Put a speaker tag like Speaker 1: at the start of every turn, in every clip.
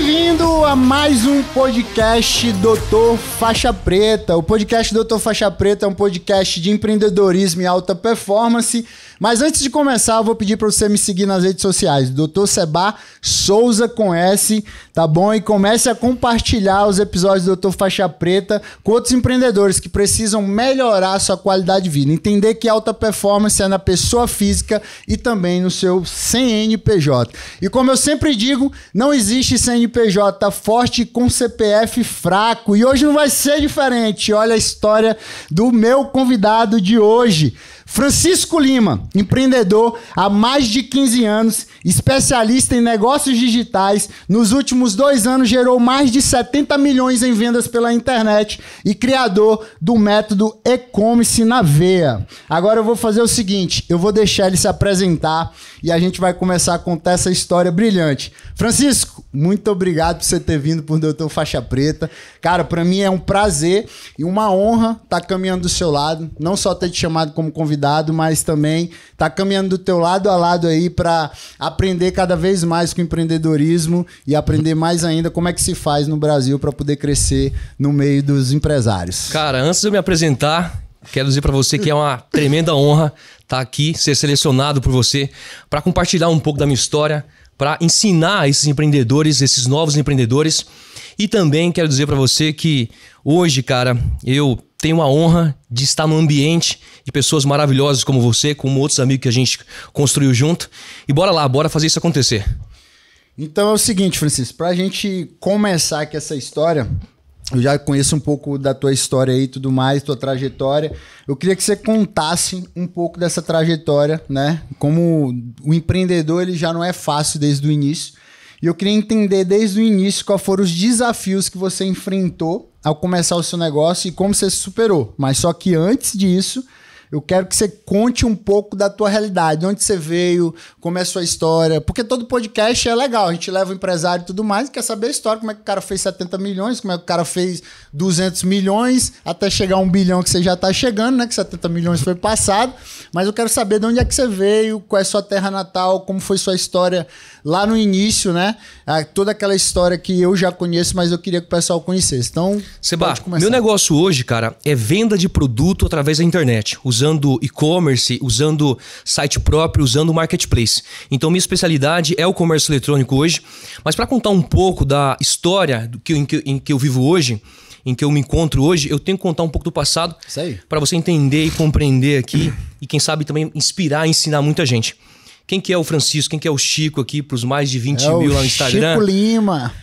Speaker 1: Bem-vindo a mais um podcast Doutor Faixa Preta. O podcast Doutor Faixa Preta é um podcast de empreendedorismo e alta performance. Mas antes de começar, eu vou pedir para você me seguir nas redes sociais, Dr. Seba Souza com S, tá bom? E comece a compartilhar os episódios do Doutor Faixa Preta com outros empreendedores que precisam melhorar a sua qualidade de vida. Entender que alta performance é na pessoa física e também no seu CNPJ. E como eu sempre digo, não existe CNPJ forte com CPF fraco. E hoje não vai ser diferente. Olha a história do meu convidado de hoje. Francisco Lima, empreendedor há mais de 15 anos, especialista em negócios digitais, nos últimos 2 anos gerou mais de 70 milhões em vendas pela internet e criador do método e-commerce na veia. Agora eu vou fazer o seguinte, eu vou deixar ele se apresentar e a gente vai começar a contar essa história brilhante. Francisco, muito obrigado por você ter vindo por Doutor Faixa Preta. Cara, para mim é um prazer e uma honra estar caminhando do seu lado, não só ter te chamado como convidado, mas também tá caminhando do teu lado a lado aí para aprender cada vez mais com empreendedorismo e aprender mais ainda como é que se faz no Brasil para poder crescer no meio dos empresários.
Speaker 2: Cara, antes de eu me apresentar, quero dizer para você que é uma tremenda honra estar aqui, ser selecionado por você para compartilhar um pouco da minha história, para ensinar esses empreendedores, esses novos empreendedores. E também quero dizer para você que hoje, cara, eu tenho a honra de estar num ambiente de pessoas maravilhosas como você, como outros amigos que a gente construiu junto. E bora lá, bora fazer isso acontecer.
Speaker 1: Então é o seguinte, Francisco, pra gente começar aqui essa história, eu já conheço um pouco da tua história aí e tudo mais, tua trajetória. Eu queria que você contasse um pouco dessa trajetória, né? Como o empreendedor, ele já não é fácil desde o início. E eu queria entender desde o início quais foram os desafios que você enfrentou ao começar o seu negócio e como você se superou. Mas só que antes disso, eu quero que você conte um pouco da tua realidade, de onde você veio, como é a sua história. Porque todo podcast é legal, a gente leva o empresário e tudo mais, e quer saber a história, como é que o cara fez 70 milhões, como é que o cara fez 200 milhões, até chegar a 1 bilhão que você já está chegando, né? Que 70 milhões foi passado. Mas eu quero saber de onde é que você veio, qual é a sua terra natal, como foi sua história lá no início, né? Toda aquela história que eu já conheço, mas eu queria que o pessoal conhecesse. Então,
Speaker 2: Seba, meu negócio hoje, cara, é venda de produto através da internet, usando e-commerce, usando site próprio, usando marketplace. Então, minha especialidade é o comércio eletrônico hoje. Mas para contar um pouco da história em que eu vivo hoje, em que eu me encontro hoje, eu tenho que contar um pouco do passado para você entender e compreender aqui e quem sabe também inspirar e ensinar muita gente. Quem que é o Francisco? Quem que é o Chico aqui para os mais de 20 mil lá no Instagram?
Speaker 1: Chico Lima.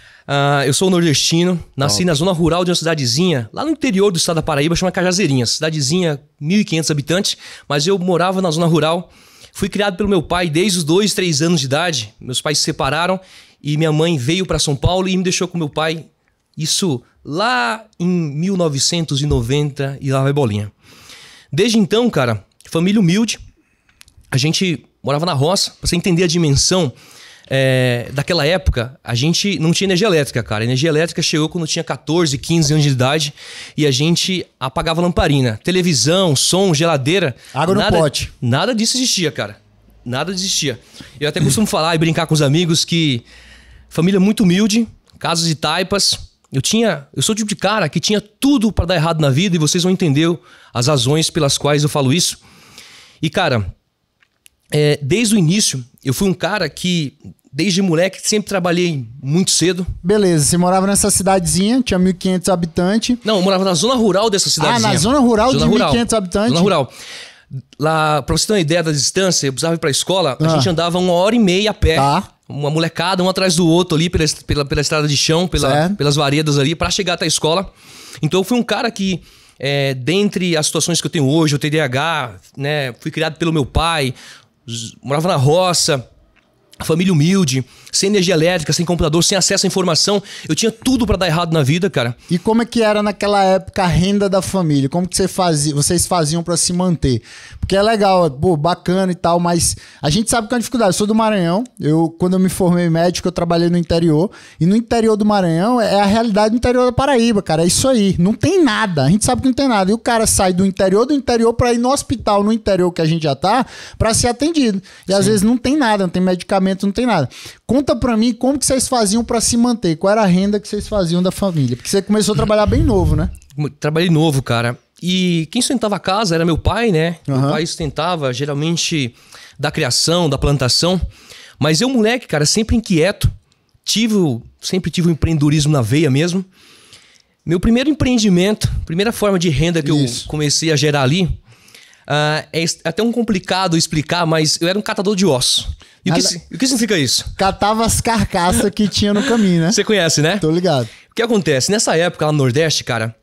Speaker 2: Eu sou nordestino, nasci na zona rural de uma cidadezinha, lá no interior do estado da Paraíba, chama Cajazeirinhas. Cidadezinha, 1.500 habitantes, mas eu morava na zona rural. Fui criado pelo meu pai desde os 2, 3 anos de idade. Meus pais se separaram e minha mãe veio para São Paulo e me deixou com meu pai. Isso lá em 1990 e lá vai bolinha. Desde então, cara, família humilde, a gente morava na roça. Pra você entender a dimensão daquela época, a gente não tinha energia elétrica, cara. A energia elétrica chegou quando eu tinha 14, 15 anos de idade e a gente apagava lamparina. Televisão, som, geladeira.
Speaker 1: Água no pote.
Speaker 2: Nada disso existia, cara. Nada existia. Eu até costumo falar e brincar com os amigos que família muito humilde, casas de taipas. Eu sou o tipo de cara que tinha tudo para dar errado na vida e vocês vão entender as razões pelas quais eu falo isso. E, cara, desde o início, eu fui um cara que, desde moleque, sempre trabalhei muito cedo.
Speaker 1: Beleza, você morava nessa cidadezinha, tinha 1.500 habitantes.
Speaker 2: Não, eu morava na zona rural dessa cidadezinha.
Speaker 1: Na zona rural de 1.500 habitantes?
Speaker 2: Zona rural. Lá, pra você ter uma ideia da distância, eu precisava ir pra escola, a gente andava 1h30 a pé. Tá. Uma molecada, um atrás do outro ali, pela estrada de chão, pelas varedas ali, pra chegar até a escola. Então eu fui um cara que, dentre as situações que eu tenho hoje, o TDAH, né, fui criado pelo meu pai, morava na roça, família humilde, sem energia elétrica, sem computador, sem acesso à informação. Eu tinha tudo pra dar errado na vida, cara.
Speaker 1: E como é que era naquela época a renda da família? Como que vocês faziam pra se manter? Porque é legal, pô, bacana e tal, mas a gente sabe que é uma dificuldade. Eu sou do Maranhão, quando eu me formei médico, eu trabalhei no interior. E no interior do Maranhão é a realidade do interior da Paraíba, cara. É isso aí. Não tem nada. A gente sabe que não tem nada. E o cara sai do interior pra ir no hospital, no interior que a gente já tá, pra ser atendido. E às vezes não tem nada, não tem medicamento, treinamento, não tem nada. Conta pra mim como que vocês faziam pra se manter. Qual era a renda que vocês faziam da família? Porque você começou a trabalhar bem novo, né?
Speaker 2: Trabalhei novo, cara. E quem sustentava a casa era meu pai, né? Meu pai sustentava geralmente da criação, da plantação. Mas eu, moleque, cara, sempre inquieto. Sempre tive o empreendedorismo na veia mesmo. Meu primeiro empreendimento, primeira forma de renda que eu comecei a gerar ali, é até um complicado explicar, mas eu era um catador de ossos. E o que significa isso?
Speaker 1: Catava as carcaças que tinha no caminho, né?
Speaker 2: Você conhece, né?
Speaker 1: Tô ligado.
Speaker 2: O que acontece? Nessa época lá no Nordeste, cara,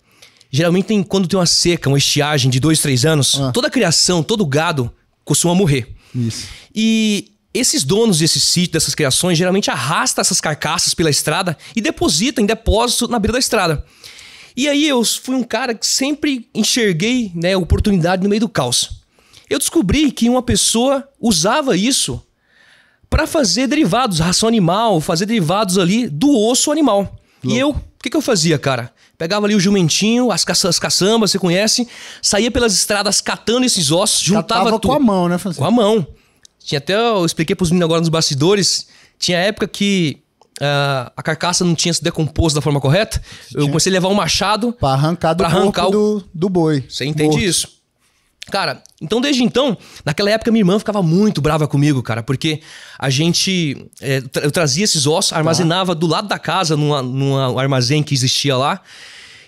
Speaker 2: geralmente quando tem uma seca, uma estiagem de 2, 3 anos, toda a criação, todo o gado costuma morrer.
Speaker 1: Isso.
Speaker 2: E esses donos desses sítios, dessas criações, geralmente arrastam essas carcaças pela estrada e depositam em depósito na beira da estrada. E aí eu fui um cara que sempre enxerguei, né, oportunidade no meio do caos. Eu descobri que uma pessoa usava isso para fazer derivados, ração animal, fazer derivados ali do osso animal. Louco. E eu, o que eu fazia, cara? Pegava ali o jumentinho, as caçambas, você conhece, saía pelas estradas catando esses ossos, juntava tudo.
Speaker 1: Com a mão, né, Francisco?
Speaker 2: Com a mão. Tinha até, eu expliquei pros meninos agora nos bastidores, tinha época que a carcaça não tinha se decomposto da forma correta. Eu comecei a levar um machado
Speaker 1: pra arrancar do corpo do boi.
Speaker 2: Você entende isso? Cara, então desde então, naquela época minha irmã ficava muito brava comigo, cara, porque a gente, eu trazia esses ossos, armazenava do lado da casa, num armazém que existia lá,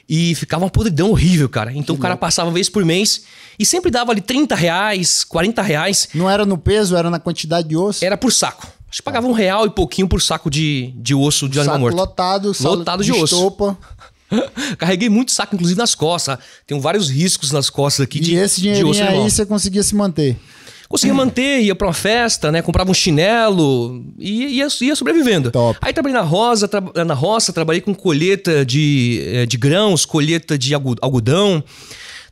Speaker 2: e ficava uma podridão horrível, cara. Então o cara passava uma vez por mês e sempre dava ali R$30, R$40.
Speaker 1: Não era no peso, era na quantidade de osso?
Speaker 2: Era por saco. Acho que pagava R$1 e pouquinho por saco de osso de animal morto.
Speaker 1: Lotado de osso. Estopa.
Speaker 2: Carreguei muito saco, inclusive nas costas. Tenho vários riscos nas costas aqui de osso.
Speaker 1: E esse dinheirinho aí você conseguia se manter?
Speaker 2: Conseguia manter, ia pra uma festa, né? Comprava um chinelo e ia sobrevivendo.
Speaker 1: Top.
Speaker 2: Aí trabalhei na roça, trabalhei com colheita de grãos, colheita de algodão.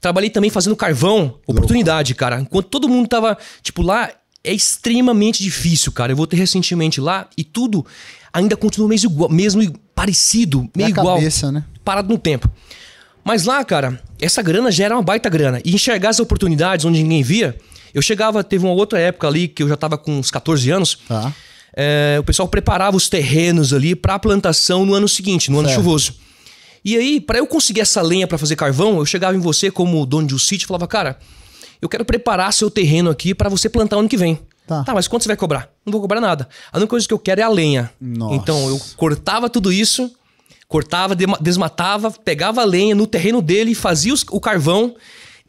Speaker 2: Trabalhei também fazendo carvão. Oportunidade, cara. Enquanto todo mundo tava, tipo, lá... É extremamente difícil, cara. Eu voltei recentemente lá e tudo ainda continua mesmo parecido, meio igual.
Speaker 1: Cabeça, né?
Speaker 2: Parado no tempo. Mas lá, cara, essa grana já era uma baita grana. E enxergar as oportunidades onde ninguém via... Eu chegava, teve uma outra época ali que eu já tava com uns 14 anos.
Speaker 1: Tá.
Speaker 2: O pessoal preparava os terrenos ali pra plantação no ano seguinte, no ano chuvoso. E aí, pra eu conseguir essa lenha pra fazer carvão, eu chegava em você como dono de um sítio e falava, cara... Eu quero preparar seu terreno aqui pra você plantar ano que vem. Tá, mas quanto você vai cobrar? Não vou cobrar nada. A única coisa que eu quero é a lenha.
Speaker 1: Nossa.
Speaker 2: Então eu cortava tudo isso, desmatava, pegava a lenha no terreno dele, fazia o carvão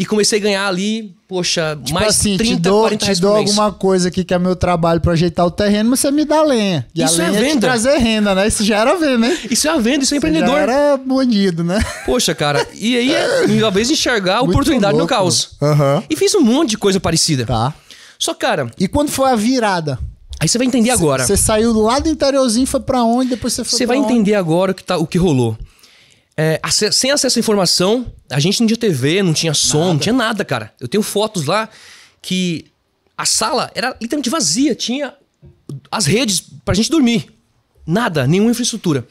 Speaker 2: e comecei a ganhar ali, poxa, tipo mais
Speaker 1: assim,
Speaker 2: 30, 40 reais
Speaker 1: te dou
Speaker 2: por mês.
Speaker 1: alguma coisa aqui que é meu trabalho pra ajeitar o terreno, mas você me dá lenha. E
Speaker 2: isso
Speaker 1: a lenha
Speaker 2: é venda.
Speaker 1: Te trazer renda, né? Isso já era venda, né?
Speaker 2: Isso é a venda, isso é empreendedor.
Speaker 1: Já era bandido, né?
Speaker 2: Poxa, cara, e aí uma vez enxergar a oportunidade no caos. E fiz um monte de coisa parecida.
Speaker 1: Tá.
Speaker 2: Só, cara...
Speaker 1: E quando foi a virada?
Speaker 2: Aí você vai entender agora.
Speaker 1: Você saiu lá do interiorzinho, foi pra onde? Depois você foi
Speaker 2: Você vai entender agora o que rolou. Sem acesso à informação, a gente não tinha TV, não tinha som, não tinha nada, cara. Eu tenho fotos lá que a sala era literalmente vazia. Tinha as redes pra gente dormir. Nada, nenhuma infraestrutura.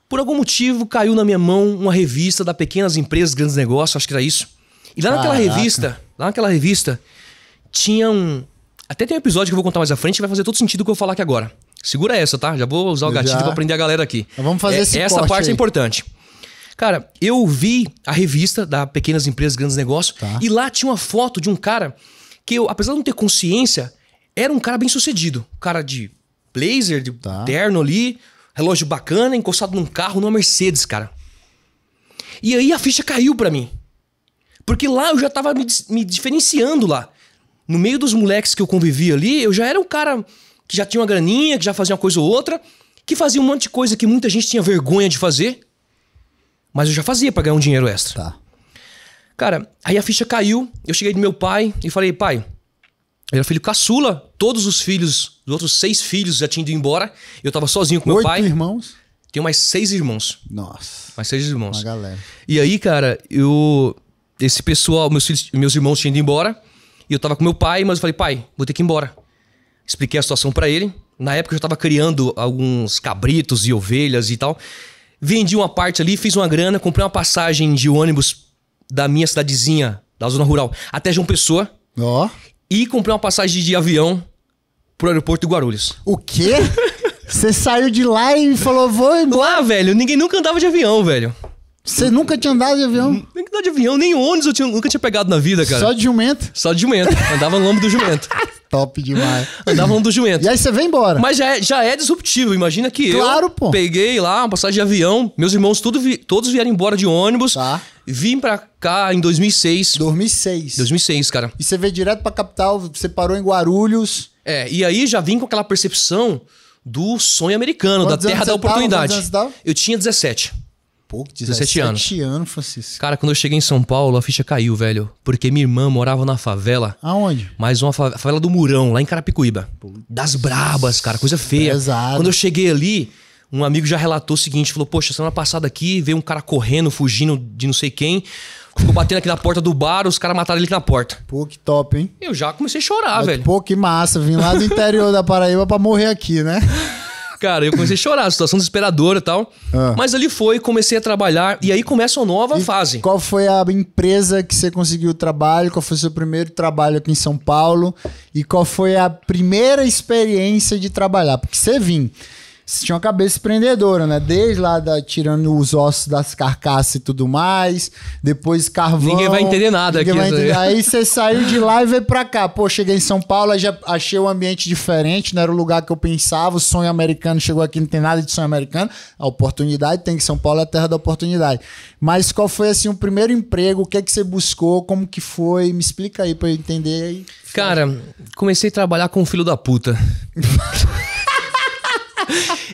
Speaker 2: Por algum motivo, caiu na minha mão uma revista da Pequenas Empresas, Grandes Negócios, acho que era isso. E lá naquela revista, tinha até tem um episódio que eu vou contar mais à frente que vai fazer todo sentido o que eu vou falar aqui agora. Segura essa, tá? Já vou usar o gatilho pra prender a galera aqui.
Speaker 1: Então vamos fazer esse
Speaker 2: essa parte
Speaker 1: aí.
Speaker 2: É importante. Cara, eu vi a revista da Pequenas Empresas, Grandes Negócios, e lá tinha uma foto de um cara que eu, apesar de não ter consciência, era um cara bem sucedido. Um cara de blazer, de terno ali, relógio bacana, encostado num carro, numa Mercedes, cara. E aí a ficha caiu pra mim. Porque lá eu já tava me diferenciando lá. No meio dos moleques que eu convivia ali, eu já era um cara que já tinha uma graninha, que já fazia uma coisa ou outra, que fazia um monte de coisa que muita gente tinha vergonha de fazer. Mas eu já fazia pra ganhar um dinheiro extra.
Speaker 1: Tá.
Speaker 2: Cara, aí a ficha caiu, eu cheguei do meu pai e falei, pai, eu era filho caçula, todos os filhos, os outros 6 filhos já tinham ido embora, eu tava sozinho com meu pai.
Speaker 1: 8 irmãos?
Speaker 2: Tenho mais 6 irmãos.
Speaker 1: Nossa.
Speaker 2: Mais 6 irmãos.
Speaker 1: Uma galera.
Speaker 2: E aí, cara, esse pessoal, meus irmãos tinham ido embora, e eu tava com meu pai, mas eu falei, pai, vou ter que ir embora. Expliquei a situação pra ele. Na época eu já tava criando alguns cabritos e ovelhas e tal. Vendi uma parte ali, fiz uma grana, comprei uma passagem de ônibus da minha cidadezinha, da zona rural, até João Pessoa.
Speaker 1: Ó.
Speaker 2: E comprei uma passagem de avião pro aeroporto de Guarulhos.
Speaker 1: O quê? Você saiu de lá e falou, vou embora?
Speaker 2: Lá, velho, ninguém nunca andava de avião, velho.
Speaker 1: Você nunca tinha andado de avião?
Speaker 2: Nem andava de avião, nem ônibus nunca tinha pegado na vida, cara.
Speaker 1: Só de jumento?
Speaker 2: Só de jumento. Andava no lombo do jumento.
Speaker 1: Top demais.
Speaker 2: Andava no lombo do jumento.
Speaker 1: E aí você vem embora?
Speaker 2: Mas já é disruptivo. Imagina que
Speaker 1: Claro, pô.
Speaker 2: Peguei lá uma passagem de avião. Meus irmãos todos vieram embora de ônibus.
Speaker 1: Tá.
Speaker 2: Vim pra cá em 2006.
Speaker 1: 2006.
Speaker 2: 2006, cara.
Speaker 1: E você veio direto pra capital, você parou em Guarulhos.
Speaker 2: E aí já vim com aquela percepção do sonho americano,
Speaker 1: Quantos
Speaker 2: da terra
Speaker 1: anos
Speaker 2: da
Speaker 1: você tava?
Speaker 2: oportunidade.
Speaker 1: Quantos anos você tava?
Speaker 2: Eu tinha 17.
Speaker 1: Pô,
Speaker 2: 17 anos.
Speaker 1: 17 anos, Francisco.
Speaker 2: Cara, quando eu cheguei em São Paulo, a ficha caiu, velho. Porque minha irmã morava na favela.
Speaker 1: Aonde?
Speaker 2: Mas uma favela do Murão, lá em Carapicuíba. Das brabas, cara, coisa feia.
Speaker 1: Pesado.
Speaker 2: Quando eu cheguei ali, um amigo já relatou o seguinte, falou, poxa, semana passada aqui, veio um cara correndo, fugindo de não sei quem, ficou batendo aqui na porta do bar, os caras mataram ele aqui na porta.
Speaker 1: Pô, que top, hein?
Speaker 2: Eu já comecei a chorar, velho.
Speaker 1: Pô, que massa. Vim lá do interior da Paraíba pra morrer aqui, né?
Speaker 2: Cara, eu comecei a chorar, situação desesperadora e tal. Mas ali comecei a trabalhar e aí começa uma nova fase.
Speaker 1: Qual foi a empresa que você conseguiu o trabalho? Qual foi o seu primeiro trabalho aqui em São Paulo? E qual foi a primeira experiência de trabalhar? Porque você tinha uma cabeça empreendedora, né? Desde lá, tirando os ossos das carcaças e tudo mais. Depois carvão.
Speaker 2: Ninguém vai entender nada aqui.
Speaker 1: Aí você saiu de lá e veio pra cá. Pô, cheguei em São Paulo, aí já achei o ambiente diferente. Não era o lugar que eu pensava. O sonho americano chegou aqui, não tem nada de sonho americano. A oportunidade tem que São Paulo é a terra da oportunidade. Mas qual foi, assim, o primeiro emprego? O que é que você buscou? Como que foi? Me explica aí pra eu entender aí.
Speaker 2: Cara, comecei a trabalhar com um filho da puta.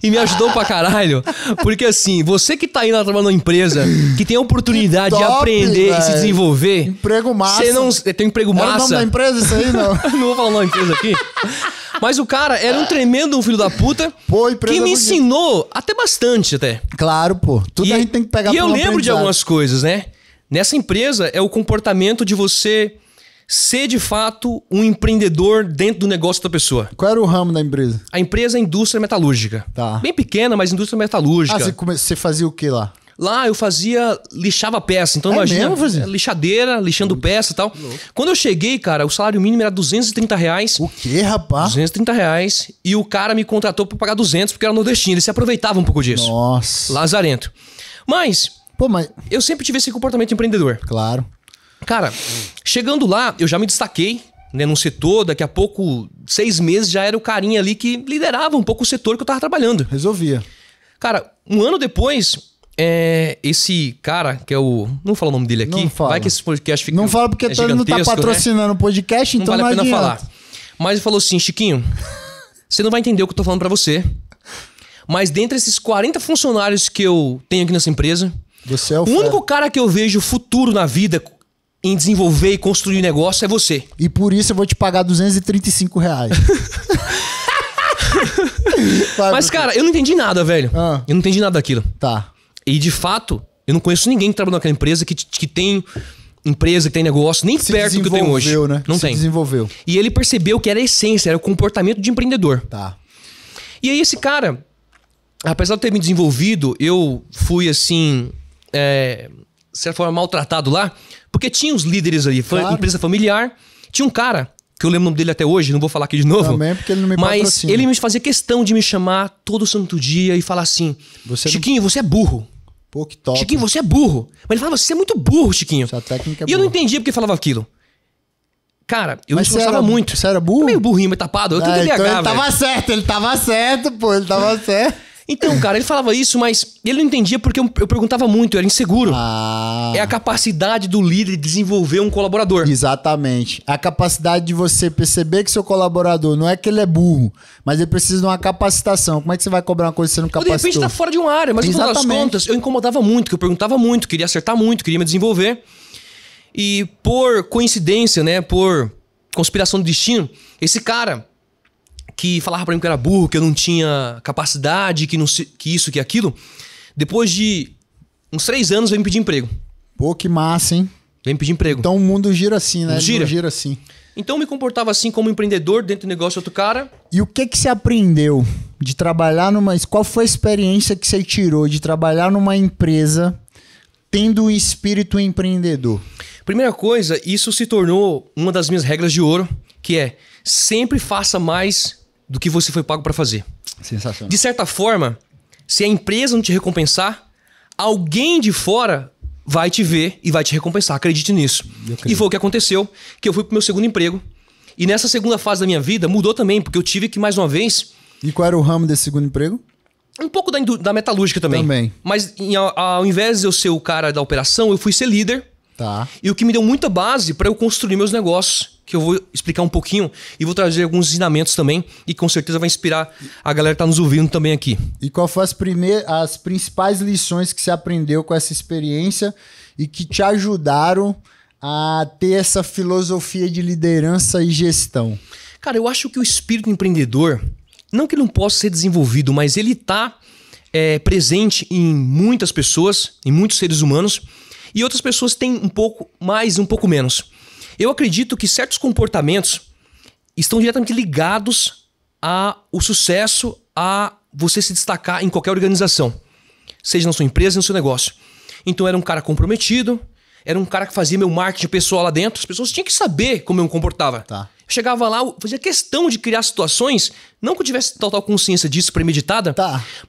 Speaker 2: E me ajudou pra caralho. Porque assim, você que tá indo lá trabalhando numa empresa que tem a oportunidade de aprender
Speaker 1: véio.
Speaker 2: E se desenvolver.
Speaker 1: Emprego massa.
Speaker 2: Você não tem um emprego massa.
Speaker 1: Era o nome da empresa isso aí, não?
Speaker 2: Não vou falar o nome da empresa aqui. Mas o cara era um tremendo filho da puta.
Speaker 1: Pô, empresa
Speaker 2: que me ensinou até bastante até.
Speaker 1: Claro, pô. Tudo a gente tem que pegar.
Speaker 2: E eu lembro de algumas coisas, né? Nessa empresa é o comportamento de você ser de fato um empreendedor dentro do negócio da pessoa.
Speaker 1: Qual era o ramo da empresa?
Speaker 2: A empresa é indústria metalúrgica.
Speaker 1: Tá.
Speaker 2: Bem pequena, mas indústria metalúrgica.
Speaker 1: Você fazia o que lá?
Speaker 2: Lá eu lixava peça. Então imagina, lixadeira, lixando peça e tal. Quando eu cheguei, cara, o salário mínimo era R$230.
Speaker 1: O quê, rapaz?
Speaker 2: R$230. E o cara me contratou pra pagar 200 porque era nordestino. Ele se aproveitava um pouco disso.
Speaker 1: Nossa.
Speaker 2: Lazarento. Mas eu sempre tive esse comportamento empreendedor.
Speaker 1: Claro.
Speaker 2: Cara, chegando lá, eu já me destaquei, né, num setor. Daqui a pouco, 6 meses, já era o carinha ali que liderava um pouco o setor que eu tava trabalhando.
Speaker 1: Resolvia.
Speaker 2: Cara, um ano depois, esse cara, que é o... Não vou falar o nome dele aqui.
Speaker 1: Não fala.
Speaker 2: Vai que esse podcast fica
Speaker 1: Não fala porque todo mundo tá patrocinando o podcast, então
Speaker 2: não vale a pena
Speaker 1: adianta.
Speaker 2: falar. Mas ele falou assim, Chiquinho, você não vai entender o que eu tô falando pra você. Mas dentre esses 40 funcionários que eu tenho aqui nessa empresa,
Speaker 1: você é o
Speaker 2: único cara que eu vejo futuro na vida em desenvolver e construir negócio é você.
Speaker 1: E por isso eu vou te pagar R$235.
Speaker 2: Mas, cara, eu não entendi nada, velho. Eu não entendi nada daquilo.
Speaker 1: Tá.
Speaker 2: E, de fato, eu não conheço ninguém que trabalha naquela empresa que tem empresa, que tem negócio, nem perto do que eu tenho hoje.
Speaker 1: Né?
Speaker 2: Não tem.
Speaker 1: Desenvolveu.
Speaker 2: E ele percebeu que era a essência, era o comportamento de empreendedor.
Speaker 1: Tá.
Speaker 2: E aí esse cara, apesar de ter me desenvolvido, eu fui, assim, de certa forma, maltratado lá, porque tinha os líderes ali, foi empresa familiar, tinha um cara, que eu lembro o nome dele até hoje, não vou falar aqui de novo.
Speaker 1: Também porque ele não me
Speaker 2: Mas
Speaker 1: patrocina.
Speaker 2: ele me fazia questão de me chamar todo santo dia e falar assim, Chiquinho, você é burro.
Speaker 1: Pô, que top.
Speaker 2: Chiquinho, você é burro. Mas ele falava, você é muito burro, Chiquinho.
Speaker 1: Essa técnica é
Speaker 2: e eu
Speaker 1: boa.
Speaker 2: não entendia porque falava aquilo. Cara, eu me
Speaker 1: Mas
Speaker 2: esforçava muito.
Speaker 1: Você era burro?
Speaker 2: Meio burrinho, meio tapado. Eu tenho TDAH,
Speaker 1: então ele
Speaker 2: velho.
Speaker 1: tava certo, pô. Ele tava certo.
Speaker 2: Então, cara, ele falava isso, mas ele não entendia porque eu perguntava muito, eu era inseguro. É a capacidade do líder de desenvolver um colaborador.
Speaker 1: Exatamente. A capacidade de você perceber que seu colaborador não é que ele é burro, mas ele precisa de uma capacitação. Como é que você vai cobrar uma coisa que você não capacitou?
Speaker 2: De repente tá fora de uma área, mas no final das contas, eu incomodava muito, que eu perguntava muito, queria acertar muito, queria me desenvolver. E por coincidência, né, por conspiração do destino, esse cara que falava pra mim que eu era burro, que eu não tinha capacidade, que isso, que aquilo, depois de uns 3 anos veio me pedir emprego.
Speaker 1: Pô, que massa, hein?
Speaker 2: Veio me pedir emprego.
Speaker 1: Então o mundo gira assim, né?
Speaker 2: Gira
Speaker 1: assim.
Speaker 2: Então eu me comportava assim como empreendedor dentro do negócio de outro cara.
Speaker 1: E o que você aprendeu de trabalhar numa... Qual foi a experiência que você tirou de trabalhar numa empresa tendo um espírito empreendedor?
Speaker 2: Primeira coisa, isso se tornou uma das minhas regras de ouro, que é sempre faça mais do que você foi pago para fazer.
Speaker 1: Sensacional.
Speaker 2: De certa forma, se a empresa não te recompensar, alguém de fora vai te ver e vai te recompensar. Acredite nisso. E foi o que aconteceu, que eu fui pro meu segundo emprego. E nessa segunda fase da minha vida mudou também, porque eu tive que, mais uma vez...
Speaker 1: E qual era o ramo desse segundo emprego?
Speaker 2: Um pouco da metalúrgica também. Mas ao invés de eu ser o cara da operação, eu fui ser líder.
Speaker 1: Tá.
Speaker 2: E o que me deu muita base para eu construir meus negócios, que eu vou explicar um pouquinho e vou trazer alguns ensinamentos também e com certeza vai inspirar a galera que tá nos ouvindo também aqui.
Speaker 1: E qual foi as principais lições que você aprendeu com essa experiência e que te ajudaram a ter essa filosofia de liderança e gestão?
Speaker 2: Cara, eu acho que o espírito empreendedor, não que ele não possa ser desenvolvido, mas ele tá presente em muitas pessoas, em muitos seres humanos, e outras pessoas têm um pouco mais e um pouco menos. Eu acredito que certos comportamentos estão diretamente ligados ao sucesso, a você se destacar em qualquer organização, seja na sua empresa, no seu negócio. Então era um cara comprometido, era um cara que fazia meu marketing pessoal lá dentro, as pessoas tinham que saber como eu me comportava.
Speaker 1: Tá.
Speaker 2: Eu chegava lá, eu fazia questão de criar situações, não que eu tivesse total consciência disso premeditada,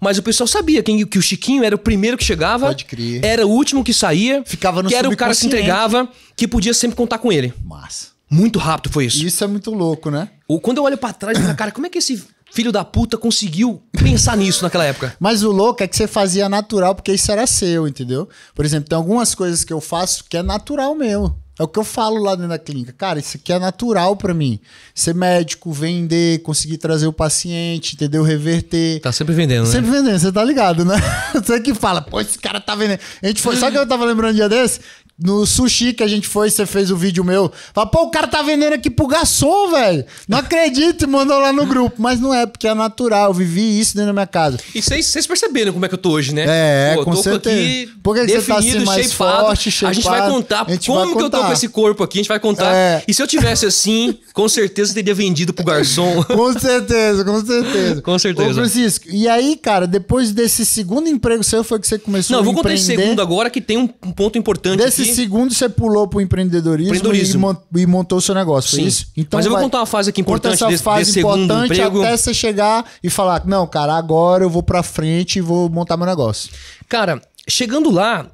Speaker 2: mas o pessoal sabia que o Chiquinho era o primeiro que chegava,
Speaker 1: Pode crer.
Speaker 2: Era o último que saía,
Speaker 1: ficava no
Speaker 2: que era o cara que se entregava, que podia sempre contar com ele.
Speaker 1: Massa.
Speaker 2: Muito rápido foi isso.
Speaker 1: Isso é muito louco, né?
Speaker 2: Quando eu olho pra trás, eu falo, cara, como é que esse filho da puta conseguiu pensar nisso naquela época?
Speaker 1: Mas o louco é que você fazia natural, porque isso era seu, entendeu? Por exemplo, tem algumas coisas que eu faço que é natural mesmo. É o que eu falo lá dentro da clínica. Cara, isso aqui é natural pra mim. Ser médico, vender, conseguir trazer o paciente, entendeu? Reverter.
Speaker 2: Tá sempre vendendo, né?
Speaker 1: Sempre vendendo, você tá ligado, né? Você que fala, pô, esse cara tá vendendo. A gente foi, sabe o que eu tava lembrando um dia desse? No sushi que a gente foi, você fez o vídeo meu. Fala, pô, o cara tá vendendo aqui pro garçom, velho. Não acredito, e mandou lá no grupo. Mas não é, porque é natural. Eu vivi isso dentro da minha casa.
Speaker 2: E vocês perceberam como é que eu tô hoje, né?
Speaker 1: Pô, com certeza. Aqui,
Speaker 2: por que você tá assim mais forte, shapeado? A gente vai contar como que eu tô com esse corpo aqui. A gente vai contar. E se eu tivesse assim, com certeza eu teria vendido pro garçom.
Speaker 1: Com certeza, com certeza.
Speaker 2: Com certeza.
Speaker 1: Ô, Francisco, e aí, cara, depois desse segundo emprego seu, foi que você começou a empreender?
Speaker 2: Não, eu vou contar esse segundo agora, que tem um ponto importante
Speaker 1: aqui. Segundo, você pulou pro empreendedorismo e montou o seu negócio, foi isso?
Speaker 2: Então, mas eu vou contar uma fase aqui importante desse segundo emprego.
Speaker 1: Até você chegar e falar, não, cara, agora eu vou pra frente e vou montar meu negócio.
Speaker 2: Cara, chegando lá,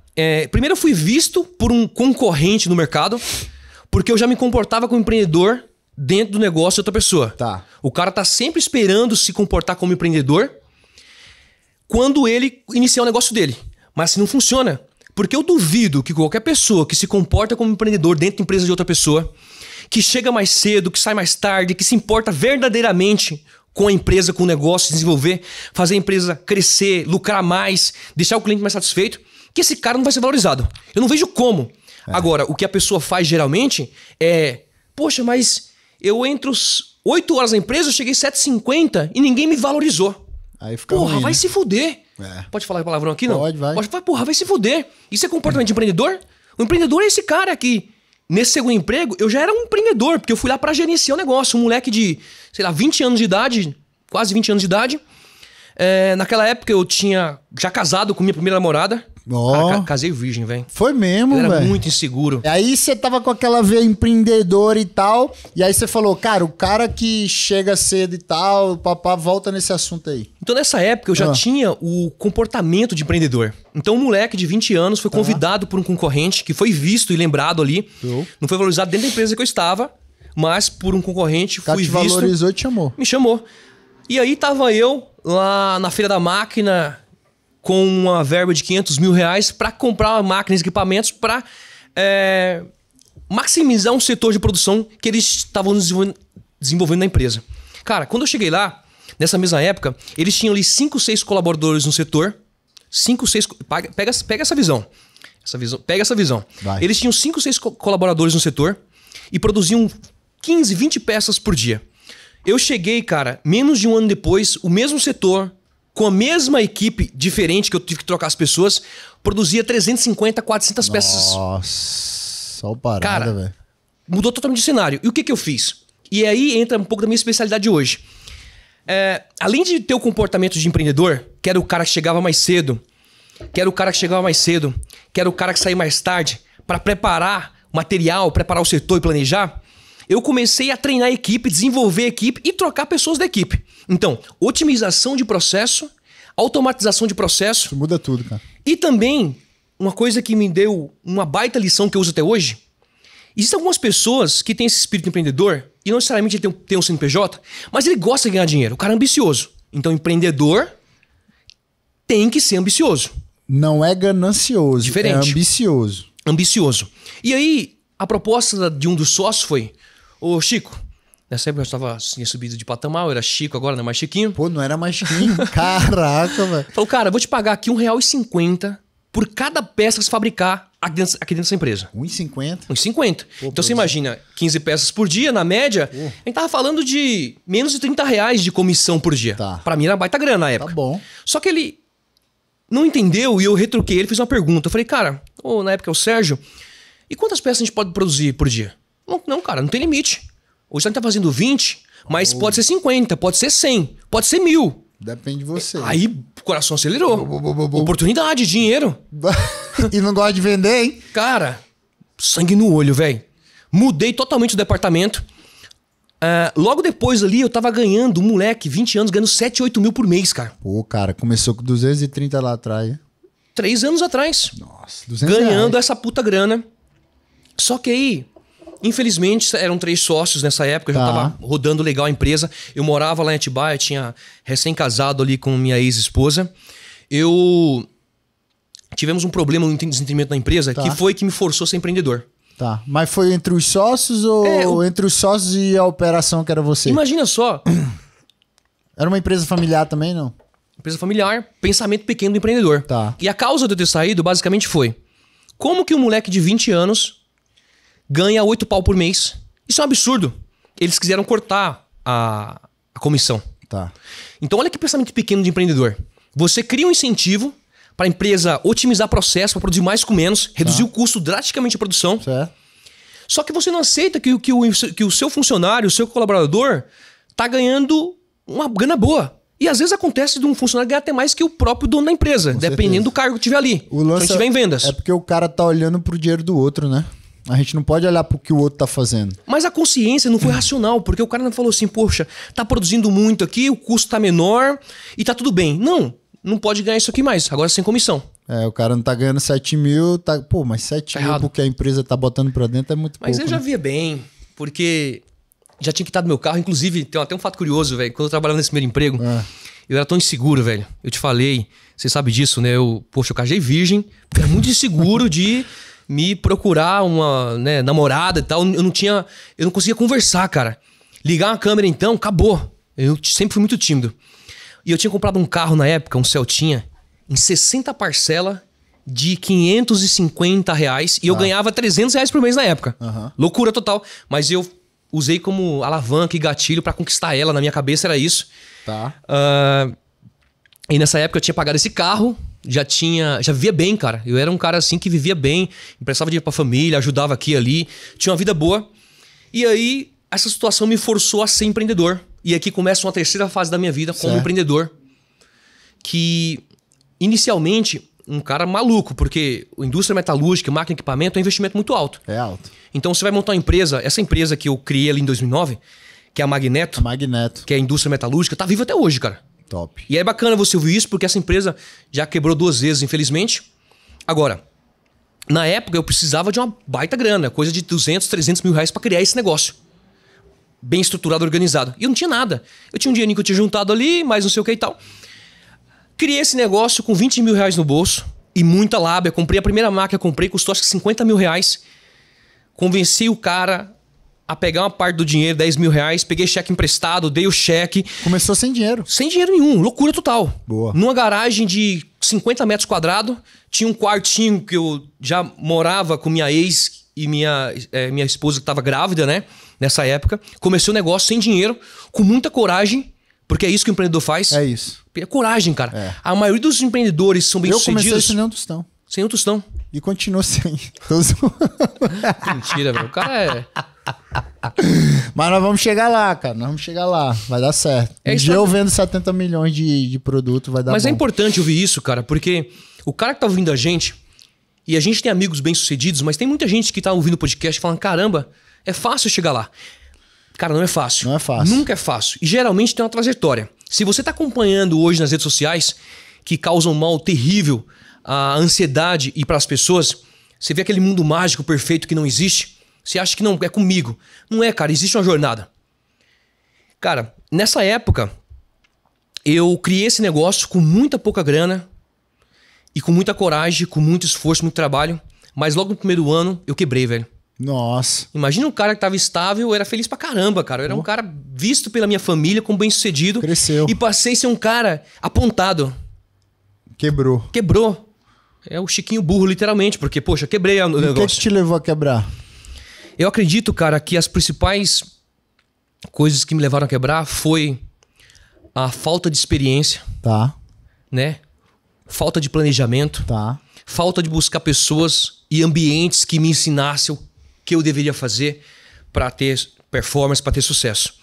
Speaker 2: primeiro eu fui visto por um concorrente no mercado, porque eu já me comportava como empreendedor dentro do negócio de outra pessoa.
Speaker 1: Tá.
Speaker 2: O cara tá sempre esperando se comportar como empreendedor quando ele iniciar o negócio dele. Mas assim não funciona. Porque eu duvido que qualquer pessoa que se comporta como empreendedor dentro da empresa de outra pessoa, que chega mais cedo, que sai mais tarde, que se importa verdadeiramente com a empresa, com o negócio, desenvolver, fazer a empresa crescer, lucrar mais, deixar o cliente mais satisfeito, que esse cara não vai ser valorizado. Eu não vejo como. Agora, o que a pessoa faz geralmente é... Poxa, mas eu entro 8 horas na empresa, eu cheguei 7h50 e ninguém me valorizou.
Speaker 1: Aí fica
Speaker 2: Porra,
Speaker 1: ruim,
Speaker 2: vai
Speaker 1: né?
Speaker 2: se fuder. Pode falar palavrão aqui, não?
Speaker 1: Pode, vai.
Speaker 2: Porra, vai se fuder. Isso é comportamento de empreendedor? O empreendedor é esse cara que, nesse segundo emprego, eu já era um empreendedor, porque eu fui lá pra gerenciar o negócio. Um moleque de, sei lá, 20 anos de idade, quase 20 anos de idade. Naquela época eu tinha já casado com minha primeira namorada. Cara, casei virgem, velho.
Speaker 1: Foi mesmo, velho.
Speaker 2: Era muito inseguro.
Speaker 1: Aí você tava com aquela veia empreendedora e tal, e aí você falou, cara, o cara que chega cedo e tal, o papá volta nesse assunto aí.
Speaker 2: Então nessa época eu já tinha o comportamento de empreendedor. Então um moleque de 20 anos foi convidado por um concorrente que foi visto e lembrado ali. Não foi valorizado dentro da empresa que eu estava, mas por um concorrente fui visto.
Speaker 1: Valorizou e te chamou.
Speaker 2: Me chamou. E aí tava eu lá na Feira da Máquina com uma verba de R$500 mil para comprar máquinas e equipamentos para maximizar um setor de produção que eles estavam desenvolvendo na empresa. Cara, quando eu cheguei lá, nessa mesma época, eles tinham ali 5, 6 colaboradores no setor. 5, 6... Pega essa visão. Pega essa visão.
Speaker 1: Vai.
Speaker 2: Eles tinham 5, 6 colaboradores no setor e produziam 15, 20 peças por dia. Eu cheguei, cara, menos de um ano depois, o mesmo setor, com a mesma equipe diferente, que eu tive que trocar as pessoas, produzia 350, 400 peças.
Speaker 1: Nossa, só parada, velho.
Speaker 2: Mudou totalmente o cenário. E o que eu fiz? E aí entra um pouco da minha especialidade hoje. Além de ter o comportamento de empreendedor, que era o cara que chegava mais cedo, que era o cara que saía mais tarde, para preparar material, preparar o setor e planejar, eu comecei a treinar a equipe, desenvolver a equipe e trocar pessoas da equipe. Então, otimização de processo, automatização de processo.
Speaker 1: Isso muda tudo, cara.
Speaker 2: E também, uma coisa que me deu uma baita lição que eu uso até hoje. Existem algumas pessoas que têm esse espírito empreendedor e não necessariamente ele tem um CNPJ, mas ele gosta de ganhar dinheiro. O cara é ambicioso. Então, empreendedor tem que ser ambicioso.
Speaker 1: Não é ganancioso,
Speaker 2: Diferente.
Speaker 1: é ambicioso.
Speaker 2: Ambicioso. E aí, a proposta de um dos sócios foi: ô Chico, nessa época eu tinha subido de patamar, eu era Chico, agora não é mais Chiquinho.
Speaker 1: Pô, não era mais Chiquinho? Caraca, velho.
Speaker 2: Falou, cara, eu vou te pagar aqui R$1,50 por cada peça que você fabricar aqui dentro dessa empresa.
Speaker 1: R$1,50?
Speaker 2: R$1,50. Então você imagina, 15 peças por dia, na média, a gente tava falando de menos de R$30 de comissão por dia.
Speaker 1: Tá.
Speaker 2: Pra mim era baita grana na época.
Speaker 1: Tá bom.
Speaker 2: Só que ele não entendeu e eu retruquei. Ele fez uma pergunta. Eu falei, cara, na época é o Sérgio, e quantas peças a gente pode produzir por dia? Não, cara, não tem limite. Hoje a gente tá fazendo 20, mas pode ser 50, pode ser 100, pode ser 1.000.
Speaker 1: Depende de você.
Speaker 2: Aí o coração acelerou. Oportunidade, dinheiro.
Speaker 1: E não gosta de vender, hein?
Speaker 2: Cara, sangue no olho, velho. Mudei totalmente o departamento. Logo depois ali, eu tava ganhando, um moleque, 20 anos, ganhando 7, 8 mil por mês, cara.
Speaker 1: Pô, cara, começou com 230 lá atrás.
Speaker 2: 3 anos atrás.
Speaker 1: Nossa, 200
Speaker 2: ganhando
Speaker 1: reais.
Speaker 2: essa puta grana. Só que aí, infelizmente, eram 3 sócios nessa época. Eu já tava rodando legal a empresa. Eu morava lá em Atibaia, tinha recém-casado ali com minha ex-esposa. Tivemos um problema no desentendimento da empresa, que foi que me forçou a ser empreendedor.
Speaker 1: Tá, mas foi entre os sócios ou entre os sócios e a operação que era você?
Speaker 2: Imagina só.
Speaker 1: Era uma empresa familiar também, não?
Speaker 2: Empresa familiar, pensamento pequeno do empreendedor.
Speaker 1: Tá.
Speaker 2: E a causa de eu ter saído, basicamente, foi: como que um moleque de 20 anos ganha 8 pau por mês? Isso é um absurdo. Eles quiseram cortar a comissão.
Speaker 1: Tá.
Speaker 2: Então, olha que pensamento pequeno de empreendedor. Você cria um incentivo para a empresa otimizar processo, para produzir mais com menos, reduzir o custo drasticamente de produção.
Speaker 1: Certo.
Speaker 2: Só que você não aceita que o seu funcionário, o seu colaborador, tá ganhando uma grana boa. E às vezes acontece de um funcionário ganhar até mais que o próprio dono da empresa, dependendo do cargo que tiver ali.
Speaker 1: O lance
Speaker 2: se tiver em vendas.
Speaker 1: É porque o cara tá olhando pro dinheiro do outro, né? A gente não pode olhar pro que o outro tá fazendo.
Speaker 2: Mas a consciência não foi racional, porque o cara não falou assim, poxa, tá produzindo muito aqui, o custo tá menor e tá tudo bem. Não pode ganhar isso aqui mais, agora sem comissão.
Speaker 1: O cara não tá ganhando 7 mil, tá... Pô, mas 7 mil
Speaker 2: errado.
Speaker 1: porque a empresa tá botando pra dentro é muito pouco.
Speaker 2: Mas eu já
Speaker 1: né?
Speaker 2: via bem, porque já tinha quitado meu carro. Inclusive, tem até um fato curioso, velho. Quando eu trabalhava nesse primeiro emprego, eu era tão inseguro, velho. Eu te falei, você sabe disso, né? Eu casei virgem, era muito inseguro de me procurar uma namorada e tal. Eu não conseguia conversar, cara. Ligar uma câmera, então, acabou. Eu sempre fui muito tímido. E eu tinha comprado um carro na época, um Celtinha, em 60 parcelas de R$550 e eu ganhava R$300 por mês na época. Loucura total. Mas eu usei como alavanca e gatilho pra conquistar ela. Na minha cabeça era isso.
Speaker 1: Tá.
Speaker 2: E nessa época eu tinha pagado esse carro, já vivia bem, cara. Eu era um cara assim que vivia bem, emprestava dinheiro pra família, ajudava aqui e ali, tinha uma vida boa. E aí essa situação me forçou a ser empreendedor. E aqui começa uma terceira fase da minha vida como empreendedor. Que inicialmente um cara maluco, porque a indústria metalúrgica, máquina e equipamento é um investimento muito alto.
Speaker 1: É alto.
Speaker 2: Então você vai montar uma empresa, essa empresa que eu criei ali em 2009, que é a Magneto, que é a indústria metalúrgica, tá viva até hoje, cara.
Speaker 1: Top.
Speaker 2: E é bacana você ouvir isso, porque essa empresa já quebrou 2 vezes, infelizmente. Agora, na época eu precisava de uma baita grana, coisa de 200, 300 mil reais pra criar esse negócio. Bem estruturado, organizado. E eu não tinha nada. Eu tinha um dinheirinho que eu tinha juntado ali, mais não sei o que e tal. Criei esse negócio com 20 mil reais no bolso e muita lábia. Comprei a primeira máquina, custou acho que 50 mil reais. Convenci o cara a pegar uma parte do dinheiro, 10 mil reais. Peguei cheque emprestado, dei o cheque.
Speaker 1: Começou sem dinheiro.
Speaker 2: Sem dinheiro nenhum, loucura total.
Speaker 1: Boa.
Speaker 2: Numa garagem de 50 metros quadrados, tinha um quartinho que eu já morava com minha ex e minha esposa que estava grávida, né? Nessa época. Comecei o negócio sem dinheiro, com muita coragem, porque é isso que o empreendedor faz.
Speaker 1: É isso.
Speaker 2: É coragem, cara. A maioria dos empreendedores são bem-sucedidos.
Speaker 1: Eu comecei sem nenhum tostão.
Speaker 2: Sem um tostão.
Speaker 1: E continuo sem.
Speaker 2: Mentira, velho. O cara é...
Speaker 1: Mas nós vamos chegar lá, cara. Nós vamos chegar lá. Vai dar certo. Um dia eu vendo 70 milhões de produto, vai dar
Speaker 2: Mas
Speaker 1: bom.
Speaker 2: é importante ouvir isso, cara, porque o cara que tá ouvindo a gente, e a gente tem amigos bem-sucedidos, mas tem muita gente que tá ouvindo o podcast falando, caramba, é fácil chegar lá. Cara, não é fácil.
Speaker 1: Não é fácil.
Speaker 2: Nunca é fácil. E geralmente tem uma trajetória. Se você tá acompanhando hoje nas redes sociais, que causam um mal terrível, a ansiedade e para as pessoas, você vê aquele mundo mágico perfeito que não existe, você acha que não é comigo. Não é, cara, existe uma jornada. Cara, nessa época, eu criei esse negócio com muita pouca grana e com muita coragem, com muito esforço, muito trabalho. Mas logo no primeiro ano, eu quebrei, velho.
Speaker 1: Nossa.
Speaker 2: Imagina um cara que tava estável, eu era feliz pra caramba, cara. Eu era um cara visto pela minha família como bem-sucedido.
Speaker 1: Cresceu.
Speaker 2: E passei a ser um cara apontado.
Speaker 1: Quebrou.
Speaker 2: Quebrou. É o Chiquinho burro, literalmente, porque, poxa, quebrei o negócio.
Speaker 1: O que te levou a quebrar?
Speaker 2: Eu acredito, cara, que as principais coisas que me levaram a quebrar foi a falta de experiência,
Speaker 1: Tá,
Speaker 2: né? Falta de planejamento,
Speaker 1: tá.
Speaker 2: falta de buscar pessoas e ambientes que me ensinassem o que eu deveria fazer para ter performance, para ter sucesso.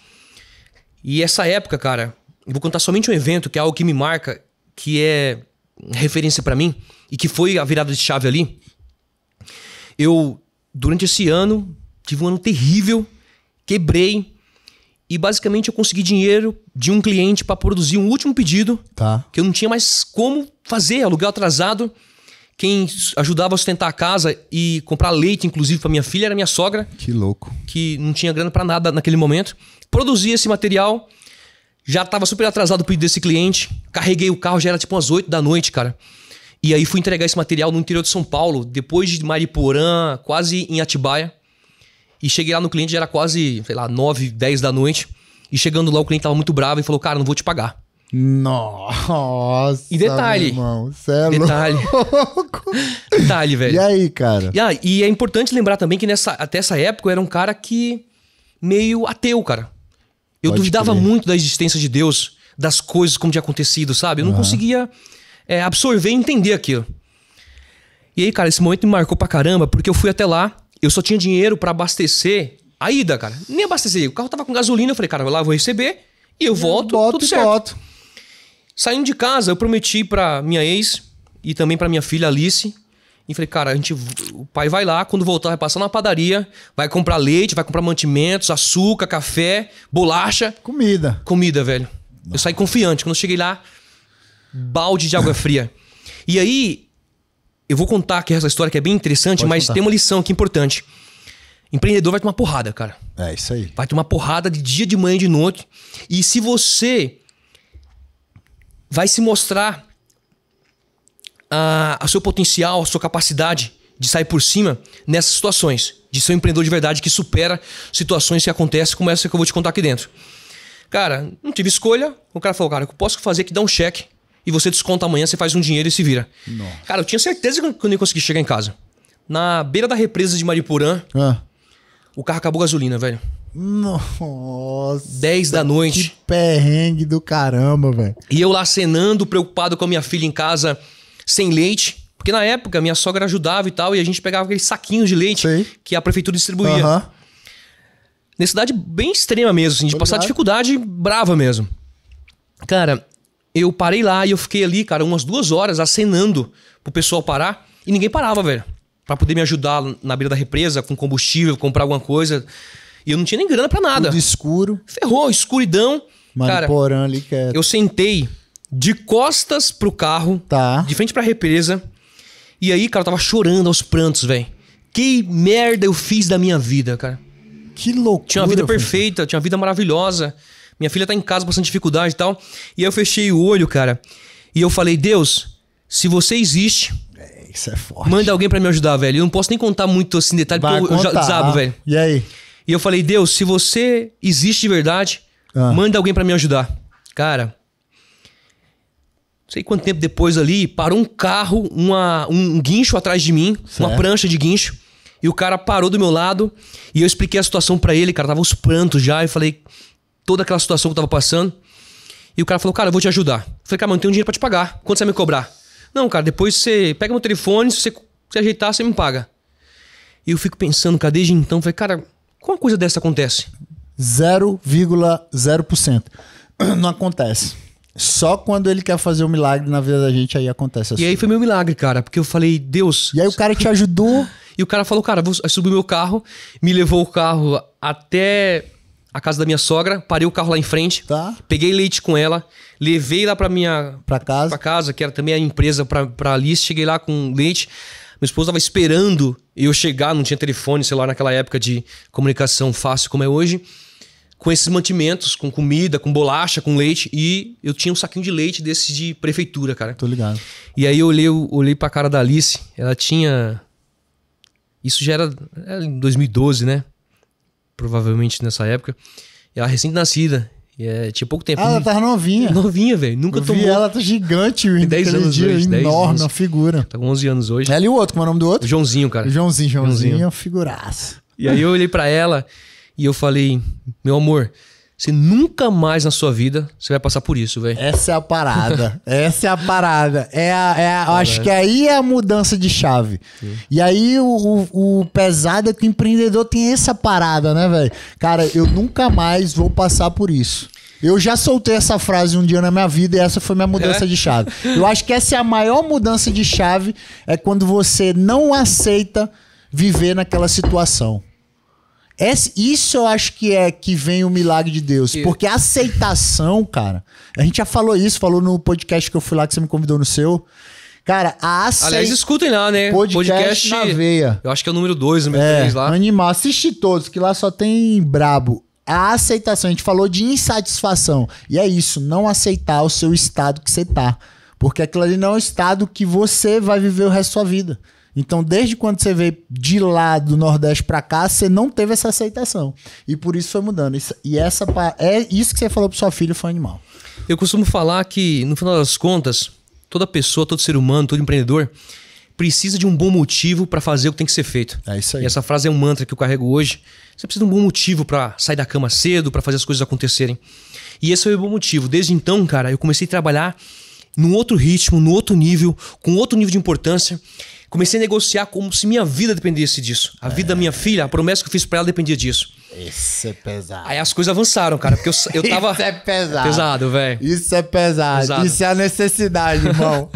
Speaker 2: E essa época, cara, eu vou contar somente um evento que é algo que me marca, que é referência para mim e que foi a virada de chave ali. Eu, durante esse ano, tive um ano terrível, quebrei e basicamente eu consegui dinheiro de um cliente para produzir um último pedido,
Speaker 1: Tá.
Speaker 2: que eu não tinha mais como fazer, aluguel atrasado. Quem ajudava a sustentar a casa e comprar leite, inclusive, para minha filha, era minha sogra,
Speaker 1: Que louco.
Speaker 2: que não tinha grana para nada naquele momento. Produzi esse material, já estava super atrasado o pedido desse cliente, carreguei o carro, já era tipo umas 8 da noite, cara. E aí fui entregar esse material no interior de São Paulo, depois de Mariporã, quase em Atibaia. E cheguei lá no cliente, já era quase, sei lá, 9, 10 da noite. E chegando lá, o cliente tava muito bravo e falou, cara, não vou te pagar.
Speaker 1: Nossa.
Speaker 2: E detalhe.
Speaker 1: Meu irmão, cê é
Speaker 2: Detalhe.
Speaker 1: louco.
Speaker 2: Detalhe, velho.
Speaker 1: E aí, cara?
Speaker 2: E é importante lembrar também que até essa época eu era um cara que meio ateu, cara. Eu
Speaker 1: Pode
Speaker 2: duvidava
Speaker 1: crer.
Speaker 2: muito da existência de Deus, das coisas como tinha acontecido, sabe? Eu não conseguia absorver e entender aquilo. E aí, cara, esse momento me marcou pra caramba, porque eu fui até lá, eu só tinha dinheiro pra abastecer a ida, cara. Nem abastecer. O carro tava com gasolina, eu falei, cara, lá eu vou receber e eu volto, tudo certo. Saindo de casa, eu prometi pra minha ex e também pra minha filha Alice. E falei, cara, o pai vai lá, quando voltar vai passar na padaria, vai comprar leite, vai comprar mantimentos, açúcar, café, bolacha.
Speaker 1: Comida,
Speaker 2: velho. Eu saí confiante. Quando eu cheguei lá, balde de água fria. E aí, eu vou contar aqui essa história que é bem interessante,
Speaker 1: Pode
Speaker 2: mas
Speaker 1: contar.
Speaker 2: tem uma lição aqui importante. Empreendedor vai tomar porrada, cara.
Speaker 1: É isso aí.
Speaker 2: Vai tomar porrada de dia, de manhã e de noite. E se você vai se mostrar a seu potencial, a sua capacidade de sair por cima nessas situações, de ser um empreendedor de verdade que supera situações que acontecem como essa que eu vou te contar aqui dentro. Cara, não tive escolha. O cara falou, cara, eu posso fazer que dá um cheque e você desconta amanhã, você faz um dinheiro e se vira.
Speaker 1: Nossa.
Speaker 2: Cara, eu tinha certeza que eu não ia conseguir chegar em casa. Na beira da represa de Mariporã, o carro acabou a gasolina, velho.
Speaker 1: Nossa.
Speaker 2: 10 da noite.
Speaker 1: Que perrengue do caramba, velho.
Speaker 2: E eu lá cenando, preocupado com a minha filha em casa, sem leite. Porque na época, minha sogra ajudava e tal, e a gente pegava aqueles saquinhos de leite que a prefeitura distribuía. Necessidade bem extrema mesmo, assim, de passar dificuldade brava mesmo. Cara, eu parei lá e eu fiquei ali, cara, umas 2 horas acenando pro pessoal parar. E ninguém parava, velho. Pra poder me ajudar na beira da represa, com combustível, comprar alguma coisa. E eu não tinha nem grana pra nada.
Speaker 1: Tudo escuro.
Speaker 2: Ferrou, escuridão.
Speaker 1: Mariporã ali que é...
Speaker 2: Eu sentei de costas pro carro, de frente pra represa. E aí, cara, eu tava chorando aos prantos, velho. Que merda eu fiz da minha vida, cara.
Speaker 1: Que loucura.
Speaker 2: Tinha uma vida perfeita, tinha uma vida maravilhosa. Minha filha tá em casa passando dificuldade e tal. E aí eu fechei o olho, cara. E eu falei, Deus, se você existe...
Speaker 1: Isso é forte.
Speaker 2: Manda alguém pra me ajudar, velho. Eu não posso nem contar muito assim detalhe, porque eu já desabo, velho.
Speaker 1: E aí?
Speaker 2: E eu falei, Deus, se você existe de verdade, manda alguém pra me ajudar. Cara, não sei quanto tempo depois ali, parou um carro, um guincho atrás de mim, uma prancha de guincho. E o cara parou do meu lado e eu expliquei a situação pra ele, cara, tava os prantos já. Eu falei toda aquela situação que eu tava passando. E o cara falou, cara, eu vou te ajudar. Eu falei, cara, mas não tenho dinheiro pra te pagar. Quanto você vai me cobrar? Não, cara, depois você pega meu telefone, se você ajeitar, você me paga. E eu fico pensando, cara, desde então, falei, cara, como uma coisa dessa acontece?
Speaker 1: 0,0%. Não acontece. Só quando ele quer fazer um milagre na vida da gente, aí acontece assim.
Speaker 2: E aí foi meu milagre, cara, porque eu falei, Deus...
Speaker 1: E aí o cara te ajudou...
Speaker 2: E o cara falou, cara, vou subir meu carro, me levou o carro até a casa da minha sogra, parei o carro lá em frente, peguei leite com ela, levei lá pra casa, que era também a empresa pra Alice, cheguei lá com leite. Minha esposa estava esperando eu chegar, não tinha telefone, celular naquela época de comunicação fácil como é hoje, com esses mantimentos, com comida, com bolacha, com leite, e eu tinha um saquinho de leite desses de prefeitura, cara.
Speaker 1: Tô ligado.
Speaker 2: E aí eu olhei pra cara da Alice, ela tinha... Isso já era em 2012, né? Provavelmente nessa época. Ela recém-nascida. Tinha pouco tempo.
Speaker 1: Ela tava novinha.
Speaker 2: Novinha, velho. Nunca tomou.
Speaker 1: Ela tá gigante.
Speaker 2: Tem 10 anos
Speaker 1: dia,
Speaker 2: hoje.
Speaker 1: enorme, uma figura.
Speaker 2: Tá com 11 anos hoje.
Speaker 1: Ela e o outro, como é o nome do outro?
Speaker 2: Joãozinho, cara.
Speaker 1: Joãozinho é uma figuraça.
Speaker 2: E aí eu olhei pra ela e eu falei, meu amor, você nunca mais na sua vida você vai passar por isso, velho.
Speaker 1: Essa é a parada. Essa é a parada. Eu acho que aí é a mudança de chave. Sim. E aí o pesado é que o empreendedor tem essa parada, né, velho? Cara, eu nunca mais vou passar por isso. Eu já soltei essa frase um dia na minha vida e essa foi minha mudança de chave. Eu acho que essa é a maior mudança de chave, é quando você não aceita viver naquela situação. Isso eu acho que é que vem o milagre de Deus. Porque a aceitação, cara... A gente já falou isso, falou no podcast que eu fui lá, que você me convidou no seu. Cara,
Speaker 2: Aliás, escutem lá, né?
Speaker 1: Podcast na veia.
Speaker 2: Eu acho que é o número 2, número 3 lá.
Speaker 1: Animal. Assiste todos, que lá só tem brabo. A aceitação, a gente falou de insatisfação. E é isso, não aceitar o seu estado que você tá. Porque aquilo ali não é o estado que você vai viver o resto da sua vida. Então, desde quando você veio de lá do Nordeste pra cá, você não teve essa aceitação. E por isso foi mudando. Isso que você falou pro sua filha, foi animal.
Speaker 2: Eu costumo falar que, no final das contas, toda pessoa, todo ser humano, todo empreendedor precisa de um bom motivo para fazer o que tem que ser feito.
Speaker 1: É isso aí.
Speaker 2: E essa frase é um mantra que eu carrego hoje. Você precisa de um bom motivo para sair da cama cedo, para fazer as coisas acontecerem. E esse foi o bom motivo. Desde então, cara, eu comecei a trabalhar num outro ritmo, num outro nível, com outro nível de importância. Comecei a negociar como se minha vida dependesse disso. A vida da minha filha, a promessa que eu fiz pra ela dependia disso.
Speaker 1: Isso é pesado.
Speaker 2: Aí as coisas avançaram, cara, porque eu tava...
Speaker 1: Isso é pesado.
Speaker 2: Pesado, velho.
Speaker 1: Isso é pesado. Isso é a necessidade, irmão.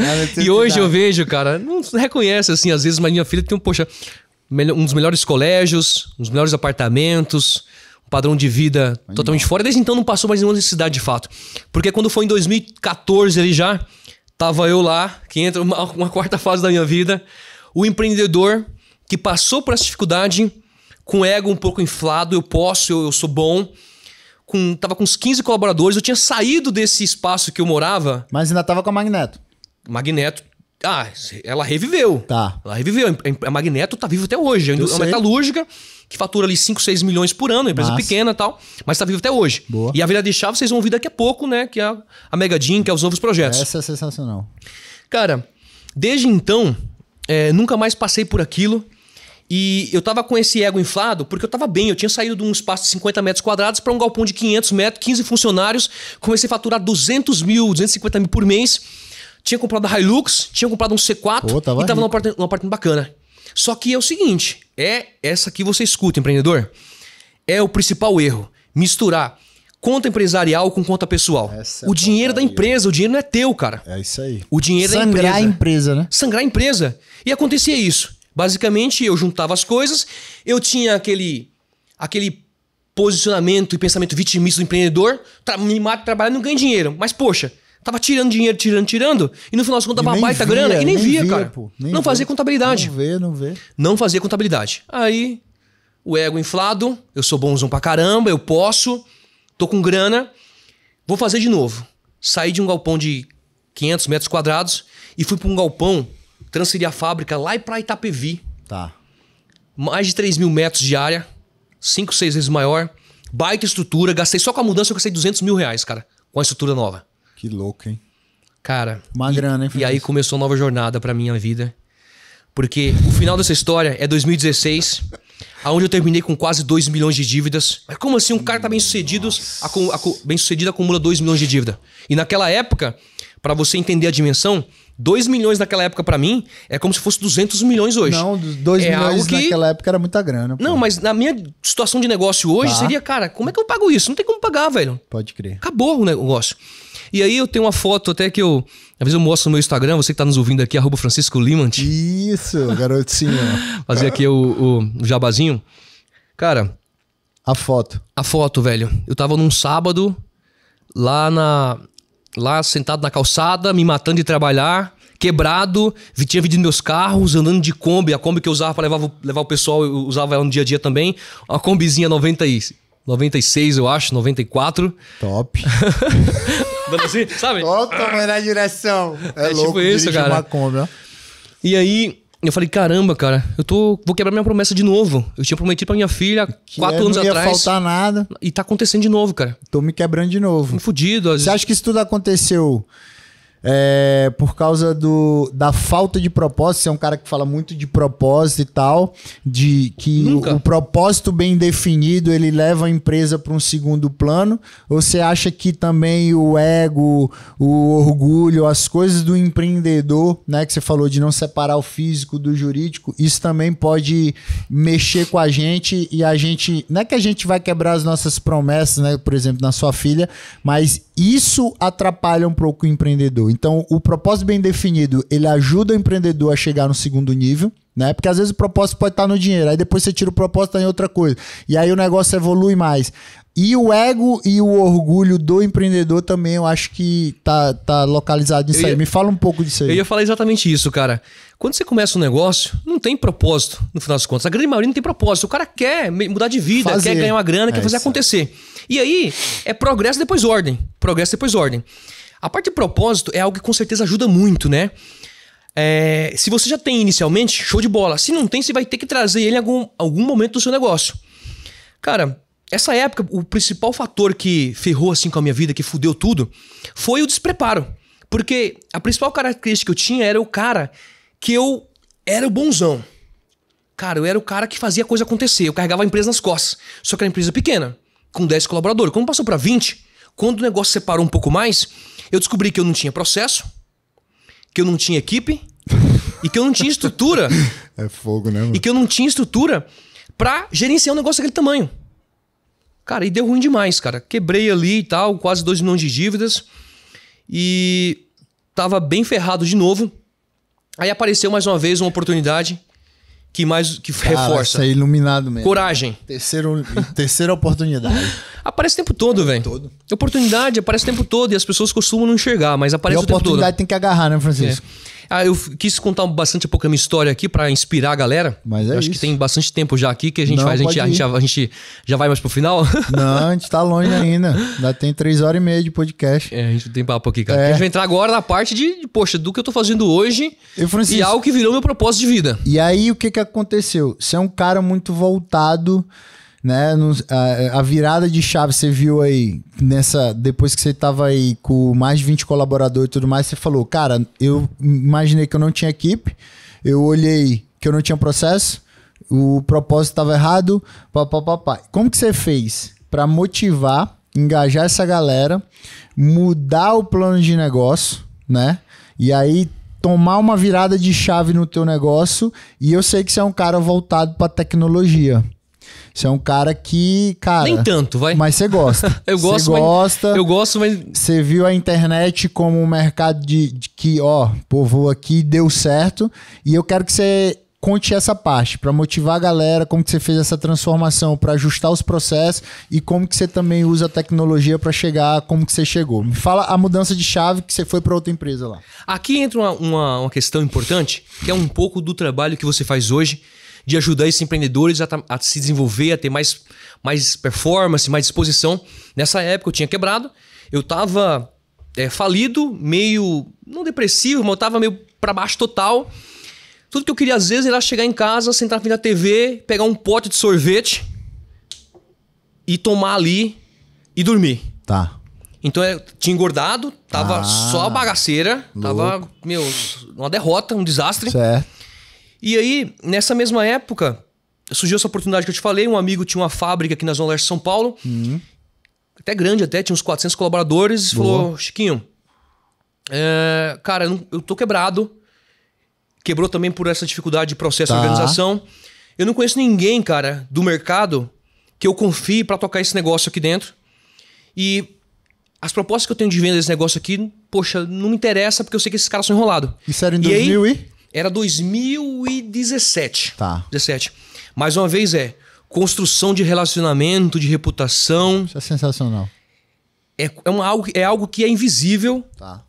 Speaker 2: E hoje eu vejo, cara, não reconhece assim, às vezes, mas minha filha tem um dos melhores colégios, uns melhores apartamentos, um padrão de vida totalmente fora. Desde então não passou mais nenhuma necessidade de fato. Porque quando foi em 2014 ali já... Tava eu lá, que entra uma quarta fase da minha vida, o empreendedor que passou por essa dificuldade, com o ego um pouco inflado, eu sou bom, tava com uns 15 colaboradores, eu tinha saído desse espaço que eu morava.
Speaker 1: Mas ainda tava com a Magneto.
Speaker 2: Magneto, ela reviveu.
Speaker 1: Tá.
Speaker 2: Ela reviveu, a Magneto tá viva até hoje, é uma metalúrgica que fatura ali 5, 6 milhões por ano, empresa pequena e tal, mas tá vivo até hoje.
Speaker 1: Boa.
Speaker 2: E a Vila de Chave vocês vão ouvir daqui a pouco, né, que é a Megadin, que é os novos projetos.
Speaker 1: Essa é sensacional.
Speaker 2: Cara, desde então, nunca mais passei por aquilo e eu tava com esse ego inflado porque eu tava bem, eu tinha saído de um espaço de 50 metros quadrados para um galpão de 500 metros, 15 funcionários, comecei a faturar 200 mil, 250 mil por mês, tinha comprado a Hilux, tinha comprado um C4 e tava num apartamento bacana. Só que é o seguinte, essa que você escuta, empreendedor, é o principal erro. Misturar conta empresarial com conta pessoal. O dinheiro da empresa, o dinheiro não é teu, cara.
Speaker 1: É isso aí.
Speaker 2: O dinheiro da empresa.
Speaker 1: Sangrar a empresa, né?
Speaker 2: Sangrar a empresa. E acontecia isso. Basicamente, eu juntava as coisas, eu tinha aquele posicionamento e pensamento vitimista do empreendedor, me mato trabalhando e não ganho dinheiro. Mas, poxa... Tava tirando dinheiro, tirando. E no final das contas dava uma baita grana e nem via, cara. Pô, não fazia contabilidade.
Speaker 1: Não vê.
Speaker 2: Não fazia contabilidade. Aí, o ego inflado, eu sou bonzão pra caramba, eu posso, tô com grana, vou fazer de novo. Saí de um galpão de 500 metros quadrados e fui pra um galpão, transferi a fábrica lá pra Itapevi.
Speaker 1: Tá.
Speaker 2: Mais de 3 mil metros de área, 5, 6 vezes maior, baita estrutura, gastei só com a mudança, eu gastei 200 mil reais, cara, com a estrutura nova.
Speaker 1: Que louco, hein?
Speaker 2: Cara,
Speaker 1: uma grana, hein?
Speaker 2: E aí começou uma nova jornada pra minha vida. Porque o final dessa história é 2016, onde eu terminei com quase 2 milhões de dívidas. Mas como assim um cara tá bem-sucedido acumula 2 milhões de dívida? E naquela época, pra você entender a dimensão, 2 milhões naquela época pra mim é como se fosse 200 milhões hoje.
Speaker 1: Não, 2 milhões naquela época era muita grana. Pô.
Speaker 2: Não, mas na minha situação de negócio hoje seria, cara, como é que eu pago isso? Não tem como pagar, velho.
Speaker 1: Pode crer.
Speaker 2: Acabou o negócio. E aí eu tenho uma foto até que às vezes eu mostro no meu Instagram, você que tá nos ouvindo aqui, @Francisco Limant.
Speaker 1: Isso, garotinho.
Speaker 2: Fazer aqui o jabazinho. Cara,
Speaker 1: A foto.
Speaker 2: A foto, velho. Eu tava num sábado, lá sentado na calçada, me matando de trabalhar, quebrado, tinha vendido meus carros, andando de Kombi. A Kombi que eu usava pra levar o pessoal, eu usava ela no dia a dia também. Uma Kombizinha 96, eu acho, 94.
Speaker 1: Top.
Speaker 2: Dando assim, sabe?
Speaker 1: Ó, toma na direção. É louco,
Speaker 2: tipo isso, cara.
Speaker 1: uma Kombi, ó.
Speaker 2: E aí, eu falei, caramba, cara, vou quebrar minha promessa de novo. Eu tinha prometido pra minha filha 4 anos atrás.
Speaker 1: Não ia faltar nada.
Speaker 2: E tá acontecendo de novo, cara.
Speaker 1: Tô me quebrando de novo.
Speaker 2: Me fudido.
Speaker 1: Você acha que isso tudo aconteceu por causa da falta de propósito? Você é um cara que fala muito de propósito e tal, de que o propósito bem definido, ele leva a empresa para um segundo plano? Ou você acha que também o ego, o orgulho, as coisas do empreendedor, né, que você falou de não separar o físico do jurídico, isso também pode mexer com a gente e a gente, não é que a gente vai quebrar as nossas promessas, né, por exemplo, na sua filha, mas isso atrapalha um pouco o empreendedor. Então, o propósito bem definido, ele ajuda o empreendedor a chegar no segundo nível, né? Porque às vezes o propósito pode estar no dinheiro, aí depois você tira o propósito em outra coisa. E aí o negócio evolui mais. E o ego e o orgulho do empreendedor também, eu acho que tá localizado nisso aí. Me fala um pouco disso aí.
Speaker 2: Eu ia falar exatamente isso, cara. Quando você começa um negócio, não tem propósito, no final das contas. A grande maioria não tem propósito. O cara quer mudar de vida, quer ganhar uma grana, quer fazer acontecer. E aí, é progresso depois ordem. Progresso depois ordem. A parte de propósito é algo que com certeza ajuda muito, né? Se você já tem inicialmente, show de bola. Se não tem, você vai ter que trazer ele em algum momento do seu negócio. Cara, essa época, o principal fator que ferrou assim com a minha vida, que fudeu tudo, foi o despreparo. Porque a principal característica que eu tinha era o cara que eu era o bonzão. Cara, eu era o cara que fazia a coisa acontecer. Eu carregava a empresa nas costas. Só que era uma empresa pequena, com 10 colaboradores. Quando passou para 20, quando o negócio separou um pouco mais, eu descobri que eu não tinha processo, que eu não tinha equipe e que eu não tinha estrutura.
Speaker 1: É fogo, né, mano?
Speaker 2: E que eu não tinha estrutura pra gerenciar um negócio daquele tamanho. Cara, e deu ruim demais, cara. Quebrei ali e tal, quase 2 milhões de dívidas. E tava bem ferrado de novo. Aí apareceu mais uma vez uma oportunidade que reforça.
Speaker 1: Isso é iluminado mesmo.
Speaker 2: Coragem.
Speaker 1: Terceira oportunidade.
Speaker 2: Aparece o tempo todo, velho. Oportunidade aparece o tempo todo e as pessoas costumam não enxergar, mas aparece o tempo todo.
Speaker 1: E a oportunidade tem que agarrar, né, Francisco?
Speaker 2: Eu quis contar bastante pouco a minha história aqui pra inspirar a galera.
Speaker 1: Mas
Speaker 2: acho que tem bastante tempo já aqui que a gente faz. A gente já vai mais pro final?
Speaker 1: Não, a gente tá longe ainda. Ainda tem 3h30 de podcast.
Speaker 2: A gente tem papo aqui, cara. A gente vai entrar agora na parte do que eu tô fazendo hoje e algo que virou meu propósito de vida.
Speaker 1: E aí, o que aconteceu? Você é um cara muito voltado, né? A virada de chave, você viu aí, depois que você tava aí com mais de 20 colaboradores e tudo mais, você falou, cara, eu imaginei que eu não tinha equipe, eu olhei que eu não tinha processo, o propósito estava errado, papapá. Como que você fez para motivar, engajar essa galera, mudar o plano de negócio, né? E aí tomar uma virada de chave no teu negócio, e eu sei que você é um cara voltado para tecnologia. Você é um cara que, cara...
Speaker 2: Nem tanto, vai.
Speaker 1: Mas você gosta.
Speaker 2: Eu gosto, mas...
Speaker 1: Você viu a internet como um mercado de que, vou aqui, deu certo. E eu quero que você conte essa parte, para motivar a galera, como que você fez essa transformação, para ajustar os processos e como que você também usa a tecnologia para chegar, como que você chegou. Me fala a mudança de chave que você foi para outra empresa lá.
Speaker 2: Aqui entra uma questão importante, que é um pouco do trabalho que você faz hoje, de ajudar esses empreendedores a se desenvolver, a ter mais performance, mais disposição. Nessa época eu tinha quebrado, eu tava falido, meio, não depressivo, mas eu tava meio pra baixo total. Tudo que eu queria às vezes era chegar em casa, sentar na frente da TV, pegar um pote de sorvete e tomar ali e dormir.
Speaker 1: Tá.
Speaker 2: Então eu tinha engordado, tava só bagaceira, tava, uma derrota, um desastre.
Speaker 1: Certo.
Speaker 2: E aí, nessa mesma época, surgiu essa oportunidade que eu te falei. Um amigo tinha uma fábrica aqui na Zona Leste de São Paulo. Até grande, tinha uns 400 colaboradores. E falou, Chiquinho, cara, eu tô quebrado. Quebrou também por essa dificuldade de processo de organização. Eu não conheço ninguém, cara, do mercado que eu confie pra tocar esse negócio aqui dentro. E as propostas que eu tenho de venda desse negócio aqui, poxa, não me interessa porque eu sei que esses caras são enrolados.
Speaker 1: Isso era em 2000
Speaker 2: Era 2017.
Speaker 1: Tá.
Speaker 2: 17. Mais uma vez construção de relacionamento, de reputação.
Speaker 1: Isso é sensacional.
Speaker 2: É algo que é invisível,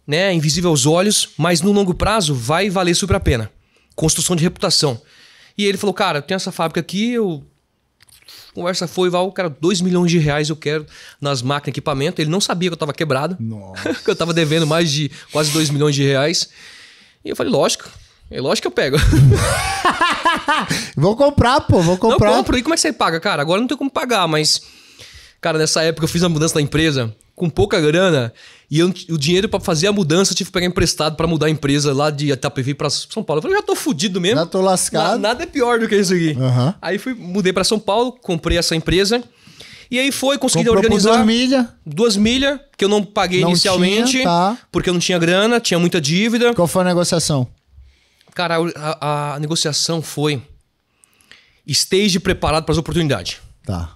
Speaker 2: né? É invisível aos olhos, mas no longo prazo vai valer super a pena. Construção de reputação. E ele falou, cara, eu tenho essa fábrica aqui, conversa foi, Val, cara, 2 milhões de reais eu quero nas máquinas, equipamento. Ele não sabia que eu tava quebrado.
Speaker 1: Nossa.
Speaker 2: Que eu tava devendo mais de quase 2 milhões de reais. E eu falei, lógico. É lógico que eu pego.
Speaker 1: Vou comprar, pô, vou comprar.
Speaker 2: Não, compro. E como é que você paga? Cara, agora não tem como pagar, mas... Cara, nessa época eu fiz a mudança da empresa com pouca grana e o dinheiro pra fazer a mudança eu tive que pegar emprestado pra mudar a empresa lá de Itapevi pra São Paulo. Eu falei, já tô fudido mesmo.
Speaker 1: Já tô lascado.
Speaker 2: Nada é pior do que isso aqui.
Speaker 1: Uhum.
Speaker 2: Aí mudei pra São Paulo, comprei essa empresa e aí consegui
Speaker 1: Comprou
Speaker 2: organizar...
Speaker 1: por 2 milhas.
Speaker 2: 2 milhas, que eu não paguei inicialmente, porque eu não tinha grana, tinha muita dívida.
Speaker 1: Qual foi a negociação?
Speaker 2: Cara, a negociação foi... Esteja preparado para as oportunidades.
Speaker 1: Tá.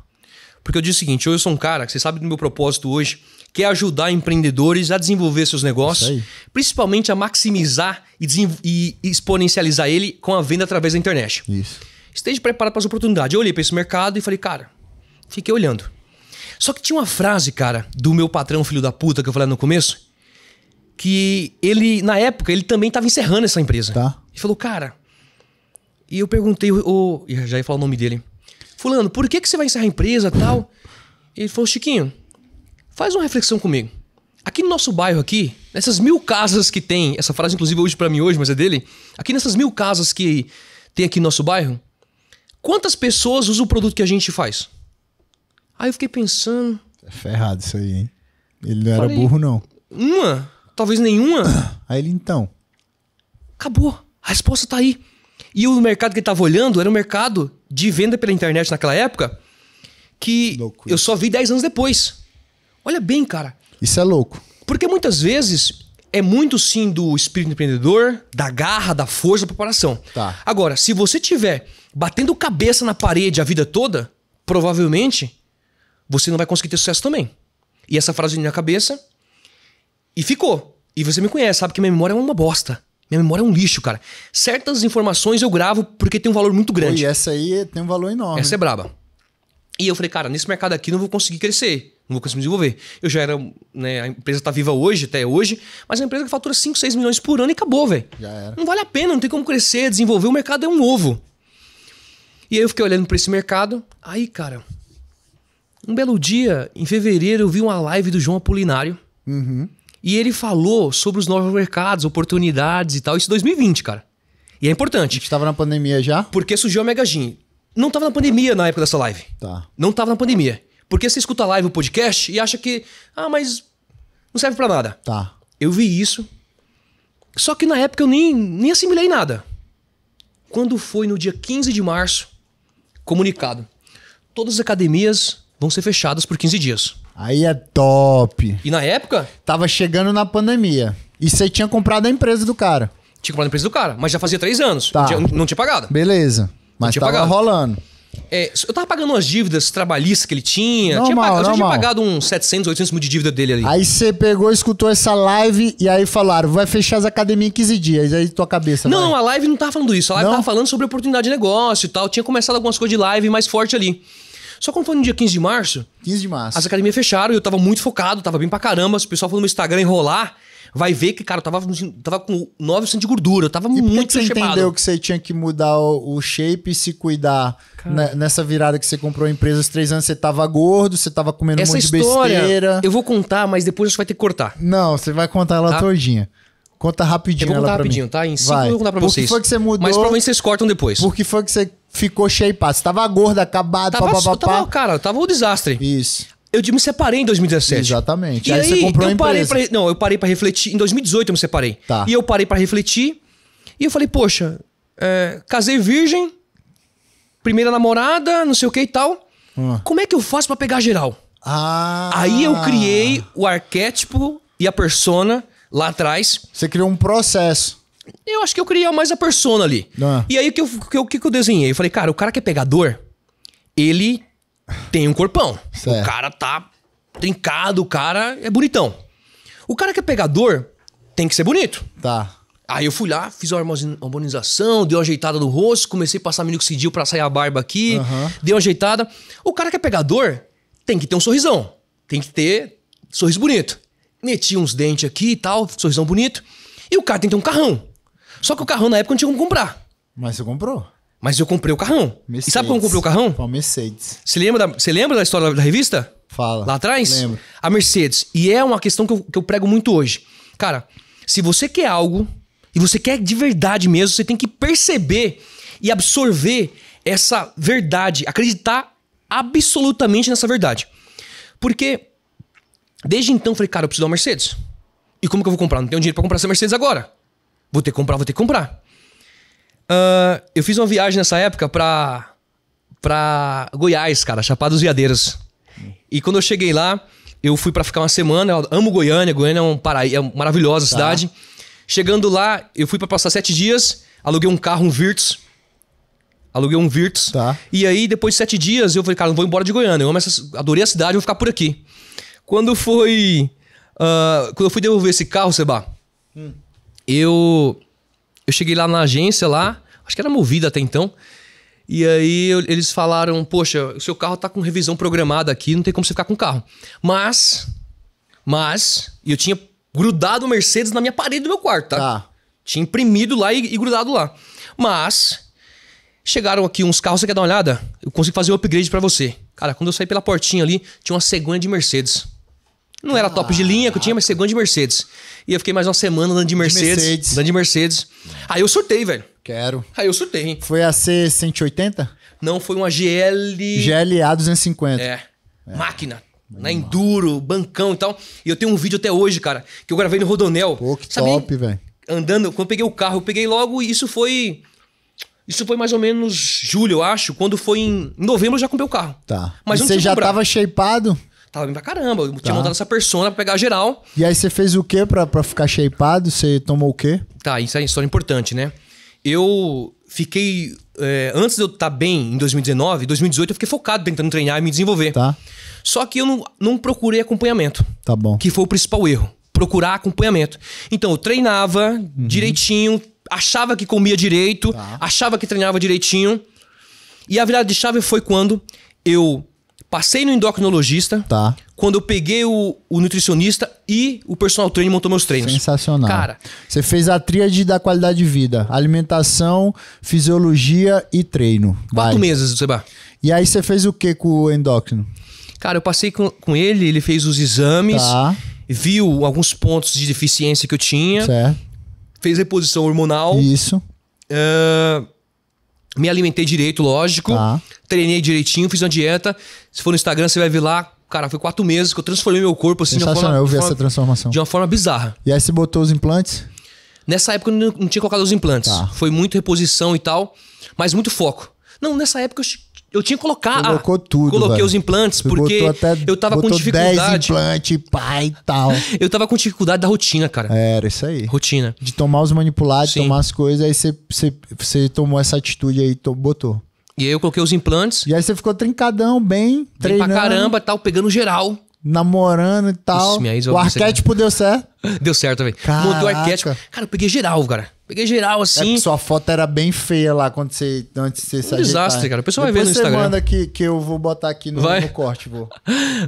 Speaker 2: Porque eu disse o seguinte, eu sou um cara, que você sabe do meu propósito hoje, que é ajudar empreendedores a desenvolver seus negócios, principalmente a maximizar e exponencializar ele com a venda através da internet.
Speaker 1: Isso.
Speaker 2: Esteja preparado para as oportunidades. Eu olhei para esse mercado e falei, cara, fiquei olhando. Só que tinha uma frase, cara, do meu patrão, filho da puta, que eu falei no começo, que ele, na época, ele também estava encerrando essa empresa.
Speaker 1: Tá.
Speaker 2: Ele falou, cara... E eu perguntei, já ia falar o nome dele. Fulano, por que você vai encerrar a empresa e tal? Ele falou, Chiquinho, faz uma reflexão comigo. Aqui no nosso bairro aqui, nessas 1000 casas que tem, essa frase inclusive hoje pra mim hoje, mas é dele. Aqui nessas 1000 casas que tem aqui no nosso bairro, quantas pessoas usam o produto que a gente faz? Aí eu fiquei pensando...
Speaker 1: É ferrado isso aí, hein? Ele não era burro, não.
Speaker 2: Uma? Talvez nenhuma?
Speaker 1: Aí ele, então...
Speaker 2: Acabou. A resposta tá aí. E o mercado que ele tava olhando era um mercado de venda pela internet naquela época que
Speaker 1: Loucura.
Speaker 2: eu só vi 10 anos depois. Olha bem, cara.
Speaker 1: Isso é louco.
Speaker 2: Porque muitas vezes é muito sim do espírito empreendedor, da garra, da força, da preparação.
Speaker 1: Tá.
Speaker 2: Agora, se você tiver batendo cabeça na parede a vida toda, provavelmente você não vai conseguir ter sucesso também. E essa frase na minha cabeça e ficou. E você me conhece, sabe que minha memória é uma bosta. Minha memória é um lixo, cara. Certas informações eu gravo porque tem um valor muito grande.
Speaker 1: E essa aí tem um valor enorme.
Speaker 2: Essa é braba. E eu falei, cara, nesse mercado aqui não vou conseguir crescer. Não vou conseguir me desenvolver. Eu já era, né, a empresa tá viva hoje, até hoje, mas é uma empresa que fatura 5, 6 milhões por ano e acabou, velho.
Speaker 1: Já era.
Speaker 2: Não vale a pena, não tem como crescer, desenvolver. O mercado é um ovo. E aí eu fiquei olhando pra esse mercado. Aí, cara, um belo dia, em fevereiro, eu vi uma live do João Apolinário.
Speaker 1: Uhum.
Speaker 2: E ele falou sobre os novos mercados, oportunidades e tal. Isso em 2020, cara. E é importante.
Speaker 1: A gente tava na pandemia já?
Speaker 2: Porque surgiu a Megagin. Não tava na pandemia na época dessa live.
Speaker 1: Tá.
Speaker 2: Não tava na pandemia. Porque você escuta a live, o podcast, e acha que... Ah, mas não serve pra nada.
Speaker 1: Tá.
Speaker 2: Eu vi isso. Só que na época eu nem assimilei nada. Quando foi no dia 15 de março, comunicado. Todas as academias vão ser fechadas por 15 dias.
Speaker 1: Aí é top.
Speaker 2: E na época...
Speaker 1: Tava chegando na pandemia. E você tinha comprado a empresa do cara.
Speaker 2: Tinha comprado a empresa do cara, mas já fazia 3 anos.
Speaker 1: Tá.
Speaker 2: Não tinha pagado.
Speaker 1: Beleza. Mas
Speaker 2: tinha
Speaker 1: tava
Speaker 2: pagado.
Speaker 1: rolando.
Speaker 2: Eu tava pagando umas dívidas trabalhistas que ele tinha.
Speaker 1: Normal,
Speaker 2: Eu já tinha
Speaker 1: normal.
Speaker 2: pagado uns 700, 800 mil de dívida dele ali.
Speaker 1: Aí você pegou, escutou essa live e aí falaram, vai fechar as academias em 15 dias. Aí tua cabeça
Speaker 2: Não,
Speaker 1: vai.
Speaker 2: a live não tava falando isso. A live
Speaker 1: Não?
Speaker 2: tava falando sobre oportunidade de negócio e tal. Tinha começado algumas coisas de live mais forte ali. Só quando foi no dia 15 de março,
Speaker 1: 15 de março.
Speaker 2: as academias fecharam e eu tava muito focado, tava bem pra caramba. Se o pessoal for no meu Instagram enrolar, vai ver que, cara, eu tava com 9% de gordura. Eu tava
Speaker 1: E por
Speaker 2: muito
Speaker 1: que você
Speaker 2: chapado.
Speaker 1: entendeu que você tinha que mudar o shape e se cuidar? Nessa virada que você comprou a empresa aos 3 anos, você tava gordo, você tava comendo um
Speaker 2: Essa
Speaker 1: monte de
Speaker 2: história,
Speaker 1: besteira.
Speaker 2: eu vou contar, mas depois você vai ter que cortar.
Speaker 1: Não, você vai contar ela
Speaker 2: Tá?
Speaker 1: todinha. Conta rapidinho
Speaker 2: Eu vou
Speaker 1: ela
Speaker 2: contar
Speaker 1: pra
Speaker 2: rapidinho,
Speaker 1: mim.
Speaker 2: tá? Em 5
Speaker 1: Vai.
Speaker 2: eu vou contar pra
Speaker 1: Por
Speaker 2: vocês.
Speaker 1: que foi que você mudou?
Speaker 2: Mas provavelmente vocês cortam depois.
Speaker 1: Por que foi que você ficou shapeado? Você tava gordo, acabado, papapá.
Speaker 2: Cara, tava um desastre.
Speaker 1: Isso.
Speaker 2: Eu me separei em 2017.
Speaker 1: Exatamente.
Speaker 2: E
Speaker 1: Aí você comprou a
Speaker 2: eu parei
Speaker 1: empresa.
Speaker 2: eu parei pra refletir. Em 2018 eu me separei.
Speaker 1: Tá.
Speaker 2: E eu parei pra refletir. E eu falei, poxa, casei virgem, primeira namorada, não sei o que e tal. Como é que eu faço pra pegar geral?
Speaker 1: Ah.
Speaker 2: Aí eu criei o arquétipo e a persona lá atrás.
Speaker 1: Você criou um processo.
Speaker 2: Eu acho que eu criei mais a persona ali.
Speaker 1: Ah.
Speaker 2: E aí o que eu desenhei? Eu falei, cara, o cara que é pegador, ele tem um corpão.
Speaker 1: Certo.
Speaker 2: O cara tá trincado, o cara é bonitão. O cara que é pegador tem que ser bonito.
Speaker 1: Tá.
Speaker 2: Aí eu fui lá, fiz uma harmonização, dei uma ajeitada no rosto, comecei a passar minoxidil pra sair a barba aqui, dei uma ajeitada. O cara que é pegador tem que ter um sorrisão, tem que ter sorriso bonito. Meti uns dentes aqui e tal, sorrisão bonito. E o cara tem que ter um carrão. Só que o carrão na época não tinha como comprar.
Speaker 1: Mas você comprou?
Speaker 2: Mas eu comprei o carrão.
Speaker 1: Mercedes.
Speaker 2: E sabe como eu comprei o carrão?
Speaker 1: Foi a Mercedes.
Speaker 2: Você lembra da história da revista?
Speaker 1: Fala.
Speaker 2: Lá atrás?
Speaker 1: Lembro.
Speaker 2: A Mercedes. E é uma questão que eu prego muito hoje. Cara, se você quer algo, e você quer de verdade mesmo, você tem que perceber e absorver essa verdade. Acreditar absolutamente nessa verdade. Porque, desde então, eu falei, cara, eu preciso de uma Mercedes. E como que eu vou comprar? Não tenho dinheiro pra comprar essa Mercedes agora. Vou ter que comprar. Eu fiz uma viagem nessa época pra Goiás, cara, Chapada dos Veadeiros. E quando eu cheguei lá, eu fui pra ficar uma semana. Eu amo Goiânia. Goiânia é uma maravilhosa cidade. Chegando lá, eu fui pra passar 7 dias. Aluguei um carro, um Virtus.
Speaker 1: Tá.
Speaker 2: E aí, depois de 7 dias, eu falei, cara, não vou embora de Goiânia. Adorei a cidade, vou ficar por aqui. Quando eu fui devolver esse carro, Seba, eu cheguei lá na agência lá, acho que era Movida até então. E aí eles falaram, poxa, o seu carro tá com revisão programada aqui, não tem como você ficar com o carro. Mas, eu tinha grudado o Mercedes na minha parede do meu quarto, tá? Tinha imprimido lá e grudado lá. Mas, chegaram aqui uns carros, você quer dar uma olhada? Eu consigo fazer o upgrade pra você. Cara, quando eu saí pela portinha ali, tinha uma cegonha de Mercedes. Não era top de linha que eu tinha, mas cegonha de Mercedes. E eu fiquei mais uma semana andando de Mercedes. Aí eu surtei, velho.
Speaker 1: Quero.
Speaker 2: Aí eu surtei.
Speaker 1: Foi a C180?
Speaker 2: Não, foi uma GLA
Speaker 1: 250.
Speaker 2: Máquina. Na Enduro, bancão e tal. E eu tenho um vídeo até hoje, cara, que eu gravei no Rodonel.
Speaker 1: Pô, que top, velho.
Speaker 2: Andando, quando eu peguei o carro, eu peguei logo e isso foi mais ou menos julho, eu acho. Quando foi em novembro eu já comprei o carro.
Speaker 1: Tá.
Speaker 2: Mas
Speaker 1: e você já tava shapeado?
Speaker 2: Tava bem pra caramba. Eu tinha montado essa persona pra pegar geral.
Speaker 1: E aí você fez o quê pra ficar shapeado? Você tomou o quê?
Speaker 2: Tá, isso é uma história importante, né? Eu fiquei... antes de eu estar bem em 2019, 2018 eu fiquei focado tentando treinar e me desenvolver.
Speaker 1: Tá.
Speaker 2: Só que eu não procurei acompanhamento.
Speaker 1: Tá bom.
Speaker 2: Que foi o principal erro. Procurar acompanhamento. Então eu treinava direitinho, achava que comia direito, achava que treinava direitinho. E a virada de chave foi quando eu passei no endocrinologista, quando eu peguei o nutricionista e o personal trainer montou meus treinos.
Speaker 1: Sensacional.
Speaker 2: Cara,
Speaker 1: você fez a tríade da qualidade de vida. Alimentação, fisiologia e treino.
Speaker 2: 4 meses, Seba.
Speaker 1: E aí você fez o que com o endócrino?
Speaker 2: Cara, eu passei com ele fez os exames, viu alguns pontos de deficiência que eu tinha, fez reposição hormonal.
Speaker 1: Isso.
Speaker 2: Me alimentei direito, lógico. Treinei direitinho, fiz uma dieta. Se for no Instagram, você vai ver lá. Cara, foi 4 meses que eu transformei meu corpo assim.
Speaker 1: Sensacional, eu vi essa transformação.
Speaker 2: De uma forma bizarra.
Speaker 1: E aí você botou os implantes?
Speaker 2: Nessa época eu não tinha colocado os implantes. Foi muito reposição e tal, mas muito foco. Não, nessa época eu tinha colocado.
Speaker 1: Colocou tudo.
Speaker 2: Coloquei os implantes, porque eu tava com dificuldade.
Speaker 1: 10 implantes, pá e tal.
Speaker 2: Eu tava com dificuldade da rotina, cara.
Speaker 1: Era isso aí.
Speaker 2: Rotina.
Speaker 1: De tomar os manipulados, tomar as coisas, aí você tomou essa atitude aí, botou.
Speaker 2: E aí eu coloquei os implantes.
Speaker 1: E aí você ficou trincadão, bem treinando.
Speaker 2: Pra caramba, tal, pegando geral.
Speaker 1: Namorando e tal. O arquétipo deu certo?
Speaker 2: Deu certo, velho. Montei o arquétipo. Cara, eu peguei geral, cara. Peguei geral, assim.
Speaker 1: Que sua foto era bem feia lá quando antes de você se
Speaker 2: desastre, cara. O pessoal vai ver no
Speaker 1: Instagram.
Speaker 2: Instagram.
Speaker 1: Manda que eu vou botar aqui no corte.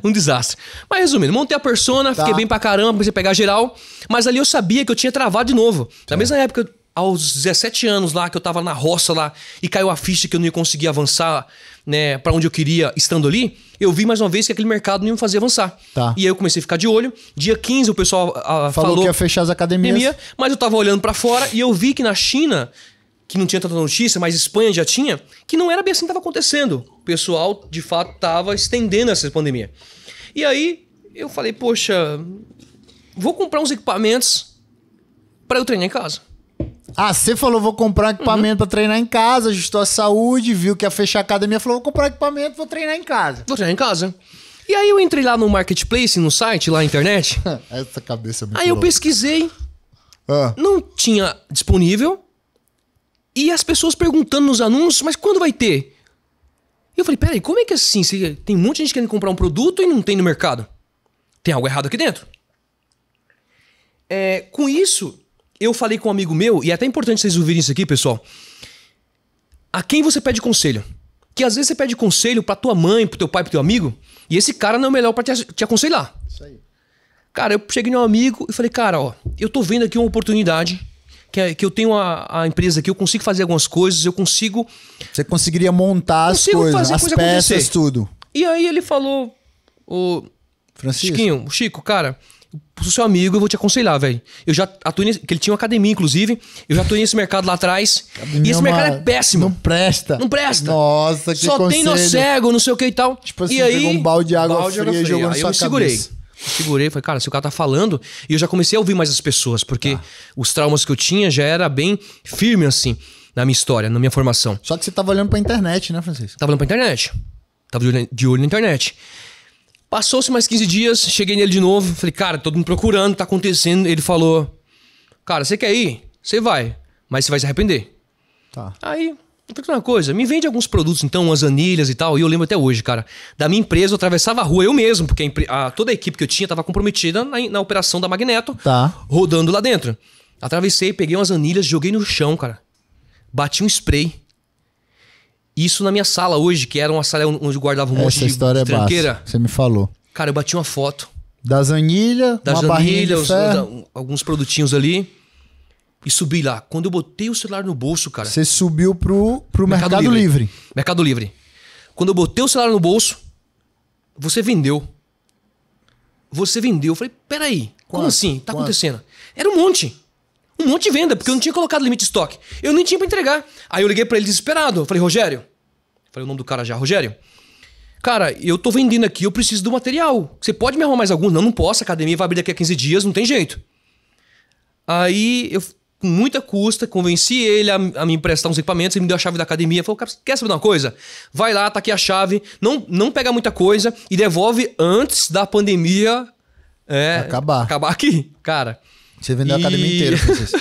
Speaker 2: Um desastre. Mas resumindo, montei a persona, fiquei bem pra caramba, comecei a pegar geral. Mas ali eu sabia que eu tinha travado de novo. Na mesma época, aos 17 anos lá, que eu tava na roça lá, e caiu a ficha que eu não ia conseguir avançar, né, pra onde eu queria estando ali, eu vi mais uma vez que aquele mercado não ia me fazer avançar. E aí eu comecei a ficar de olho. Dia 15 o pessoal falou
Speaker 1: que ia fechar as academias.
Speaker 2: Mas eu tava olhando pra fora e eu vi que na China, que não tinha tanta notícia, mas Espanha já tinha, que não era bem assim que tava acontecendo. O pessoal, de fato, tava estendendo essa pandemia. E aí eu falei, poxa, vou comprar uns equipamentos pra eu treinar em casa.
Speaker 1: Você falou, vou comprar um equipamento pra treinar em casa, ajustou a saúde, viu que ia fechar a academia, falou, vou comprar um equipamento, vou treinar em casa.
Speaker 2: Vou treinar em casa. E aí eu entrei lá no Marketplace, no site, lá na internet.
Speaker 1: Essa cabeça é muito
Speaker 2: Aí eu pesquisei, não tinha disponível, e as pessoas perguntando nos anúncios, mas quando vai ter? E eu falei, peraí, como é que é assim? Tem um monte de gente querendo comprar um produto e não tem no mercado? Tem algo errado aqui dentro. Com isso... eu falei com um amigo meu, e é até importante vocês ouvirem isso aqui, pessoal. A quem você pede conselho? Que às vezes você pede conselho pra tua mãe, pro teu pai, pro teu amigo, e esse cara não é o melhor pra te aconselhar.
Speaker 1: Isso aí.
Speaker 2: Cara, eu cheguei no meu amigo e falei, cara, ó, eu tô vendo aqui uma oportunidade, que eu tenho a empresa aqui, eu consigo fazer algumas coisas, eu consigo...
Speaker 1: Você conseguiria montar as coisas, as peças, acontecer. Tudo.
Speaker 2: E aí ele falou, ô,
Speaker 1: Francisco,
Speaker 2: Chico, cara, eu sou seu amigo, eu vou te aconselhar, velho. Eu já atuei nesse... Que ele tinha uma academia, inclusive. Eu já atuei nesse mercado lá atrás. E esse mercado é péssimo.
Speaker 1: Não presta.
Speaker 2: Não presta.
Speaker 1: Nossa, que
Speaker 2: só
Speaker 1: conselho.
Speaker 2: Tem nó cego, não sei o que e tal.
Speaker 1: Tipo assim,
Speaker 2: e aí,
Speaker 1: pegou um balde de água fria e jogou na sua cabeça.
Speaker 2: Eu segurei, falei, cara, se o cara tá falando... E eu já comecei a ouvir mais as pessoas. Porque os traumas que eu tinha já era bem firme, assim, na minha história, na minha formação.
Speaker 1: Só que você tava olhando pra internet, né, Francisco?
Speaker 2: Tava olhando pra internet. Tava de olho na internet. Passou-se mais 15 dias, cheguei nele de novo. Falei, cara, todo mundo procurando, tá acontecendo. Ele falou, cara, você quer ir? Você vai, mas você vai se arrepender.
Speaker 1: Tá.
Speaker 2: Aí, eu falei uma coisa, me vende alguns produtos, então, umas anilhas e tal. E eu lembro até hoje, cara, da minha empresa, eu atravessava a rua, eu mesmo, porque toda a equipe que eu tinha tava comprometida na operação da Magneto, rodando lá dentro. Atravessei, peguei umas anilhas, joguei no chão, cara. Bati um spray. Isso na minha sala hoje, que era uma sala onde eu guardava um monte de tranqueira.
Speaker 1: Basta, você me falou.
Speaker 2: Cara, eu bati uma foto.
Speaker 1: Das anilhas,
Speaker 2: alguns produtinhos ali. E subi lá. Quando eu botei o celular no bolso, cara...
Speaker 1: Você subiu pro Mercado Livre.
Speaker 2: Mercado Livre. Quando eu botei o celular no bolso, você vendeu. Você vendeu. Eu falei, peraí, como assim? Tá acontecendo? Era um monte. Um monte de venda, porque eu não tinha colocado limite de estoque. Eu nem tinha pra entregar. Aí eu liguei pra ele desesperado. Eu falei, Rogério. Falei o nome do cara já. Rogério. Cara, eu tô vendendo aqui, eu preciso do material. Você pode me arrumar mais alguns? Não posso. A academia vai abrir daqui a 15 dias, não tem jeito. Aí eu, com muita custa, convenci ele a me emprestar uns equipamentos. Ele me deu a chave da academia. Falou, cara, quer saber de uma coisa? Vai lá, tá aqui a chave. Não pega muita coisa e devolve antes da pandemia acabar aqui, cara.
Speaker 1: Você vendeu a academia inteira, Francisco.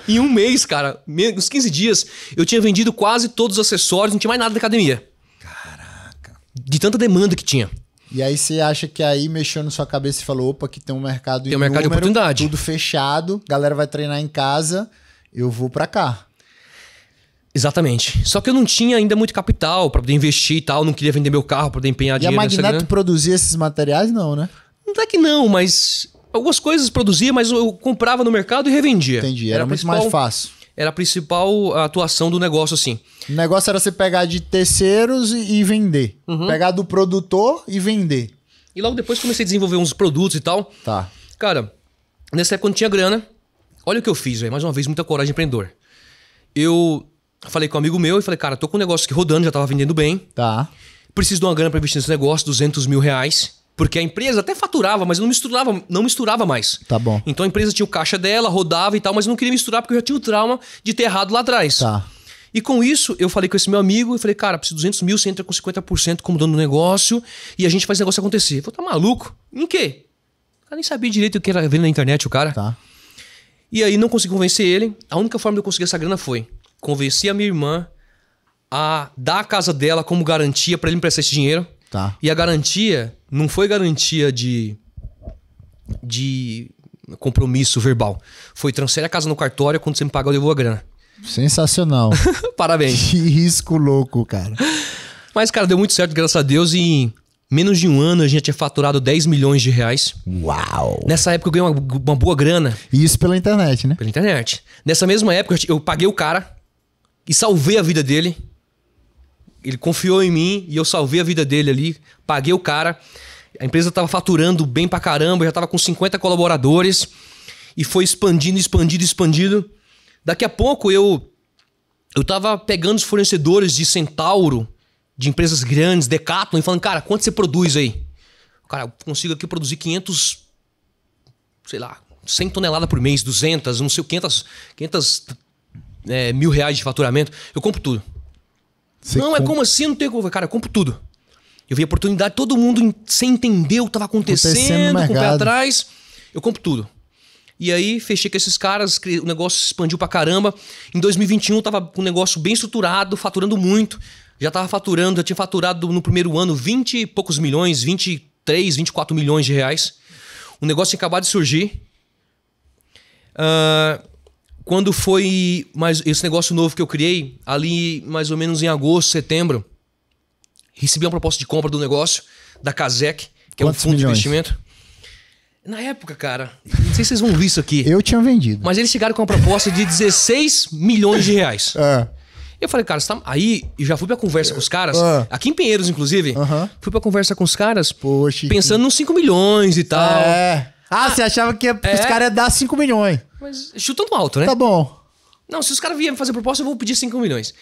Speaker 2: Em um mês, cara, uns 15 dias, eu tinha vendido quase todos os acessórios, não tinha mais nada da academia.
Speaker 1: Caraca.
Speaker 2: De tanta demanda que tinha.
Speaker 1: E aí você acha que aí mexeu na sua cabeça e falou, opa, aqui tem um mercado
Speaker 2: de oportunidade.
Speaker 1: Tudo fechado, galera vai treinar em casa, eu vou pra cá.
Speaker 2: Exatamente. Só que eu não tinha ainda muito capital pra poder investir e tal, não queria vender meu carro pra poder empenhar dinheiro nessa grana.
Speaker 1: E a Magneto produzia esses materiais? Não, né?
Speaker 2: Não é que não, mas... Algumas coisas produzia, mas eu comprava no mercado e revendia.
Speaker 1: Entendi, era muito mais fácil.
Speaker 2: Era a principal atuação do negócio, assim.
Speaker 1: O negócio era você pegar de terceiros e vender. Uhum. Pegar do produtor e vender.
Speaker 2: E logo depois comecei a desenvolver uns produtos e tal.
Speaker 1: Tá.
Speaker 2: Cara, nessa época quando tinha grana, olha o que eu fiz, velho. Mais uma vez, muita coragem de empreendedor. Eu falei com um amigo meu e falei, cara, tô com um negócio aqui rodando, já tava vendendo bem.
Speaker 1: Tá.
Speaker 2: Preciso de uma grana pra investir nesse negócio, R$200 mil. Porque a empresa até faturava, mas não misturava mais.
Speaker 1: Tá bom.
Speaker 2: Então a empresa tinha o caixa dela, rodava e tal, mas eu não queria misturar porque eu já tinha o trauma de ter errado lá atrás.
Speaker 1: Tá.
Speaker 2: E com isso, eu falei com esse meu amigo e falei, cara, preciso de 200 mil, você entra com 50% como dono do negócio e a gente faz o negócio acontecer. Ele falou, tá maluco? Em quê? Eu nem sabia direito o que era vendo na internet o cara.
Speaker 1: Tá.
Speaker 2: E aí não consegui convencer ele. A única forma de eu conseguir essa grana foi convencer a minha irmã a dar a casa dela como garantia para ele me prestar esse dinheiro.
Speaker 1: Tá.
Speaker 2: E a garantia não foi garantia de compromisso verbal. Foi transfere a casa no cartório, quando você me pagar eu devolvo a grana.
Speaker 1: Sensacional.
Speaker 2: Parabéns.
Speaker 1: Que risco louco, cara.
Speaker 2: Mas, cara, deu muito certo, graças a Deus. E em menos de um ano a gente tinha faturado R$10 milhões.
Speaker 1: Uau!
Speaker 2: Nessa época eu ganhei uma boa grana.
Speaker 1: E isso pela internet, né?
Speaker 2: Pela internet. Nessa mesma época eu paguei o cara e salvei a vida dele. Ele confiou em mim e eu salvei a vida dele ali. Paguei o cara. A empresa tava faturando bem pra caramba. Já tava com 50 colaboradores. E foi expandindo. Daqui a pouco eu tava pegando os fornecedores de Centauro, de empresas grandes, Decathlon, e falando, cara, quanto você produz aí? Cara, eu consigo aqui produzir 500, sei lá, 100 toneladas por mês, 200, não sei, 500 mil reais de faturamento. Eu compro tudo. É como assim? Não tem como. Cara, eu compro tudo. Eu vi a oportunidade, todo mundo sem entender o que estava acontecendo, com o pé atrás. Eu compro tudo. E aí, fechei com esses caras, o negócio se expandiu pra caramba. Em 2021, eu tava com um negócio bem estruturado, faturando muito. Já tinha faturado no primeiro ano 20 e poucos milhões, 23, 24 milhões de reais. O negócio tinha acabado de surgir. Quando foi esse negócio novo que eu criei, ali mais ou menos em agosto, setembro, recebi uma proposta de compra do negócio, da Casec, que
Speaker 1: Quantos
Speaker 2: é um fundo
Speaker 1: milhões?
Speaker 2: de investimento. Na época, cara, não sei se vocês vão ver isso aqui.
Speaker 1: Eu tinha vendido.
Speaker 2: Mas eles chegaram com uma proposta de 16 milhões de reais. Eu falei, cara, aí eu já fui pra conversa com os caras, aqui em Pinheiros, inclusive. Fui pra conversa com os caras,
Speaker 1: Poxa,
Speaker 2: pensando nos 5 milhões e tal.
Speaker 1: Você achava que os caras iam dar 5 milhões.
Speaker 2: Mas chutando alto, né?
Speaker 1: Tá bom.
Speaker 2: Não, se os caras vierem fazer proposta, eu vou pedir 5 milhões.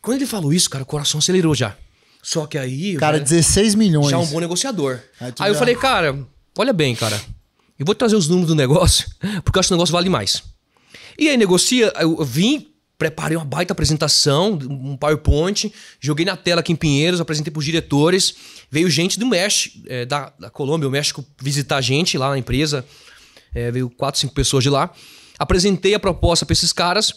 Speaker 2: Quando ele falou isso, cara, o coração acelerou já. Só que aí...
Speaker 1: Cara, 16 milhões.
Speaker 2: Já é um bom negociador.
Speaker 1: Aí
Speaker 2: eu falei, cara, olha bem, cara. Eu vou trazer os números do negócio, porque eu acho que o negócio vale mais. E aí negocia, eu vim, preparei uma baita apresentação, um PowerPoint, joguei na tela aqui em Pinheiros, apresentei pros diretores. Veio gente do México, da Colômbia, o México, visitar a gente lá na empresa. Veio 4, 5 pessoas de lá. Apresentei a proposta para esses caras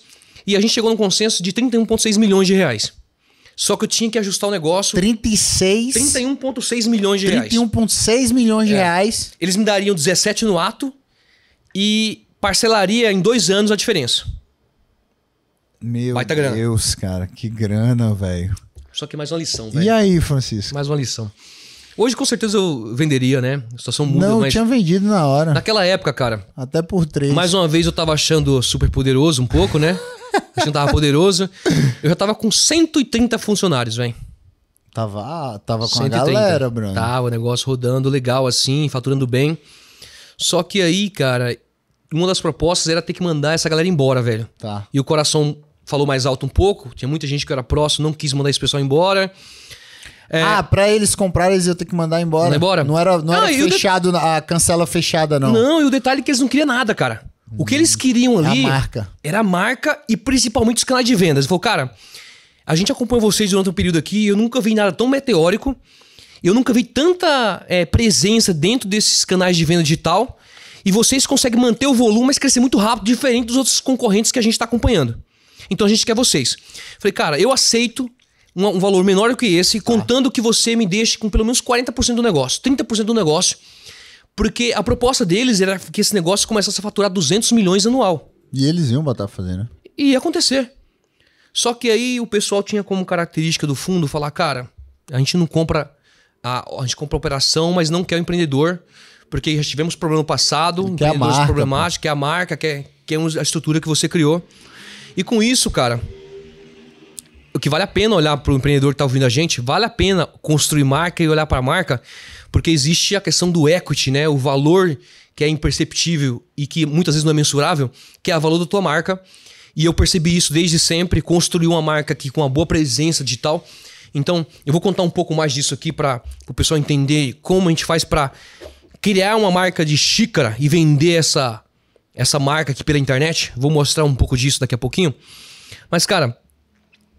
Speaker 2: e a gente chegou num consenso de 31,6 milhões de reais. Só que eu tinha que ajustar o negócio... 31,6 milhões de reais.
Speaker 1: 31,6 milhões de reais.
Speaker 2: Eles me dariam 17 no ato e parcelaria em 2 anos a diferença.
Speaker 1: Meu
Speaker 2: Baita grana.
Speaker 1: Deus, cara. Que grana, velho.
Speaker 2: Só que mais uma lição, velho.
Speaker 1: E aí, Francisco?
Speaker 2: Mais uma lição. Hoje, com certeza, eu venderia, né? A situação muda,
Speaker 1: Não,
Speaker 2: mas...
Speaker 1: tinha vendido na hora.
Speaker 2: Naquela época, cara...
Speaker 1: Até por 3.
Speaker 2: Mais uma vez, eu tava achando super poderoso um pouco, né? Achando que tava poderoso. Eu já tava com 130 funcionários, velho.
Speaker 1: Tava com
Speaker 2: 130.
Speaker 1: a galera, Bruno.
Speaker 2: Tava o negócio rodando legal assim, faturando bem. Só que aí, cara, uma das propostas era ter que mandar essa galera embora, velho.
Speaker 1: Tá.
Speaker 2: E o coração falou mais alto um pouco. Tinha muita gente que era próximo, não quis mandar esse pessoal embora.
Speaker 1: Pra eles comprarem, eles iam ter que mandar embora.
Speaker 2: Mandar embora?
Speaker 1: Não era fechado, a cancela fechada, não.
Speaker 2: Não, e o detalhe é que eles não queriam nada, cara. O que eles queriam ali...
Speaker 1: A marca.
Speaker 2: Era a marca e principalmente os canais de vendas. Ele falou, cara, a gente acompanha vocês durante um período aqui e eu nunca vi nada tão meteórico. Eu nunca vi tanta presença dentro desses canais de venda digital. E vocês conseguem manter o volume, mas crescer muito rápido, diferente dos outros concorrentes que a gente está acompanhando. Então a gente quer vocês. Falei, cara, eu aceito um valor menor do que esse, contando que você me deixe com pelo menos 40% do negócio, 30% do negócio. Porque a proposta deles era que esse negócio começasse a faturar 200 milhões anual.
Speaker 1: E eles iam botar pra fazer, né?
Speaker 2: E ia acontecer. Só que aí o pessoal tinha como característica do fundo falar, cara, a gente não compra... A gente compra a operação, mas não quer o empreendedor, porque já tivemos problema no passado, empreendedores problemáticos, quer a marca, quer a estrutura que você criou. E com isso, cara, o que vale a pena olhar para o empreendedor que está ouvindo a gente, vale a pena construir marca e olhar para a marca, porque existe a questão do equity, né? O valor que é imperceptível e que muitas vezes não é mensurável, que é o valor da tua marca. E eu percebi isso desde sempre, construir uma marca aqui com uma boa presença digital. Então, eu vou contar um pouco mais disso aqui para o pessoal entender como a gente faz para criar uma marca de xícara e vender essa marca aqui pela internet. Vou mostrar um pouco disso daqui a pouquinho. Mas, cara,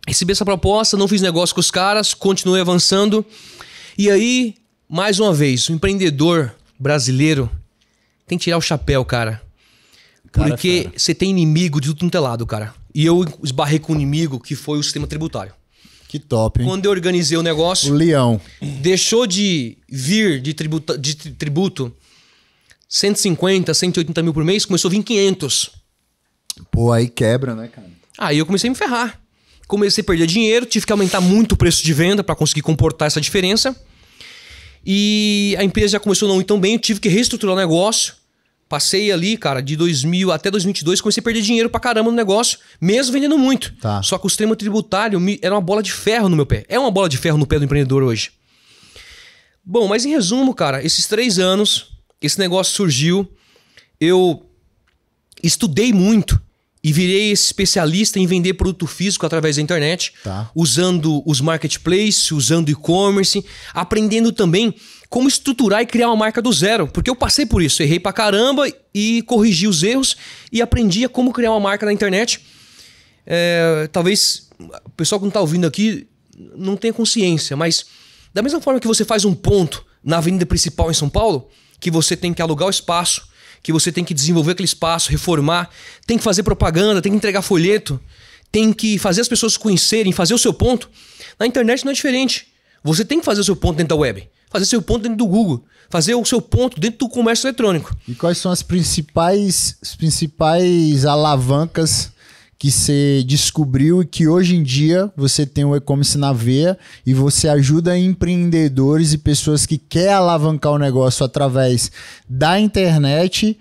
Speaker 2: recebi essa proposta, não fiz negócio com os caras, continuei avançando. E aí, mais uma vez, o empreendedor brasileiro tem que tirar o chapéu, cara. Porque você tem inimigo de tudo lado, cara. E eu esbarrei com um inimigo que foi o sistema tributário.
Speaker 1: Que top, hein?
Speaker 2: Quando eu organizei o negócio...
Speaker 1: O leão.
Speaker 2: Deixou de vir de tributo 150, 180 mil por mês, começou a vir 500.
Speaker 1: Pô, aí quebra, né, cara?
Speaker 2: Aí eu comecei a me ferrar. Comecei a perder dinheiro, tive que aumentar muito o preço de venda para conseguir comportar essa diferença. E a empresa já começou a não ir tão bem, eu tive que reestruturar o negócio. Passei ali, cara, de 2000 até 2022, comecei a perder dinheiro pra caramba no negócio, mesmo vendendo muito.
Speaker 1: Tá.
Speaker 2: Só que o sistema tributário era uma bola de ferro no meu pé. É uma bola de ferro no pé do empreendedor hoje. Bom, mas em resumo, cara, esses 3 anos, esse negócio surgiu, eu estudei muito e virei esse especialista em vender produto físico através da internet, usando os marketplaces, usando e-commerce, aprendendo também como estruturar e criar uma marca do zero. Porque eu passei por isso, errei pra caramba e corrigi os erros e aprendi a como criar uma marca na internet. Talvez o pessoal que não tá ouvindo aqui não tenha consciência, mas da mesma forma que você faz um ponto na avenida principal em São Paulo, que você tem que alugar o espaço, que você tem que desenvolver aquele espaço, reformar, tem que fazer propaganda, tem que entregar folheto, tem que fazer as pessoas conhecerem, fazer o seu ponto. Na internet não é diferente. Você tem que fazer o seu ponto dentro da web, fazer o seu ponto dentro do Google, fazer o seu ponto dentro do comércio eletrônico.
Speaker 1: E quais são as principais alavancas que você descobriu e que hoje em dia você tem o e-commerce na veia e você ajuda empreendedores e pessoas que querem alavancar o negócio através da internet,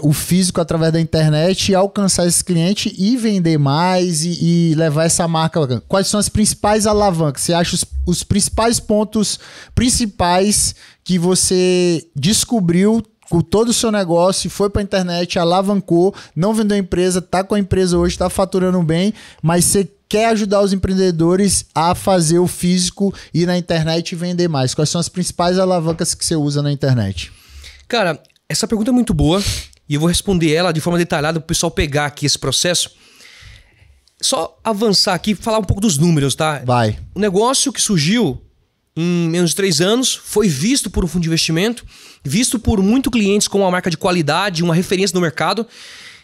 Speaker 1: o físico através da internet, e alcançar esse cliente e vender mais e levar essa marca. Quais são as principais alavancas? Você acha os principais pontos principais que você descobriu com todo o seu negócio, foi para a internet, alavancou, não vendeu a empresa, tá com a empresa hoje, tá faturando bem, mas você quer ajudar os empreendedores a fazer o físico, ir na internet e vender mais? Quais são as principais alavancas que você usa na internet?
Speaker 2: Cara, essa pergunta é muito boa e eu vou responder ela de forma detalhada para o pessoal pegar aqui esse processo. Só avançar aqui e falar um pouco dos números, tá?
Speaker 1: Vai.
Speaker 2: O negócio que surgiu em menos de 3 anos, foi visto por um fundo de investimento, visto por muitos clientes como uma marca de qualidade, uma referência no mercado,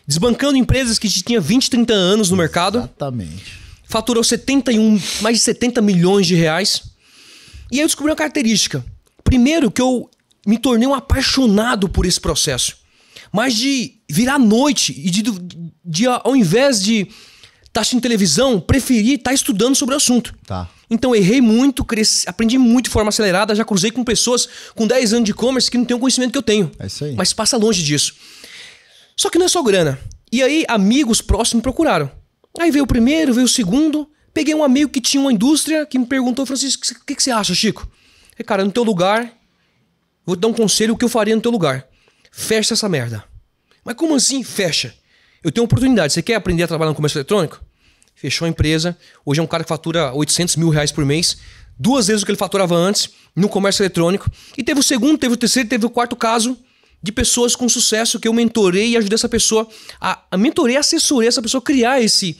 Speaker 2: desbancando empresas que tinham 20, 30 anos no mercado.
Speaker 1: Exatamente.
Speaker 2: Faturou mais de 70 milhões de reais. E aí eu descobri uma característica. Primeiro, que eu me tornei um apaixonado por esse processo. Mas de virar à noite e de ao invés de estar assistindo televisão, preferi estar estudando sobre o assunto.
Speaker 1: Tá.
Speaker 2: Então errei muito, aprendi muito de forma acelerada, já cruzei com pessoas com 10 anos de e-commerce que não têm o conhecimento que eu tenho.
Speaker 1: É isso aí.
Speaker 2: Mas passa longe disso. Só que não é só grana. E aí amigos próximos me procuraram. Aí veio o primeiro, veio o segundo. Peguei um amigo que tinha uma indústria que me perguntou, Francisco, o que você acha, Chico? Eu falei, cara, no teu lugar, vou te dar um conselho, o que eu faria no teu lugar. Fecha essa merda. Mas como assim fecha? Eu tenho uma oportunidade. Você quer aprender a trabalhar no comércio eletrônico? Fechou a empresa. Hoje é um cara que fatura 800 mil reais por mês. 2 vezes o que ele faturava antes no comércio eletrônico. E teve o segundo, teve o terceiro, teve o quarto caso de pessoas com sucesso que eu mentorei e ajudei essa pessoa mentorei, assessorei essa pessoa a criar esse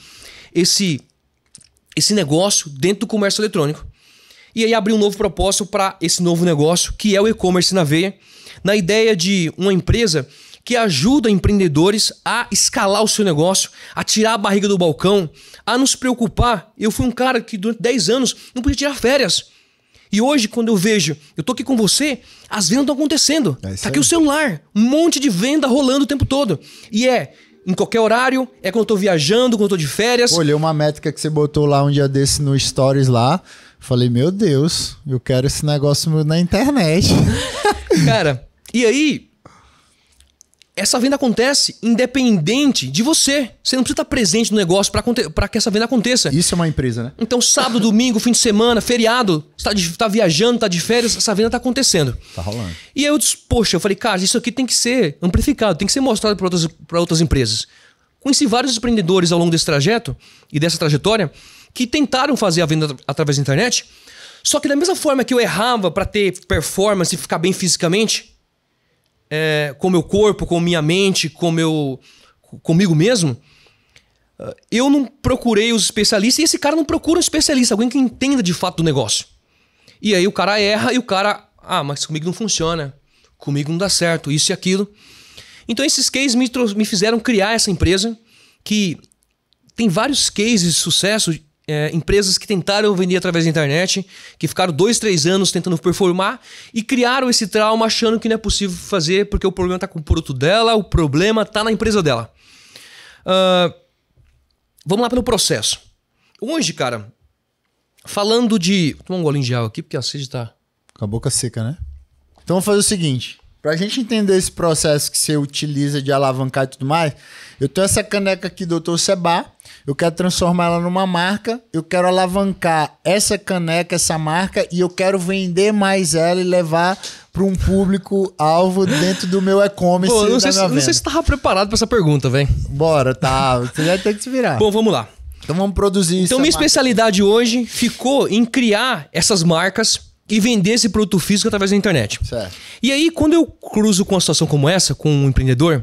Speaker 2: negócio dentro do comércio eletrônico. E aí abri um novo propósito para esse novo negócio, que é o e-commerce na veia, na ideia de uma empresa que ajuda empreendedores a escalar o seu negócio, a tirar a barriga do balcão, a não se preocupar. Eu fui um cara que durante 10 anos não podia tirar férias. E hoje, quando eu vejo, eu tô aqui com você, as vendas estão acontecendo. Tá aqui o celular, um monte de venda rolando o tempo todo. E em qualquer horário, é quando eu tô viajando, quando eu tô de férias.
Speaker 1: Olhei uma métrica que você botou lá um dia desse no Stories lá. Falei, meu Deus, eu quero esse negócio na internet.
Speaker 2: Cara, e aí... Essa venda acontece independente de você. Você não precisa estar presente no negócio para que essa venda aconteça.
Speaker 1: Isso é uma empresa, né?
Speaker 2: Então, sábado, domingo, fim de semana, feriado, você tá viajando, tá de férias, essa venda tá acontecendo.
Speaker 1: Tá rolando.
Speaker 2: E aí eu disse, poxa, eu falei, cara, isso aqui tem que ser amplificado, tem que ser mostrado para outras empresas. Conheci vários empreendedores ao longo desse trajeto e dessa trajetória que tentaram fazer a venda através da internet, só que da mesma forma que eu errava para ter performance e ficar bem fisicamente, com meu corpo, com minha mente, comigo mesmo, eu não procurei os especialistas e esse cara não procura um especialista, alguém que entenda de fato do negócio. E aí o cara erra e o cara, mas comigo não funciona, comigo não dá certo, isso e aquilo. Então esses cases me fizeram criar essa empresa que tem vários cases de sucesso, empresas que tentaram vender através da internet, que ficaram 2, 3 anos tentando performar e criaram esse trauma achando que não é possível fazer porque o problema está com o produto dela, o problema está na empresa dela. Vamos lá pelo processo. Hoje, cara, falando de... Vou tomar um golinho de água aqui porque a sede tá...
Speaker 1: Com a boca seca, né? Então vamos fazer o seguinte. Pra gente entender esse processo que você utiliza de alavancar e tudo mais, eu tenho essa caneca aqui, Dr. Seba. Eu quero transformar ela numa marca. Eu quero alavancar essa caneca, essa marca, e eu quero vender mais ela e levar para um público-alvo dentro do meu e-commerce.
Speaker 2: Não sei se você tava preparado para essa pergunta, velho.
Speaker 1: Bora, tá. Você vai ter que se virar.
Speaker 2: Bom, vamos lá.
Speaker 1: Então vamos produzir isso.
Speaker 2: Então minha especialidade hoje ficou em criar essas marcas e vender esse produto físico através da internet.
Speaker 1: Certo.
Speaker 2: E aí, quando eu cruzo com uma situação como essa, com um empreendedor,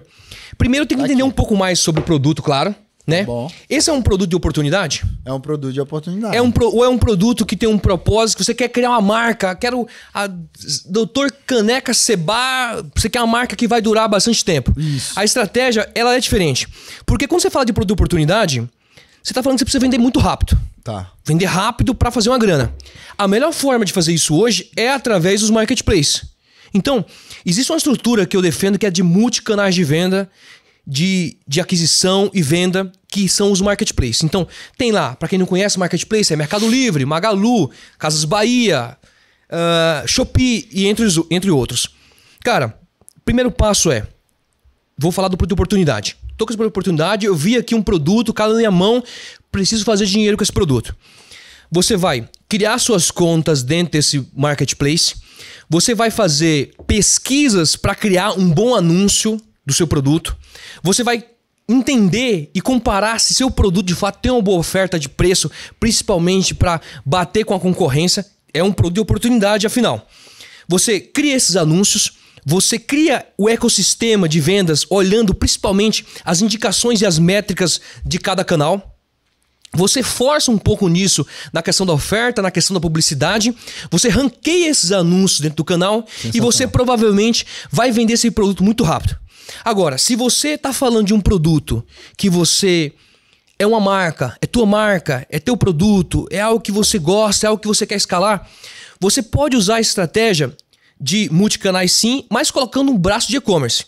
Speaker 2: primeiro eu tenho que entender um pouco mais sobre o produto, claro, né?
Speaker 1: Bom.
Speaker 2: Esse é um produto de oportunidade?
Speaker 1: É um produto de oportunidade.
Speaker 2: Ou é um produto que tem um propósito, que você quer criar uma marca, quero a Dr. Caneca Seba, você quer uma marca que vai durar bastante tempo.
Speaker 1: Isso.
Speaker 2: A estratégia, ela é diferente. Porque quando você fala de produto de oportunidade, você está falando que você precisa vender muito rápido.
Speaker 1: Tá.
Speaker 2: Vender rápido para fazer uma grana. A melhor forma de fazer isso hoje é através dos marketplaces. Então, existe uma estrutura que eu defendo que é de multicanais de venda, de aquisição e venda, que são os marketplaces. Então, tem lá, para quem não conhece, marketplace é Mercado Livre, Magalu, Casas Bahia, Shopee e entre outros. Cara, primeiro passo vou falar do produto de oportunidade. Tô com esse produto de oportunidade, eu vi aqui um produto, caiu na minha mão, preciso fazer dinheiro com esse produto. Você vai criar suas contas dentro desse marketplace, você vai fazer pesquisas para criar um bom anúncio do seu produto, você vai entender e comparar se seu produto de fato tem uma boa oferta de preço, principalmente para bater com a concorrência. É um produto de oportunidade, afinal. Você cria esses anúncios, você cria o ecossistema de vendas olhando principalmente as indicações e as métricas de cada canal. Você força um pouco nisso na questão da oferta, na questão da publicidade. Você ranqueia esses anúncios dentro do canal e você provavelmente vai vender esse produto muito rápido. Agora, se você está falando de um produto que você é uma marca, é tua marca, é teu produto, é algo que você gosta, é algo que você quer escalar, você pode usar a estratégia de multicanais sim, mas colocando um braço de e-commerce.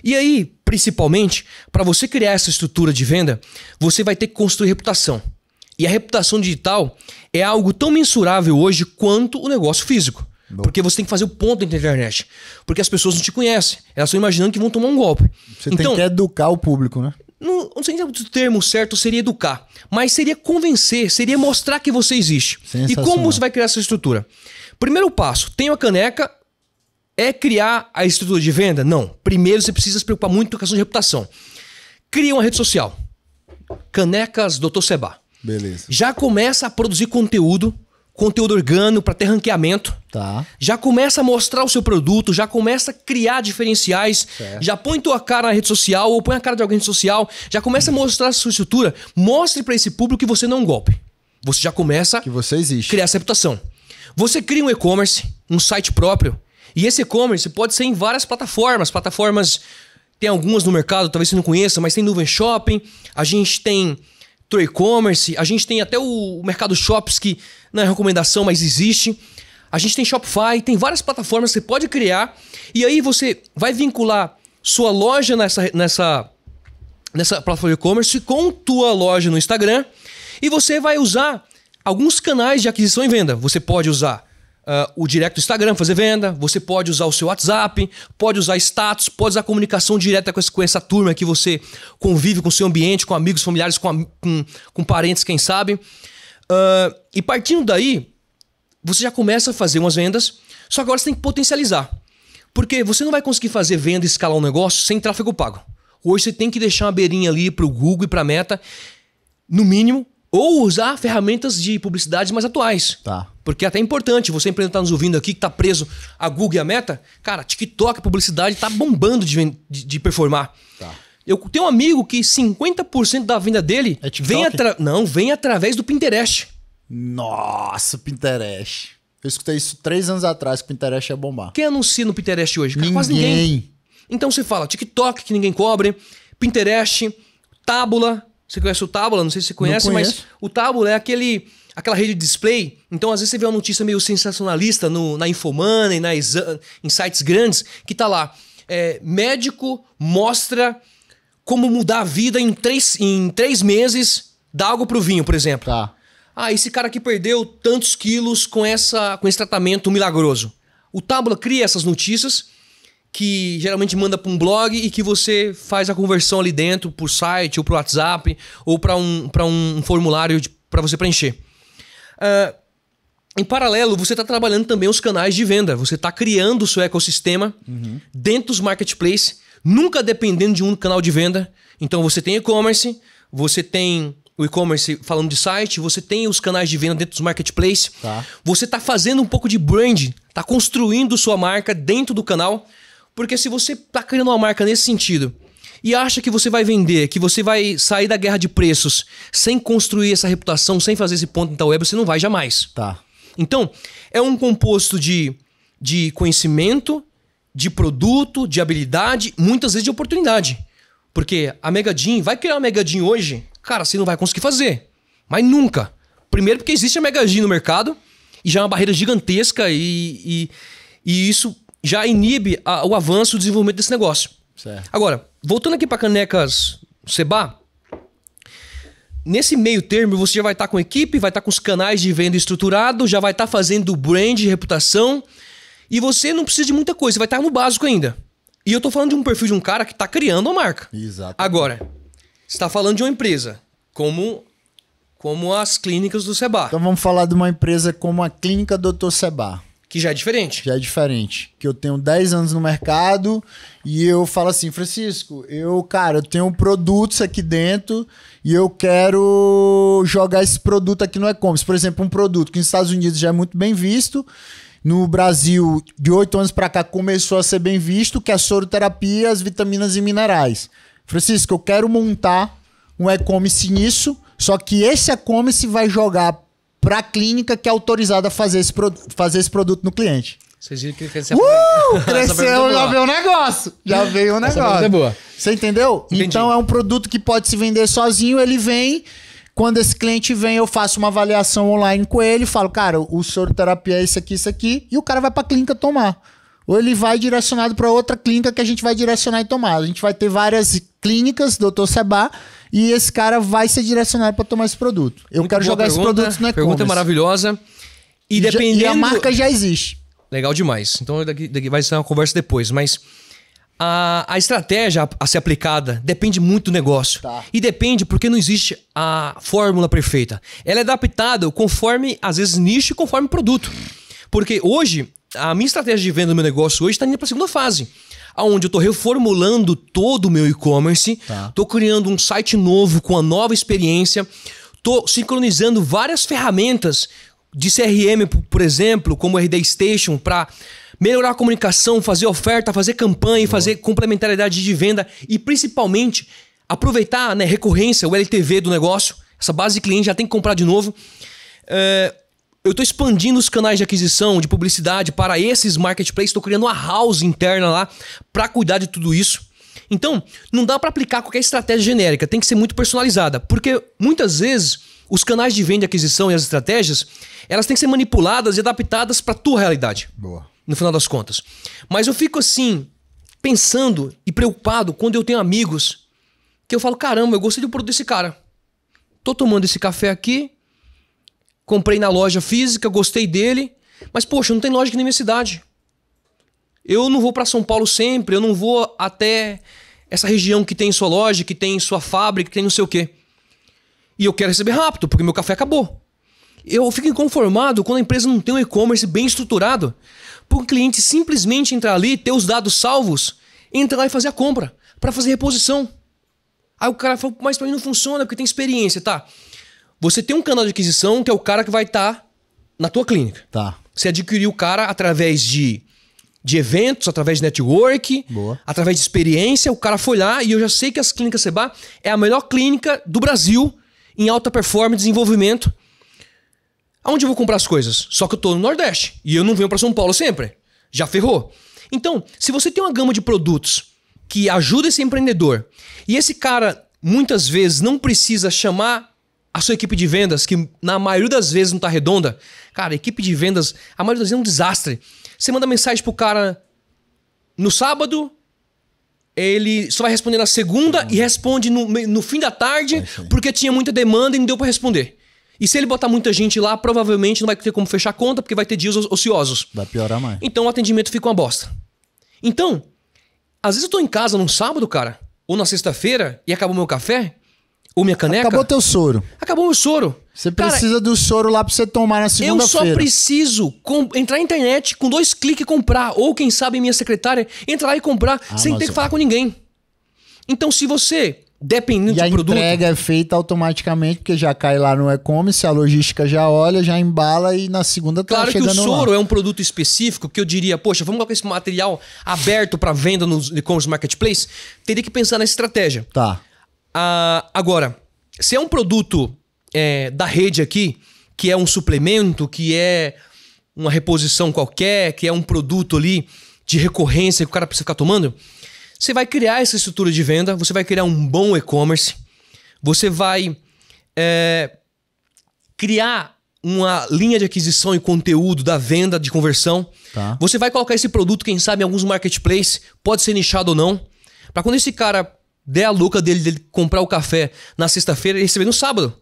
Speaker 2: E aí, principalmente, para você criar essa estrutura de venda, você vai ter que construir reputação. E a reputação digital é algo tão mensurável hoje quanto o negócio físico. Bom. Porque você tem que fazer o ponto na internet. Porque as pessoas não te conhecem. Elas estão imaginando que vão tomar um golpe.
Speaker 1: Você tem que educar o público, né?
Speaker 2: Não sei se o termo certo seria educar, mas seria convencer, seria mostrar que você existe. E como você vai criar essa estrutura? Primeiro passo, tem uma caneca, é criar a estrutura de venda? Não. Primeiro você precisa se preocupar muito com a questão de reputação. Cria uma rede social. Canecas Dr. Seba.
Speaker 1: Beleza.
Speaker 2: Já começa a produzir conteúdo orgânico para ter ranqueamento.
Speaker 1: Tá.
Speaker 2: Já começa a mostrar o seu produto, já começa a criar diferenciais. Certo. Já põe tua cara na rede social ou põe a cara de alguém na rede social. Já começa a mostrar a sua estrutura. Mostre para esse público que você não é um golpe. Você já começa
Speaker 1: que você existe.
Speaker 2: A criar essa reputação. Você cria um e-commerce, um site próprio. E esse e-commerce pode ser em várias plataformas. Tem algumas no mercado, talvez você não conheça, mas tem Nuvem Shopping, a gente tem True E-commerce, a gente tem até o Mercado Shops, que não é recomendação, mas existe. A gente tem Shopify, tem várias plataformas que você pode criar. E aí você vai vincular sua loja nessa plataforma de e-commerce com tua loja no Instagram. E você vai usar alguns canais de aquisição e venda. Você pode usar o direct do Instagram, fazer venda. Você pode usar o seu WhatsApp, pode usar status, pode usar comunicação direta com essa turma que você convive com o seu ambiente, com amigos, familiares, com parentes, quem sabe. E partindo daí, você já começa a fazer umas vendas, só que agora você tem que potencializar. Porque você não vai conseguir fazer venda e escalar um negócio sem tráfego pago. Hoje você tem que deixar uma beirinha ali para o Google e para a Meta, no mínimo, ou usar ferramentas de publicidade mais atuais.
Speaker 1: Tá.
Speaker 2: Porque é até importante, você empreendedor que está nos ouvindo aqui, que está preso a Google e a Meta, cara, TikTok, a publicidade está bombando de performar. Tá. Eu tenho um amigo que 50% da venda dele vem através do Pinterest.
Speaker 1: Nossa, Pinterest. Eu escutei isso 3 anos atrás, que o Pinterest ia bombar.
Speaker 2: Quem anuncia no Pinterest hoje?
Speaker 1: Ninguém.
Speaker 2: Quase ninguém. Então você fala TikTok, que ninguém cobre, Pinterest, Taboola. Você conhece o Taboola? Não sei se você conhece, mas o Taboola é aquela rede de display. Então, às vezes, você vê uma notícia meio sensacionalista na Infomoney, em sites grandes, que tá lá. Médico mostra como mudar a vida em 3 meses da água pro vinho, por exemplo.
Speaker 1: Tá.
Speaker 2: Esse cara aqui perdeu tantos quilos com esse tratamento milagroso. O Taboola cria essas notícias que geralmente manda para um blog e que você faz a conversão ali dentro por site ou pro WhatsApp ou para um formulário para você preencher. Em paralelo, você está trabalhando também os canais de venda. Você está criando o seu ecossistema dentro dos marketplaces, nunca dependendo de um canal de venda. Então você tem e-commerce, você tem o e-commerce falando de site, você tem os canais de venda dentro dos marketplaces. Tá. Você está fazendo um pouco de brand, está construindo sua marca dentro do canal. Porque se você está criando uma marca nesse sentido e acha que você vai vender, que você vai sair da guerra de preços sem construir essa reputação, sem fazer esse ponto na web, você não vai jamais.
Speaker 1: Tá.
Speaker 2: Então, é um composto de conhecimento, de produto, de habilidade, muitas vezes de oportunidade. Porque a Megadin, vai criar uma Megadin hoje, cara, você não vai conseguir fazer. Mas nunca. Primeiro porque existe a Megadin no mercado e já é uma barreira gigantesca e isso já inibe o avanço e o desenvolvimento desse negócio.
Speaker 1: Certo.
Speaker 2: Agora, voltando aqui para Canecas Seba, nesse meio termo, você já vai estar com equipe, vai estar com os canais de venda estruturados, já vai estar fazendo brand, reputação, e você não precisa de muita coisa, você vai estar no básico ainda. E eu tô falando de um perfil de um cara que está criando uma marca.
Speaker 1: Exato.
Speaker 2: Agora, você está falando de uma empresa como as clínicas do Seba.
Speaker 1: Então vamos falar de uma empresa como a Clínica Dr. Seba.
Speaker 2: Que já é diferente.
Speaker 1: Já é diferente. Que eu tenho 10 anos no mercado e eu falo assim, Francisco, eu tenho produtos aqui dentro e eu quero jogar esse produto aqui no e-commerce. Por exemplo, um produto que nos Estados Unidos já é muito bem visto, no Brasil, de 8 anos para cá, começou a ser bem visto, que é a soroterapia, as vitaminas e minerais. Francisco, eu quero montar um e-commerce nisso, só que esse e-commerce vai jogar para a clínica que é autorizada a fazer esse produto no cliente.
Speaker 2: Vocês viram que cresceu.
Speaker 1: Cresceu, já veio um negócio. Já veio um negócio.
Speaker 2: É boa.
Speaker 1: Você entendeu?
Speaker 2: Entendi.
Speaker 1: Então é um produto que pode se vender sozinho, ele vem. Quando esse cliente vem, eu faço uma avaliação online com ele, falo, cara, o soroterapia é isso aqui, e o cara vai para a clínica tomar. Ou ele vai direcionado para outra clínica que a gente vai direcionar e tomar. A gente vai ter várias clínicas, Dr. Seba, e esse cara vai ser direcionado para tomar esse produto. Eu quero jogar esse produto no e-commerce.
Speaker 2: Pergunta maravilhosa. E dependendo...
Speaker 1: E a marca já existe.
Speaker 2: Legal demais. Então daqui vai ser uma conversa depois, mas a estratégia a ser aplicada depende muito do negócio.
Speaker 1: Tá.
Speaker 2: E depende porque não existe a fórmula perfeita. Ela é adaptada conforme, às vezes, nicho e conforme produto. Porque hoje, a minha estratégia de venda do meu negócio hoje está indo para a segunda fase. Onde eu estou reformulando todo o meu e-commerce, estou criando um site novo com uma nova experiência, estou sincronizando várias ferramentas de CRM, por exemplo, como o RD Station, para melhorar a comunicação, fazer oferta, fazer campanha, fazer complementaridade de venda e principalmente aproveitar, né, recorrência, o LTV do negócio. Essa base de cliente já tem que comprar de novo. Eu estou expandindo os canais de aquisição, de publicidade para esses marketplaces. Estou criando uma house interna lá para cuidar de tudo isso. Então, não dá para aplicar qualquer estratégia genérica. Tem que ser muito personalizada. Porque muitas vezes os canais de venda e aquisição e as estratégias, elas têm que ser manipuladas e adaptadas para a tua realidade.
Speaker 1: Boa.
Speaker 2: No final das contas. Mas eu fico assim, pensando e preocupado quando eu tenho amigos que eu falo, caramba, eu gostei do produto desse cara. Tô tomando esse café aqui, comprei na loja física, gostei dele, mas poxa, não tem loja aqui na minha cidade. Eu não vou para São Paulo sempre, eu não vou até essa região que tem sua loja, que tem sua fábrica, que tem não sei o quê. E eu quero receber rápido, porque meu café acabou. Eu fico inconformado quando a empresa não tem um e-commerce bem estruturado, para o cliente simplesmente entrar ali, ter os dados salvos, entrar lá e fazer a compra, para fazer reposição. Aí o cara fala, mas para mim não funciona, porque tem experiência, tá? Você tem um canal de aquisição que é o cara que vai estar na tua clínica.
Speaker 1: Tá.
Speaker 2: Você adquiriu o cara através de eventos, através de network,
Speaker 1: Boa.
Speaker 2: através de experiência. O cara foi lá e eu já sei que as clínicas Seba é a melhor clínica do Brasil em alta performance, desenvolvimento. Aonde eu vou comprar as coisas? Só que eu tô no Nordeste e eu não venho para São Paulo sempre. Já ferrou. Então, se você tem uma gama de produtos que ajuda esse empreendedor e esse cara muitas vezes não precisa chamar a sua equipe de vendas, que na maioria das vezes não tá redonda. Cara, a equipe de vendas, a maioria das vezes é um desastre. Você manda mensagem pro cara no sábado, ele só vai responder na segunda e responde no fim da tarde porque tinha muita demanda e não deu para responder. E se ele botar muita gente lá, provavelmente não vai ter como fechar a conta porque vai ter dias ociosos.
Speaker 1: Vai piorar mais.
Speaker 2: Então o atendimento fica uma bosta. Então, às vezes eu tô em casa num sábado, cara, ou na sexta-feira e acabou meu café, ou minha caneca.
Speaker 1: Acabou teu soro.
Speaker 2: Acabou meu soro.
Speaker 1: Você precisa do soro lá pra você tomar na segunda-feira.
Speaker 2: Eu só preciso entrar na internet, com 2 cliques e comprar. Ou quem sabe minha secretária, entrar lá e comprar sem ter que falar com ninguém. Então se você, dependendo do produto...
Speaker 1: E a entrega é feita automaticamente, porque já cai lá no e-commerce, a logística já olha, já embala e na segunda tá chegando lá.
Speaker 2: Claro que o soro é um produto específico que eu diria, poxa, vamos colocar esse material aberto para venda nos e-commerce marketplace? Teria que pensar nessa estratégia.
Speaker 1: Tá.
Speaker 2: Agora, se é um produto da rede aqui, que é um suplemento, que é uma reposição qualquer, que é um produto ali de recorrência que o cara precisa ficar tomando, você vai criar essa estrutura de venda, você vai criar um bom e-commerce, você vai criar uma linha de aquisição e conteúdo da venda, de conversão.
Speaker 1: Tá.
Speaker 2: Você vai colocar esse produto, quem sabe, em alguns marketplaces, pode ser nichado ou não, para quando esse cara der a louca dele comprar o café na sexta-feira e receber no sábado.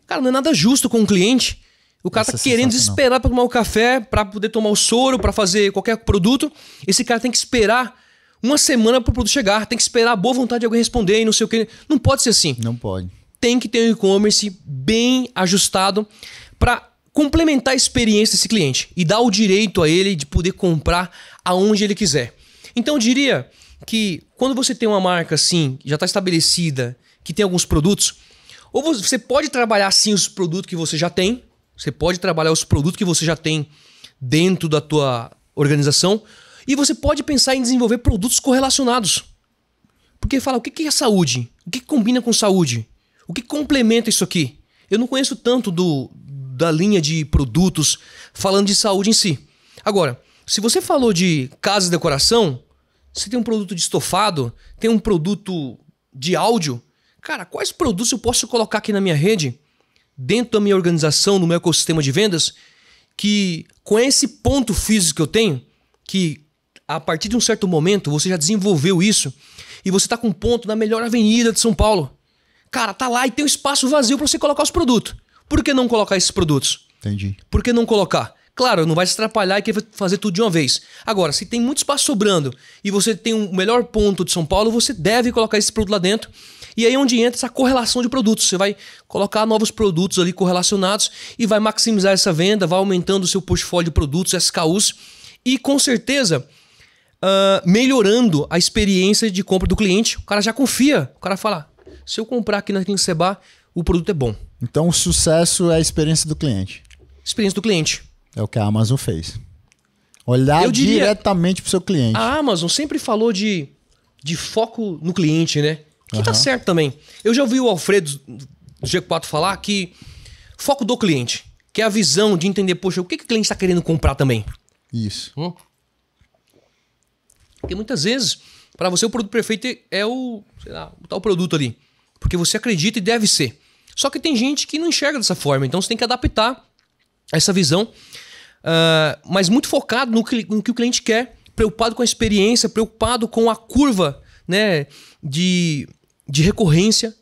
Speaker 2: Cara, não é nada justo com o cliente. O cara tá querendo desesperar pra tomar o café, pra poder tomar o soro, pra fazer qualquer produto. Esse cara tem que esperar uma semana pro produto chegar. Tem que esperar a boa vontade de alguém responder e não sei o que. Não pode ser assim.
Speaker 1: Não pode.
Speaker 2: Tem que ter um e-commerce bem ajustado pra complementar a experiência desse cliente e dar o direito a ele de poder comprar aonde ele quiser. Então eu diria que quando você tem uma marca assim, já está estabelecida, que tem alguns produtos, ou você pode trabalhar sim os produtos que você já tem, você pode trabalhar os produtos que você já tem dentro da tua organização, e você pode pensar em desenvolver produtos correlacionados. Porque fala, o que é saúde? O que combina com saúde? O que complementa isso aqui? Eu não conheço tanto da linha de produtos falando de saúde em si. Agora, se você falou de casa e decoração, você tem um produto de estofado, tem um produto de áudio. Cara, quais produtos eu posso colocar aqui na minha rede, dentro da minha organização, no meu ecossistema de vendas, que com esse ponto físico que eu tenho, que a partir de um certo momento você já desenvolveu isso, e você está com um ponto na melhor avenida de São Paulo. Cara, tá lá e tem um espaço vazio para você colocar os produtos. Por que não colocar esses produtos?
Speaker 1: Entendi.
Speaker 2: Por que não colocar? Claro, não vai se atrapalhar e querer fazer tudo de uma vez. Agora, se tem muito espaço sobrando e você tem o melhor ponto de São Paulo, você deve colocar esse produto lá dentro. E aí é onde entra essa correlação de produtos. Você vai colocar novos produtos ali correlacionados e vai maximizar essa venda, vai aumentando o seu portfólio de produtos, SKUs, e com certeza melhorando a experiência de compra do cliente. O cara já confia. O cara fala, se eu comprar aqui na Clínica Seba, o produto é bom.
Speaker 1: Então o sucesso é a experiência do cliente.
Speaker 2: Experiência do cliente.
Speaker 1: É o que a Amazon fez. Olhar diretamente pro seu cliente.
Speaker 2: A Amazon sempre falou de foco no cliente, né? Que tá certo também. Eu já ouvi o Alfredo do G4 falar que foco do cliente, que é a visão de entender, poxa, o que o cliente está querendo comprar também.
Speaker 1: Isso.
Speaker 2: Porque muitas vezes, para você, o produto perfeito é o tal produto ali. Porque você acredita e deve ser. Só que tem gente que não enxerga dessa forma. Então você tem que adaptar essa visão, mas muito focado no que o cliente quer, preocupado com a experiência, preocupado com a curva, né, de recorrência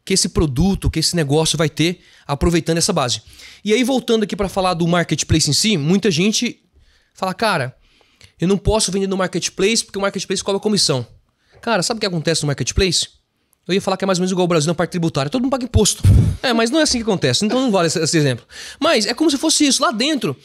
Speaker 2: que esse produto, que esse negócio vai ter, aproveitando essa base. E aí, voltando aqui para falar do marketplace em si, muita gente fala, cara, eu não posso vender no marketplace porque o marketplace cobra comissão. Cara, sabe o que acontece no marketplace? Eu ia falar que é mais ou menos igual ao Brasil na parte tributária. Todo mundo paga imposto. Mas não é assim que acontece. Então não vale esse exemplo. Mas é como se fosse isso. Lá dentro,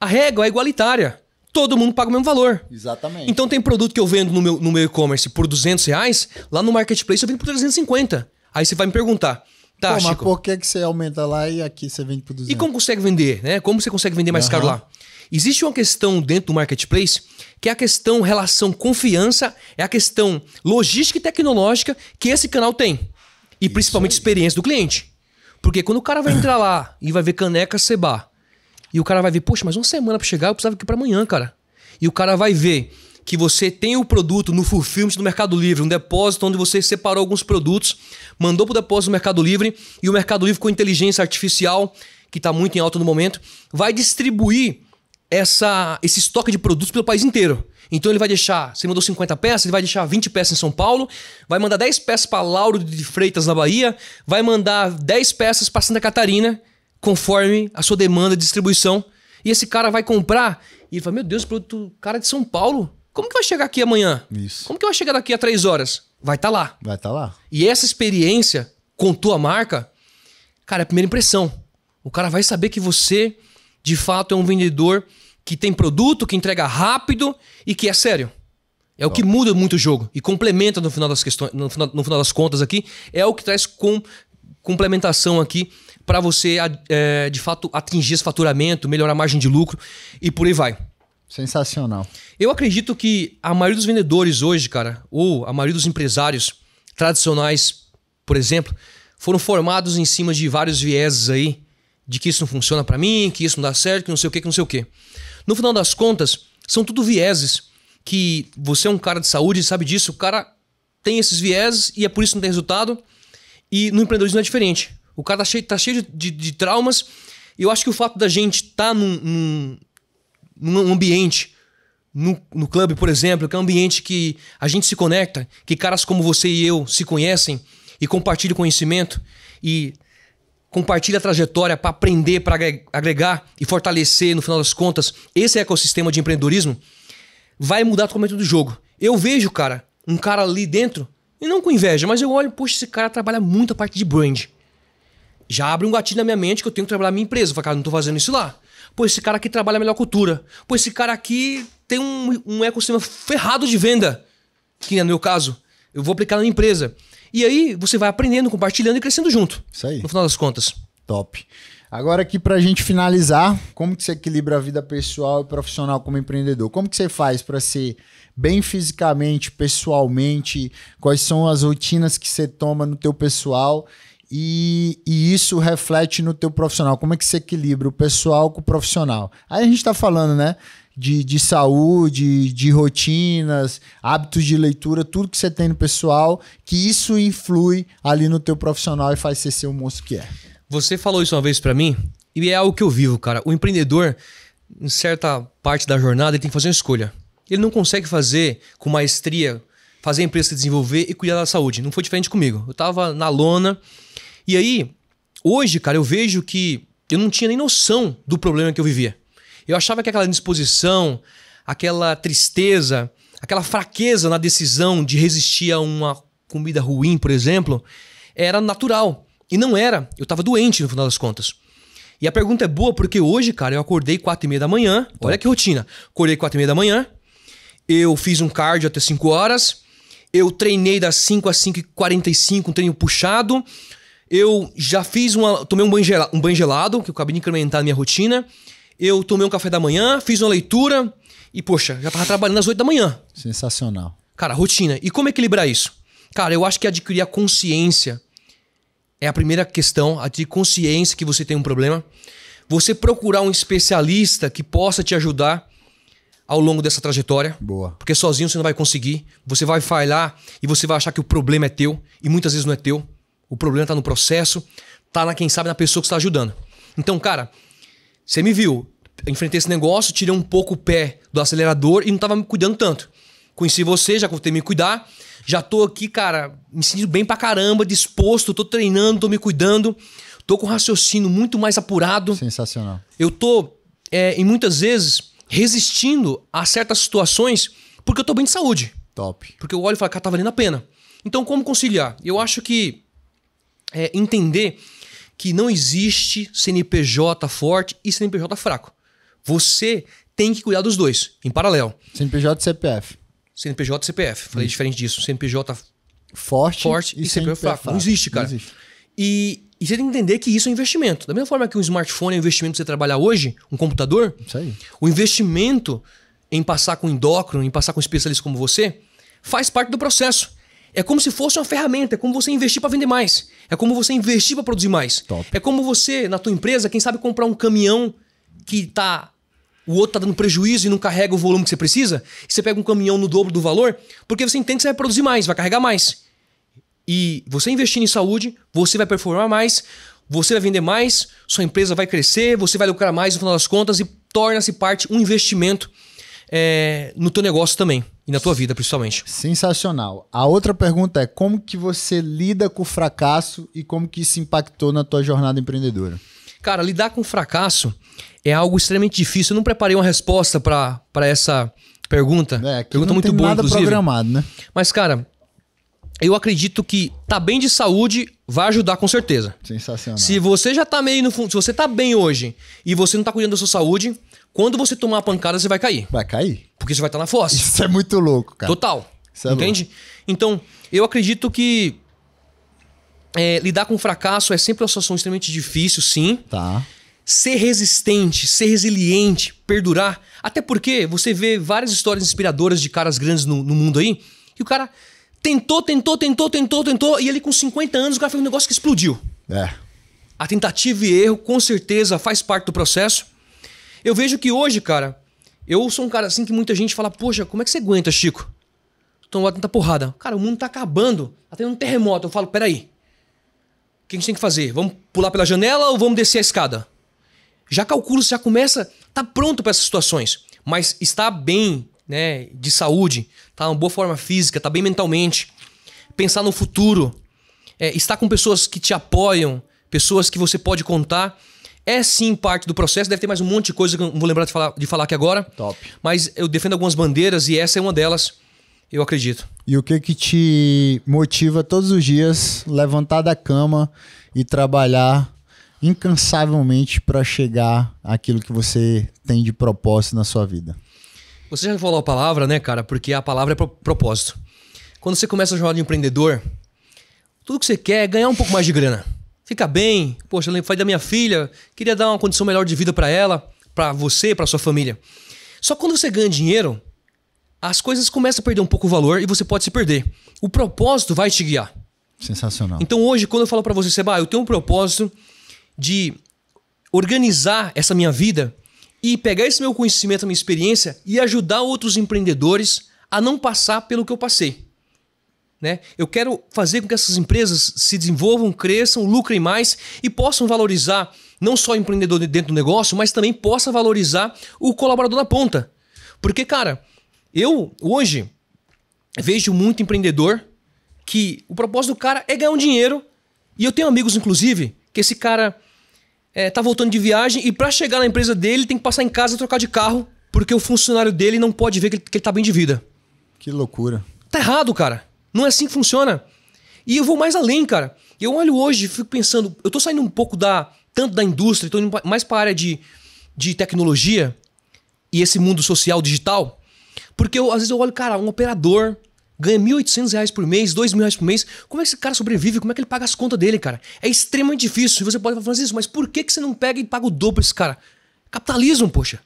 Speaker 2: a régua é igualitária. Todo mundo paga o mesmo valor.
Speaker 1: Exatamente.
Speaker 2: Então tem produto que eu vendo no meu e-commerce por R$200. Lá no marketplace eu vendo por 350. Aí você vai me perguntar. Tá,
Speaker 1: mas
Speaker 2: Chico,
Speaker 1: por que você aumenta lá e aqui você vende por 200?
Speaker 2: e como consegue vender, né? Como você consegue vender mais caro lá? Existe uma questão dentro do marketplace que é a questão relação confiança, é a questão logística e tecnológica que esse canal tem. E principalmente experiência do cliente. Porque quando o cara vai entrar lá e vai ver caneca Seba, e o cara vai ver, poxa, mas uma semana para chegar, eu precisava aqui para amanhã, cara. E o cara vai ver que você tem o produto no fulfillment do Mercado Livre, um depósito onde você separou alguns produtos, mandou para o depósito do Mercado Livre, e o Mercado Livre com inteligência artificial, que está muito em alta no momento, vai distribuir esse estoque de produtos pelo país inteiro. Então ele vai deixar, você mandou 50 peças, ele vai deixar 20 peças em São Paulo, vai mandar 10 peças para Lauro de Freitas na Bahia, vai mandar 10 peças para Santa Catarina, conforme a sua demanda de distribuição. E esse cara vai comprar e ele fala, meu Deus, o produto cara é de São Paulo, como que vai chegar aqui amanhã?
Speaker 1: Isso.
Speaker 2: Como que vai chegar daqui a 3 horas? Vai estar lá.
Speaker 1: Vai estar lá.
Speaker 2: E essa experiência com tua marca, cara, é a primeira impressão. O cara vai saber que você, de fato, é um vendedor que tem produto, que entrega rápido e que é sério. É o que muda muito o jogo e complementa no final das questões, no final das contas aqui, é o que traz complementação aqui para você, de fato, atingir esse faturamento, melhorar a margem de lucro e por aí vai.
Speaker 1: Sensacional.
Speaker 2: Eu acredito que a maioria dos vendedores hoje, cara, ou a maioria dos empresários tradicionais, por exemplo, foram formados em cima de vários vieses aí, de que isso não funciona para mim, que isso não dá certo, que não sei o que, que não sei o que. No final das contas, são tudo vieses que você é um cara de saúde e sabe disso, o cara tem esses vieses e é por isso que não tem resultado. E no empreendedorismo não é diferente. O cara tá cheio de traumas e eu acho que o fato da gente estar num ambiente no clube, por exemplo, que é um ambiente que a gente se conecta, que caras como você e eu se conhecem e compartilham conhecimento e compartilham a trajetória para aprender, para agregar e fortalecer, no final das contas, esse ecossistema de empreendedorismo, vai mudar totalmente do jogo. Eu vejo, cara, um cara ali dentro, e não com inveja, mas eu olho, poxa, esse cara trabalha muito a parte de brand. Já abre um gatilho na minha mente que eu tenho que trabalhar na minha empresa. Eu falo, cara, não tô fazendo isso lá. Pô, esse cara aqui trabalha a melhor cultura. Pô, esse cara aqui tem um ecossistema ferrado de venda. Que é no meu caso, eu vou aplicar na minha empresa. E aí você vai aprendendo, compartilhando e crescendo junto.
Speaker 1: Isso aí.
Speaker 2: No final das contas.
Speaker 1: Top. Agora aqui pra gente finalizar, como que você equilibra a vida pessoal e profissional como empreendedor? Como que você faz para ser bem fisicamente, pessoalmente? Quais são as rotinas que você toma no teu pessoal? E isso reflete no teu profissional. Como é que você equilibra o pessoal com o profissional? Aí a gente tá falando, né? De saúde, de rotinas, hábitos de leitura, tudo que você tem no pessoal, que isso influi ali no teu profissional e faz você ser o monstro que é.
Speaker 2: Você falou isso uma vez pra mim e é algo que eu vivo, cara. O empreendedor, em certa parte da jornada, ele tem que fazer uma escolha. Ele não consegue fazer com maestria, fazer a empresa se desenvolver e cuidar da saúde. Não foi diferente comigo. Eu tava na lona. E aí, hoje, cara, eu vejo que eu não tinha nem noção do problema que eu vivia. Eu achava que aquela indisposição, aquela tristeza, aquela fraqueza na decisão de resistir a uma comida ruim, por exemplo, era natural. E não era. Eu tava doente no final das contas. E a pergunta é boa porque hoje, cara, eu acordei 4h30 da manhã. Olha que rotina. Acordei 4h30 da manhã. Eu fiz um cardio até 5 horas. Eu treinei das 5 às 5h45, um treino puxado. Eu já fiz tomei um banho gelado, que eu acabei de incrementar na minha rotina. Eu tomei um café da manhã, fiz uma leitura e, poxa, já tava trabalhando às 8 da manhã.
Speaker 1: Sensacional.
Speaker 2: Cara, rotina. E como equilibrar isso? Cara, eu acho que adquirir a consciência é a primeira questão, adquirir consciência que você tem um problema. Você procurar um especialista que possa te ajudar ao longo dessa trajetória.
Speaker 1: Boa.
Speaker 2: Porque sozinho você não vai conseguir. Você vai falhar e você vai achar que o problema é teu. E muitas vezes não é teu. O problema tá no processo, tá quem sabe, na pessoa que está ajudando. Então, cara, você me viu, eu enfrentei esse negócio, tirei um pouco o pé do acelerador e não tava me cuidando tanto. Conheci você, já contei me cuidar, já tô aqui, cara, me sentindo bem pra caramba, disposto, tô treinando, tô me cuidando, tô com um raciocínio muito mais apurado.
Speaker 1: Sensacional.
Speaker 2: Eu tô, em muitas vezes, resistindo a certas situações porque eu tô bem de saúde.
Speaker 1: Top.
Speaker 2: Porque eu olho e falo, cara, tá valendo a pena. Então, como conciliar? Eu acho que entender que não existe CNPJ forte e CNPJ fraco. Você tem que cuidar dos dois, em paralelo.
Speaker 1: CNPJ e CPF.
Speaker 2: CNPJ e CPF. Falei diferente disso. CNPJ
Speaker 1: forte
Speaker 2: e CNPJ fraco. Não existe, cara. Não existe. E você tem que entender que isso é investimento. Da mesma forma que um smartphone é um investimento pra você trabalhar hoje, um computador,
Speaker 1: isso aí.
Speaker 2: O investimento em passar com endócrino, em passar com um especialista como você, faz parte do processo. É como se fosse uma ferramenta, é como você investir para vender mais. É como você investir para produzir mais.
Speaker 1: Top.
Speaker 2: É como você, na tua empresa, quem sabe comprar um caminhão que o outro tá dando prejuízo e não carrega o volume que você precisa. E você pega um caminhão no dobro do valor, porque você entende que você vai produzir mais, vai carregar mais. E você investindo em saúde, você vai performar mais, você vai vender mais, sua empresa vai crescer, você vai lucrar mais no final das contas e torna-se parte, um investimento no teu negócio também. E na tua vida, principalmente.
Speaker 1: Sensacional. A outra pergunta é como que você lida com o fracasso e como que isso impactou na tua jornada empreendedora?
Speaker 2: Cara, lidar com fracasso é algo extremamente difícil. Eu não preparei uma resposta para essa pergunta. Pergunta muito boa,
Speaker 1: nada
Speaker 2: inclusive.
Speaker 1: Programado, né?
Speaker 2: Mas, cara, eu acredito que tá bem de saúde vai ajudar com certeza.
Speaker 1: Sensacional.
Speaker 2: Se você já tá meio no fundo, se você tá bem hoje e você não tá cuidando da sua saúde, quando você tomar uma pancada, você vai cair.
Speaker 1: Vai cair?
Speaker 2: Porque você vai estar na fossa.
Speaker 1: Isso é muito louco, cara.
Speaker 2: Total. Entende? Então, eu acredito que lidar com fracasso é sempre uma situação extremamente difícil, sim.
Speaker 1: Tá.
Speaker 2: Ser resistente, ser resiliente, perdurar. Até porque você vê várias histórias inspiradoras de caras grandes no mundo aí, que o cara tentou, e ele com 50 anos o cara fez um negócio que explodiu. A tentativa e erro, com certeza, faz parte do processo. Eu vejo que hoje, cara, eu sou um cara assim que muita gente fala, poxa, como é que você aguenta, Chico? Tomar tanta porrada. Cara, o mundo tá acabando, tá tendo um terremoto. Eu falo, peraí, o que a gente tem que fazer? Vamos pular pela janela ou vamos descer a escada? Já calculo, já começa, tá pronto para essas situações. Mas estar bem né, de saúde, tá em boa forma física, tá bem mentalmente, pensar no futuro, estar com pessoas que te apoiam, pessoas que você pode contar, é sim parte do processo. Deve ter mais um monte de coisa que eu não vou lembrar de falar aqui agora.
Speaker 1: Top.
Speaker 2: Mas eu defendo algumas bandeiras e essa é uma delas, eu acredito.
Speaker 1: E o que te motiva todos os dias levantar da cama e trabalhar incansavelmente para chegar àquilo que você tem de propósito na sua vida?
Speaker 2: Você já falou a palavra, né, cara? Porque a palavra é propósito. Quando você começa a jornada de empreendedor, tudo que você quer é ganhar um pouco mais de grana. Fica bem. Poxa, eu lembro da minha filha, queria dar uma condição melhor de vida para ela, para você, para sua família. Só que quando você ganha dinheiro, as coisas começam a perder um pouco o valor e você pode se perder. O propósito vai te guiar.
Speaker 1: Sensacional.
Speaker 2: Então hoje, quando eu falo para você, Seba, eu tenho um propósito de organizar essa minha vida e pegar esse meu conhecimento, a minha experiência e ajudar outros empreendedores a não passar pelo que eu passei. Né? Eu quero fazer com que essas empresas se desenvolvam, cresçam, lucrem mais e possam valorizar não só o empreendedor dentro do negócio, mas também possa valorizar o colaborador na ponta. Porque, cara, eu hoje vejo muito empreendedor que o propósito do cara é ganhar um dinheiro. E eu tenho amigos, inclusive, que esse cara tá voltando de viagem e para chegar na empresa dele tem que passar em casa e trocar de carro porque o funcionário dele não pode ver que ele tá bem de vida.
Speaker 1: Que loucura.
Speaker 2: Tá errado, cara. Não é assim que funciona. E eu vou mais além, cara. Eu olho hoje e fico pensando, eu tô saindo um pouco tanto da indústria, tô indo mais para a área de tecnologia e esse mundo social digital, porque às vezes eu olho, cara, um operador ganha R$1.800 por mês, R$2.000 por mês. Como é que esse cara sobrevive? Como é que ele paga as contas dele, cara? É extremamente difícil. Você pode falar isso, mas por que você não pega e paga o dobro pra esse cara? Capitalismo, poxa.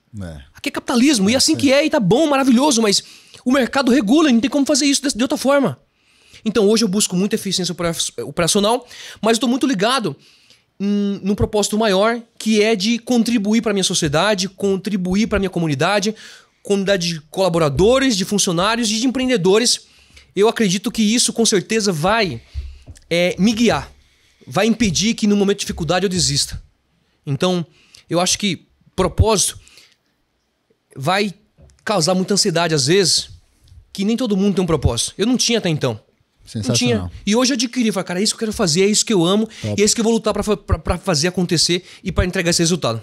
Speaker 2: Aqui é capitalismo. E assim que é, e tá bom, maravilhoso, mas o mercado regula e não tem como fazer isso de outra forma. Então hoje eu busco muita eficiência operacional, mas eu tô muito ligado num propósito maior, que é de contribuir para minha sociedade, contribuir para minha comunidade de colaboradores, de funcionários e de empreendedores. Eu acredito que isso com certeza vai me guiar, vai impedir que no momento de dificuldade eu desista. Então, eu acho que propósito vai causar muita ansiedade às vezes, que nem todo mundo tem um propósito. Eu não tinha até então.
Speaker 1: Sensacional.
Speaker 2: Não tinha. E hoje eu adquiri, falei, cara, é isso que eu quero fazer, é isso que eu amo, e é isso que eu vou lutar para fazer acontecer e para entregar esse resultado.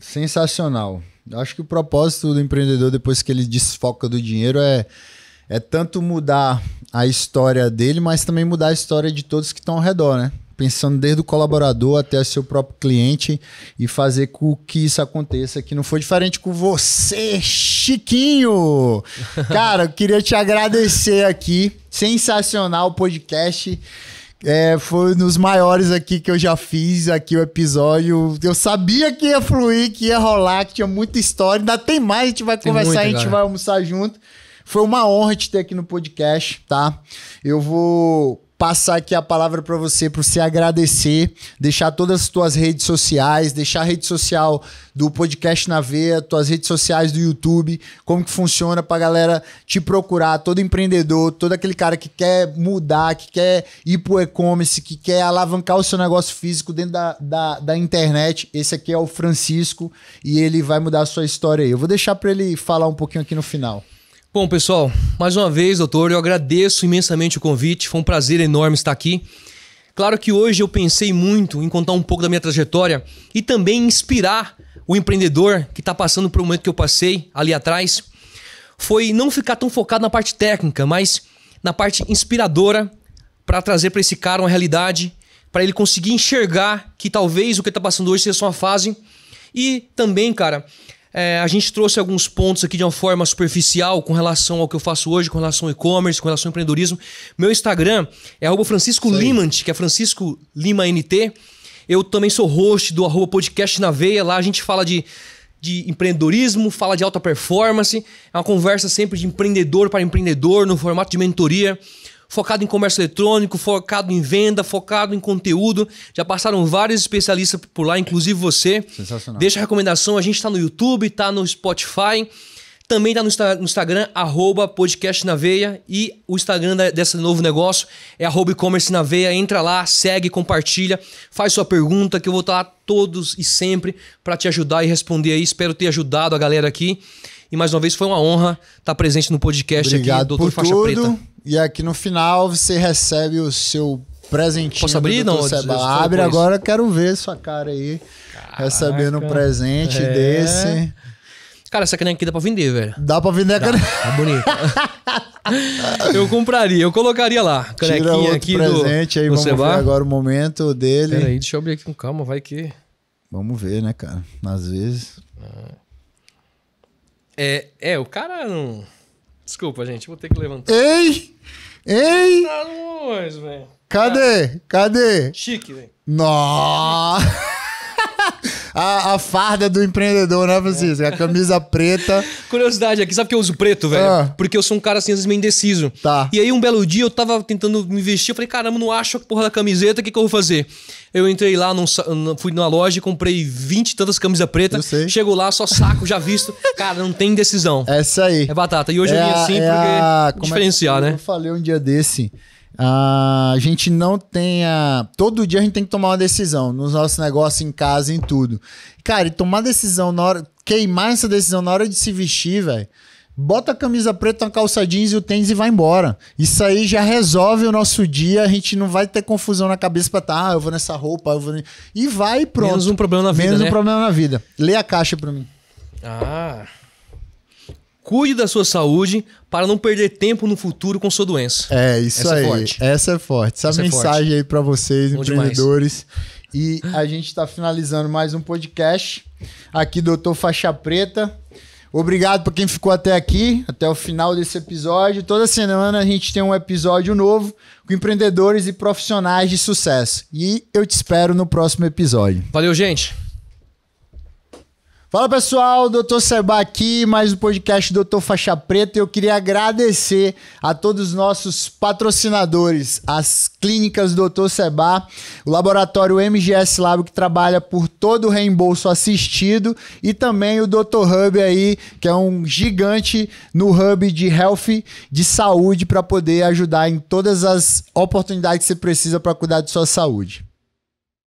Speaker 1: Sensacional. Eu acho que o propósito do empreendedor, depois que ele desfoca do dinheiro, é tanto mudar a história dele, mas também mudar a história de todos que estão ao redor, né? Pensando desde o colaborador até o seu próprio cliente e fazer com que isso aconteça, que não foi diferente com você, Chiquinho. Cara, eu queria te agradecer aqui. Sensacional o podcast. Foi um dos maiores aqui que eu já fiz, aqui o episódio. Eu sabia que ia fluir, que ia rolar, que tinha muita história. Ainda tem mais, a gente vai conversar, a gente vai almoçar junto. Foi uma honra te ter aqui no podcast, tá? Eu vou passar aqui a palavra para você agradecer, deixar todas as tuas redes sociais, deixar a rede social do Podcast na Veia, tuas redes sociais do YouTube, como que funciona pra galera te procurar, todo empreendedor, todo aquele cara que quer mudar, que quer ir pro e-commerce, que quer alavancar o seu negócio físico dentro da internet. Esse aqui é o Francisco e ele vai mudar a sua história aí. Eu vou deixar para ele falar um pouquinho aqui no final.
Speaker 2: Bom, pessoal, mais uma vez, doutor, eu agradeço imensamente o convite. Foi um prazer enorme estar aqui. Claro que hoje eu pensei muito em contar um pouco da minha trajetória e também inspirar o empreendedor que está passando por um momento que eu passei ali atrás. Foi não ficar tão focado na parte técnica, mas na parte inspiradora para trazer para esse cara uma realidade, para ele conseguir enxergar que talvez o que ele está passando hoje seja só uma fase. E também, cara, a gente trouxe alguns pontos aqui de uma forma superficial com relação ao que eu faço hoje, com relação ao e-commerce, com relação ao empreendedorismo. Meu Instagram é @FranciscoLimant, que é Francisco Lima NT. Eu também sou host do @Podcast na Veia. Lá a gente fala de empreendedorismo, fala de alta performance. É uma conversa sempre de empreendedor para empreendedor, no formato de mentoria. Focado em comércio eletrônico, focado em venda, focado em conteúdo. Já passaram vários especialistas por lá, inclusive você.
Speaker 1: Sensacional. Deixa
Speaker 2: a recomendação, a gente está no YouTube, está no Spotify. Também está no Instagram, @Podcast na Veia. E o Instagram desse novo negócio é @E-commerce na Veia. Entra lá, segue, compartilha, faz sua pergunta, que eu vou estar lá todos e sempre para te ajudar e responder aí. Espero ter ajudado a galera aqui. E mais uma vez foi uma honra estar presente no podcast
Speaker 1: Obrigado
Speaker 2: aqui, Doutor
Speaker 1: por
Speaker 2: Faixa
Speaker 1: tudo.
Speaker 2: Preta.
Speaker 1: E aqui no final você recebe o seu presentinho.
Speaker 2: Posso abrir?
Speaker 1: do Dr.
Speaker 2: Não,
Speaker 1: Seba. Abre agora, quero ver sua cara aí. Recebendo um presente desse.
Speaker 2: Cara, essa caneca aqui dá pra vender, velho.
Speaker 1: Dá pra vender a caneca.
Speaker 2: Tá bonita. Eu compraria, eu colocaria lá.
Speaker 1: Tira
Speaker 2: Canequinha
Speaker 1: outro
Speaker 2: aqui
Speaker 1: presente aí,
Speaker 2: do
Speaker 1: vamos ver agora o momento dele.
Speaker 2: Pera aí, deixa eu abrir aqui com calma, vai que...
Speaker 1: Vamos ver, né, cara? Às vezes...
Speaker 2: o cara não... Desculpa, gente, vou ter que levantar.
Speaker 1: Ei!
Speaker 2: Tá longe, velho.
Speaker 1: Cadê?
Speaker 2: Chique, velho.
Speaker 1: Nossa! A farda do empreendedor, né, Francisco? A camisa preta.
Speaker 2: Curiosidade aqui, sabe por que eu uso preto, velho? Porque eu sou um cara assim, às vezes meio indeciso.
Speaker 1: Tá.
Speaker 2: E aí um belo dia eu tava tentando me vestir, eu falei, caramba, não acho a porra da camiseta, o que eu vou fazer? Eu entrei lá, fui numa loja e comprei 20 e tantas camisas pretas.
Speaker 1: Eu sei.
Speaker 2: Chego lá, só saco, já visto. Cara, não tem indecisão.
Speaker 1: Essa aí.
Speaker 2: É batata. E hoje eu vim assim porque diferenciar, né?
Speaker 1: Eu falei um dia desse. A gente não tem todo dia a gente tem que tomar uma decisão nos nossos negócios, em casa, em tudo. Cara, e tomar decisão na hora, queimar essa decisão na hora de se vestir, velho. Bota a camisa preta, uma calça jeans e o tênis e vai embora. Isso aí já resolve o nosso dia. A gente não vai ter confusão na cabeça pra eu vou nessa roupa, eu vou... E vai e pronto.
Speaker 2: Menos um problema na vida,
Speaker 1: Menos
Speaker 2: né?
Speaker 1: um problema na vida. Lê a caixa pra mim.
Speaker 2: Cuide da sua saúde para não perder tempo no futuro com sua doença.
Speaker 1: Isso aí. Essa é forte. Essa mensagem aí para vocês, bom empreendedores. Demais. E a gente está finalizando mais um podcast. Aqui, Doutor Faixa Preta. Obrigado por quem ficou até aqui, até o final desse episódio. Toda semana a gente tem um episódio novo com empreendedores e profissionais de sucesso. E eu te espero no próximo episódio.
Speaker 2: Valeu, gente.
Speaker 1: Fala pessoal, Dr. Seba aqui, mais um podcast Doutor Faixa Preta. Eu queria agradecer a todos os nossos patrocinadores, as clínicas Dr. Seba, o laboratório MGS Lab, que trabalha por todo o reembolso assistido, e também o Dr. Hub aí, que é um gigante no hub de health, de saúde, para poder ajudar em todas as oportunidades que você precisa para cuidar de sua saúde.